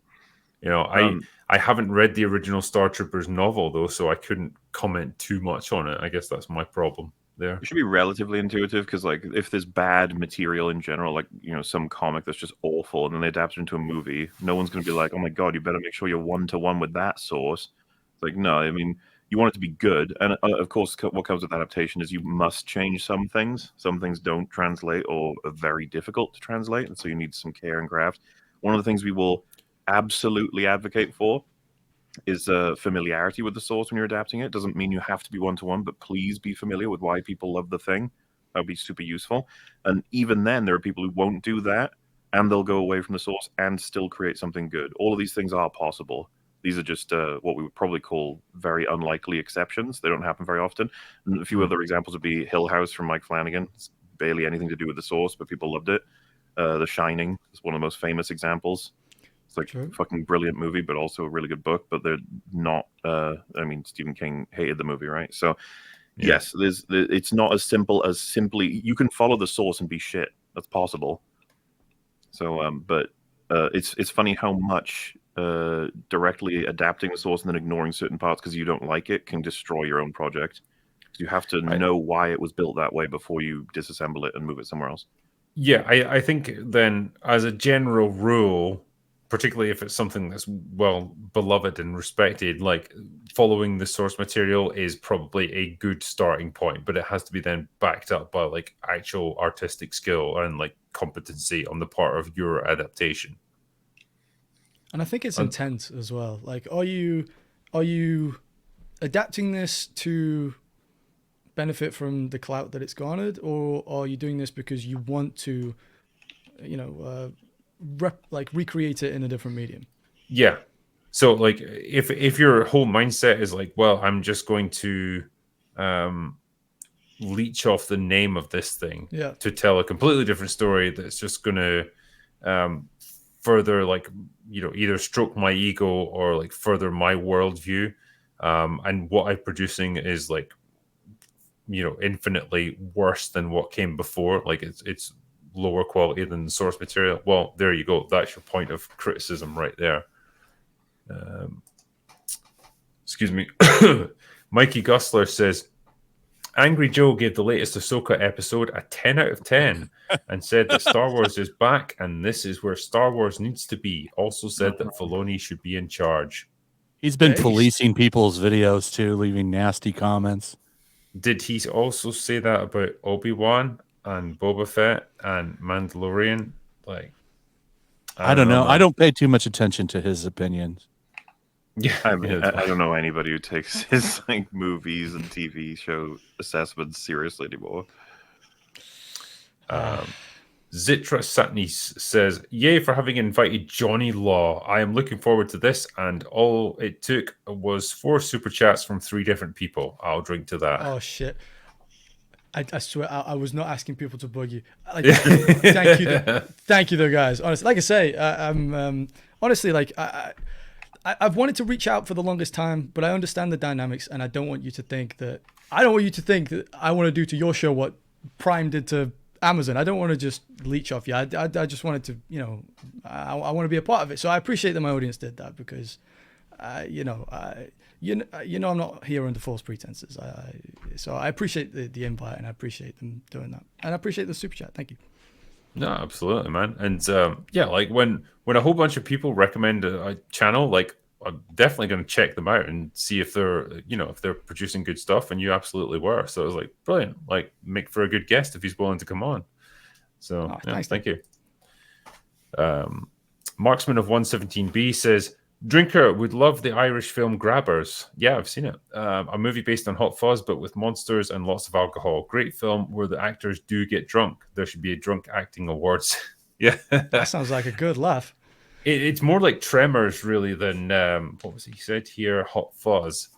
I haven't read the original Star Troopers novel though, so I couldn't comment too much on it. I guess that's my problem there. It should be relatively intuitive because, like, if there's bad material in general, like, some comic that's just awful and then they adapt it into a movie, no one's going to be like, oh my God, you better make sure you're 1-to-1 with that source. It's like, no, I mean, you want it to be good. And of course, what comes with adaptation is you must change some things. Some things don't translate or are very difficult to translate. And so you need some care and graft. One of the things we will absolutely advocate for is familiarity with the source when you're adapting it. Doesn't mean you have to be 1-to-1, but please be familiar with why people love the thing. That would be super useful. And even then, there are people who won't do that, and they'll go away from the source and still create something good. All of these things are possible. These are just what we would probably call very unlikely exceptions. They don't happen very often. And a few other examples would be Hill House from Mike Flanagan. It's barely anything to do with the source, but people loved it. The Shining is one of the most famous examples. It's like a fucking brilliant movie, but also a really good book. But they're not. Stephen King hated the movie, right? So, yes, it's not as simple as simply you can follow the source and be shit. That's possible. So, but it's funny how much directly adapting the source and then ignoring certain parts because you don't like it can destroy your own project. You have to know why it was built that way before you disassemble it and move it somewhere else. Yeah, I think then as a general rule, particularly if it's something that's well beloved and respected, like following the source material is probably a good starting point, but it has to be then backed up by like actual artistic skill and like competency on the part of your adaptation. And I think it's intent as well. Like, are you adapting this to benefit from the clout that it's garnered, or are you doing this because you want to, recreate it in a different medium? Yeah. So like if your whole mindset is like, well, I'm just going to leech off the name of this thing to tell a completely different story that's just going to further like, either stroke my ego or like further my worldview, and what I'm producing is like, infinitely worse than what came before, like it's lower quality than the source material, well, there you go, that's your point of criticism right there. Excuse me. Mikey Gustler says, Angry Joe gave the latest Ahsoka episode a 10 out of 10 and said that Star Wars is back and this is where Star Wars needs to be. Also said that Filoni should be in charge. He's been policing people's videos too, leaving nasty comments. Did he also say that about Obi-Wan and Boba Fett and Mandalorian? Like, I don't know. I don't pay too much attention to his opinions. Yeah, I don't know anybody who takes his like movies and TV show assessments seriously anymore. Zitra Satnis says, yay for having invited Jonny Law. I am looking forward to this, and all it took was 4 super chats from 3 different people. I'll drink to that. Oh shit. I swear I was not asking people to bug you. Like, thank you though, guys. Honestly, like I say, honestly, like I've wanted to reach out for the longest time, but I understand the dynamics, and I don't want you to think that I want to do to your show what Prime did to Amazon. I don't want to just leech off you. I just wanted to, I want to be a part of it. So I appreciate that my audience did that, because, I'm not here under false pretenses. So I appreciate the invite, and I appreciate them doing that, and I appreciate the super chat. Thank you. No, absolutely, man. And like when a whole bunch of people recommend a channel, like I'm definitely going to check them out and see if they're, if they're producing good stuff. And you absolutely were. So I was like, brilliant. Like, make for a good guest if he's willing to come on. So thank you. Marksman of 117B says, Drinker would love the Irish film Grabbers. Yeah, I've seen it. A movie based on Hot Fuzz, but with monsters and lots of alcohol. Great film where the actors do get drunk. There should be a drunk acting awards. Yeah. That sounds like a good laugh. It's more like Tremors, really, than what was he said here? Hot Fuzz.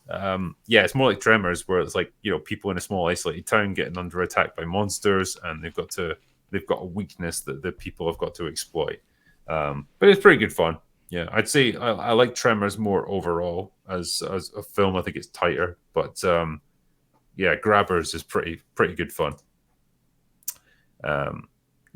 It's more like Tremors, where it's like, people in a small isolated town getting under attack by monsters, and they've got a weakness that the people have got to exploit. But it's pretty good fun. Yeah, I'd say I like Tremors more overall as a film. I think it's tighter, but Grabbers is pretty good fun.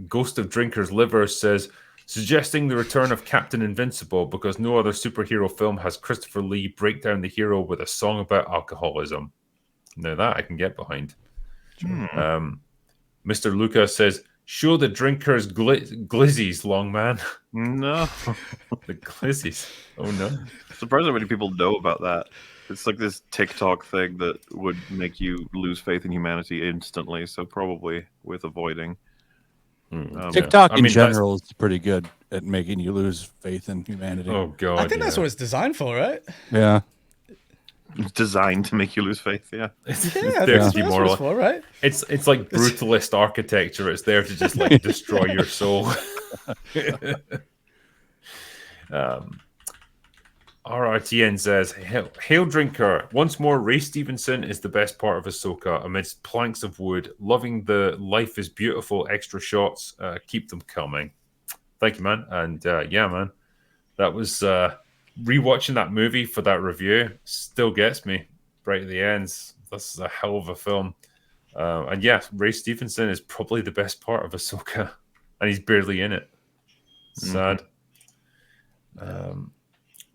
Ghost of Drinker's Liver says, suggesting the return of Captain Invincible because no other superhero film has Christopher Lee break down the hero with a song about alcoholism. Now that I can get behind. Mr. Luca says, show the drinkers glizzies, long man. No. The glizzies. Oh, no. Surprising how many people know about that. It's like this TikTok thing that would make you lose faith in humanity instantly, so probably worth avoiding. TikTok in general is pretty good at making you lose faith in humanity. Oh, God. I think that's what it's designed for, right? Yeah. It's designed to make you lose faith, yeah. That's what it's for, right? It's like brutalist architecture. It's there to just like destroy your soul. RRTN says, Hail Drinker. Once more, Ray Stevenson is the best part of Ahsoka amidst planks of wood. Loving the life is beautiful extra shots. Keep them coming. Thank you, man. And man, that was rewatching that movie for that review. Still gets me right at the ends. This is a hell of a film. And Ray Stevenson is probably the best part of Ahsoka, and he's barely in it. Sad.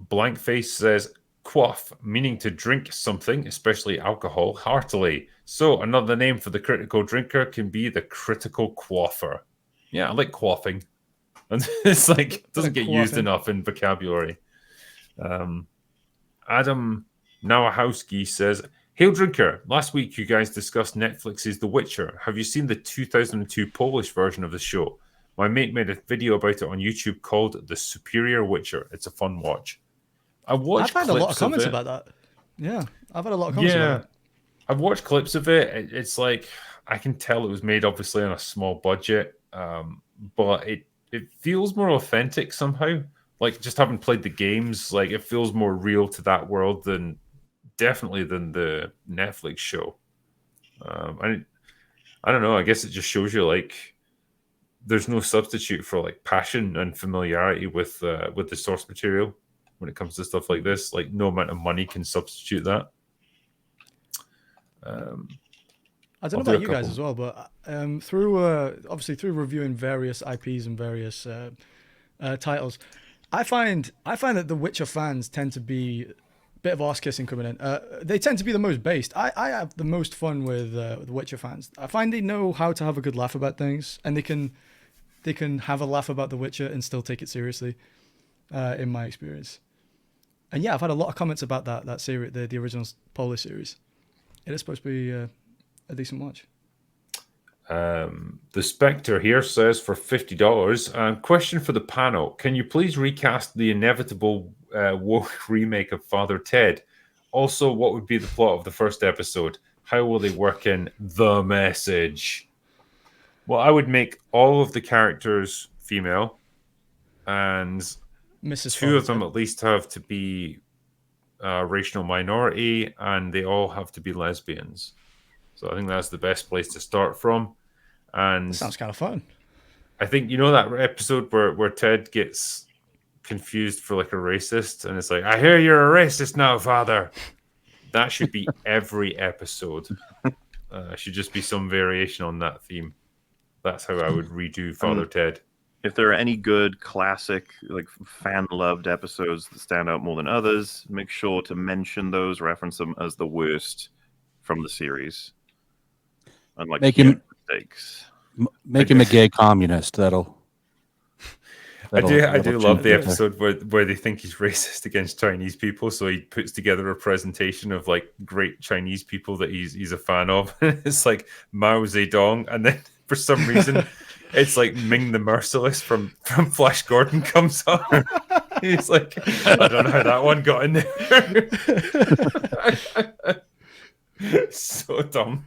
Blank Face says, quaff, meaning to drink something, especially alcohol, heartily. So another name for the critical drinker can be the critical quaffer. Yeah, I like quaffing. And it's like it doesn't get used Quaffing. enough in vocabulary. Adam Nowahowski says, Hail Drinker, last week you guys discussed Netflix's The Witcher. Have you seen the 2002 Polish version of the show? My mate made a video about it on YouTube called The Superior Witcher. It's a fun watch. I've had a lot of comments about that. Yeah, I've had a lot of comments about it. I've watched clips of it. It's like, I can tell it was made obviously on a small budget, but it feels more authentic somehow. Like, just having played the games, like, it feels more real to that world than the Netflix show. I don't know. I guess it just shows you, like, there's no substitute for, like, passion and familiarity with the source material when it comes to stuff like this. Like, no amount of money can substitute that. I don't know about you guys as well, but through reviewing various IPs and various titles, I find that the Witcher fans tend to be a bit of arse kissing coming in. They tend to be the most based. I have the most fun with the Witcher fans. I find they know how to have a good laugh about things, and they can have a laugh about the Witcher and still take it seriously. In my experience, and yeah, I've had a lot of comments about that series, the original Polish series. It is supposed to be a decent watch. The Spectre here says for $50, question for the panel. Can you please recast the inevitable woke remake of Father Ted? Also, what would be the plot of the first episode? How will they work in the message? Well, I would make all of the characters female, and two of them at least have to be racial minority, and they all have to be lesbians. So I think that's the best place to start from. And sounds kind of fun. I think, you know, that episode where Ted gets confused for like a racist, and it's like, I hear you're a racist now, Father. That should be every episode. Should just be some variation on that theme. That's how I would redo Father Ted. If there are any good classic, like fan-loved episodes that stand out more than others, make sure to mention those, reference them as the worst from the series. Unlike mistakes. Make him a gay communist. That'll I do love the episode where they think he's racist against Chinese people, so he puts together a presentation of like great Chinese people that he's a fan of. It's like Mao Zedong, and then for some reason it's like Ming the Merciless from Flash Gordon comes on. He's like, I don't know how that one got in there. So dumb.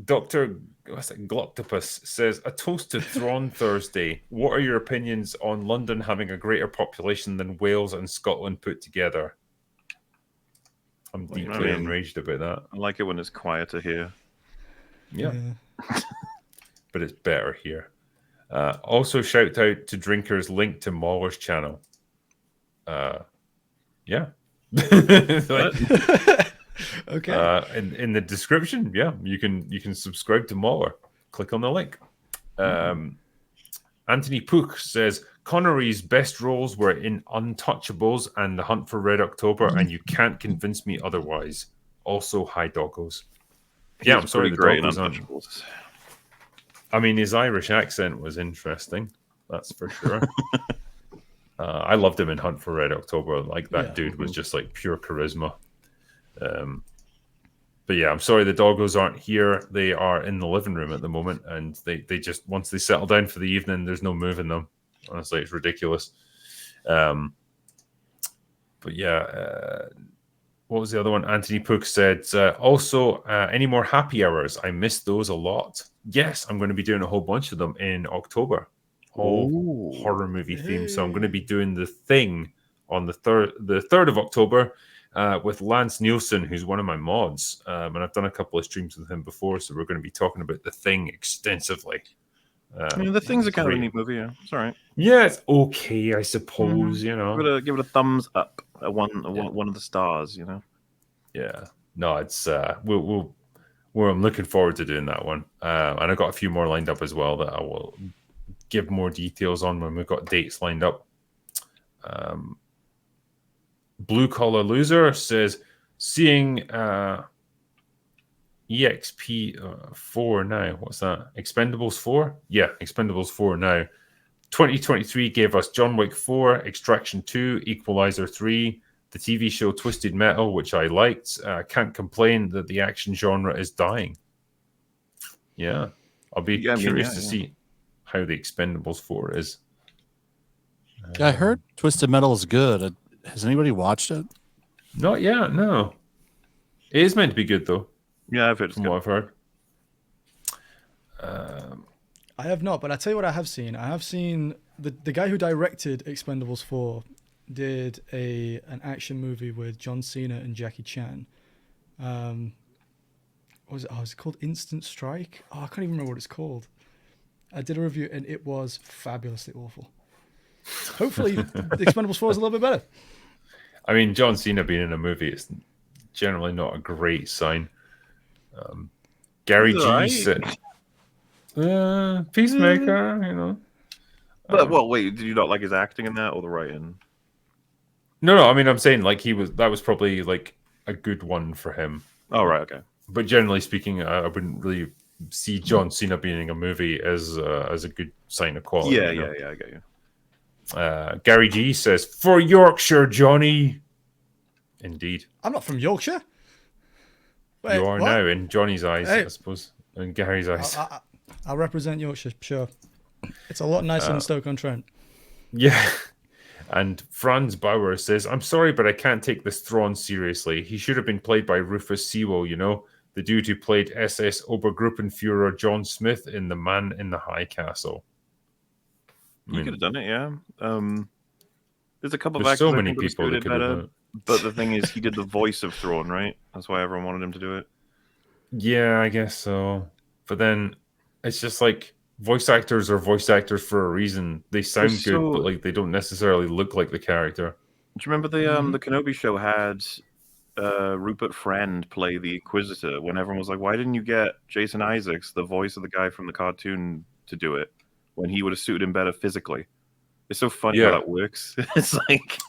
Dr. Gloctopus says, a toast to Thrawn Thursday. What are your opinions on London having a greater population than Wales and Scotland put together? I'm deeply enraged about that. I like it when it's quieter here. Yeah. But it's better here. Also, shout out to Drinkers link to MauLer's channel. Yeah. Okay. In the description, yeah, you can subscribe to MauLer. Click on the link. Anthony Pook says Connery's best roles were in Untouchables and The Hunt for Red October, and you can't convince me otherwise. Also, hi doggos. Yeah, I'm sorry, the doggos aren't. I mean, his Irish accent was interesting. That's for sure. I loved him in Hunt for Red October. Like, that dude was just like pure charisma. But yeah, I'm sorry the doggos aren't here. They are in the living room at the moment, and they just, once they settle down for the evening, there's no moving them. Honestly, it's ridiculous. But yeah, what was the other one? Anthony Pook said, also, any more happy hours? I missed those a lot. Yes, I'm going to be doing a whole bunch of them in October. Whole horror movie theme. So I'm going to be doing The Thing on the 3rd of October. With Lance Nielsen, who's one of my mods, and I've done a couple of streams with him before, so we're going to be talking about The Thing extensively. The Thing's a kind of a neat movie. Yeah, it's all right. Yeah, it's okay, I suppose. You know, give it a thumbs up. One of the stars. You know. Yeah. No, it's I'm looking forward to doing that one, and I got a few more lined up as well that I will give more details on when we've got dates lined up. Blue Collar Loser says, seeing EXP 4 now. What's that? Expendables 4? Yeah, Expendables 4 now. 2023 gave us John Wick 4, Extraction 2, Equalizer 3, the TV show Twisted Metal, which I liked. Can't complain that the action genre is dying. Yeah, I'll be curious to see how the Expendables 4 is. Yeah, I heard Twisted Metal is good. Has anybody watched it? Not yet, no. It is meant to be good, though. Yeah, I've heard from what I've heard. I have not, but I tell you what I have seen. I have seen the guy who directed Expendables 4 did an action movie with John Cena and Jackie Chan. What was it? Oh, is it called Instant Strike? Oh, I can't even remember what it's called. I did a review and it was fabulously awful. Hopefully, the Expendables 4 is a little bit better. I mean, John Cena being in a movie is generally not a great sign. Gary G said, Peacemaker, you know. But well, wait, did you not like his acting in that or the writing? No. I mean, I'm saying like that was probably like a good one for him. Oh right, okay. But generally speaking, I wouldn't really see John Cena being in a movie as a good sign of quality. Yeah, you know? I get you. Gary G says, "For Yorkshire, Johnny." Indeed, I'm not from Yorkshire. Wait, you are what? now in Johnny's eyes, Hey. I suppose, in Gary's eyes. I'll represent Yorkshire, sure. It's a lot nicer than Stoke-on-Trent. Yeah. And Franz Bauer says, "I'm sorry, but I can't take this Thrawn seriously. He should have been played by Rufus Sewell, you know, the dude who played SS Obergruppenführer John Smith in The Man in the High Castle." You could have done it, yeah. There's a couple of There's actors so I many think would've people that suited could have better, done it. but the thing is, he did the voice of Thrawn, right? That's why everyone wanted him to do it. Yeah, I guess so. But then it's just like voice actors are voice actors for a reason. They sound good, but like they don't necessarily look like the character. Do you remember the Kenobi show had Rupert Friend play the Inquisitor when everyone was like, "Why didn't you get Jason Isaacs, the voice of the guy from the cartoon, to do it when he would have suited him better physically?" It's so funny how that works. It's like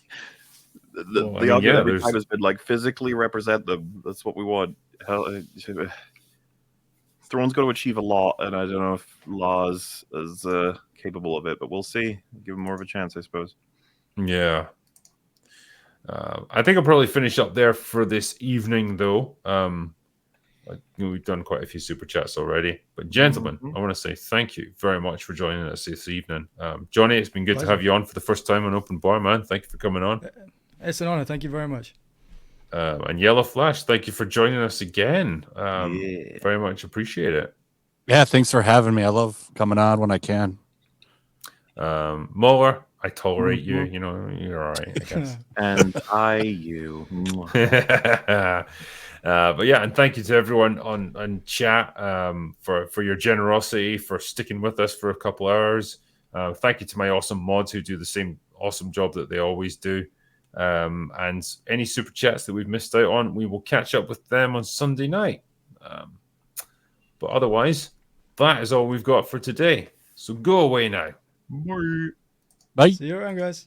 the argument every time has been like, physically represent them. That's what we want. Thrawn's got to achieve a lot, and I don't know if Lars is capable of it, but we'll see. Give him more of a chance, I suppose. Yeah. I think I'll probably finish up there for this evening, though. We've done quite a few super chats already. But gentlemen, I want to say thank you very much for joining us this evening. Johnny, it's been good to have you on for the first time on Open Bar, man. Thank you for coming on. It's an honor. Thank you very much. And Yellowflash, thank you for joining us again. Very much appreciate it. Yeah, thanks for having me. I love coming on when I can. MauLer, I tolerate you. You know, you're all right, I guess. And you. But yeah, and thank you to everyone on chat for your generosity, for sticking with us for a couple hours. Thank you to my awesome mods who do the same awesome job that they always do. And any super chats that we've missed out on, we will catch up with them on Sunday night. But otherwise, that is all we've got for today. So go away now. Bye. Bye. See you around, guys.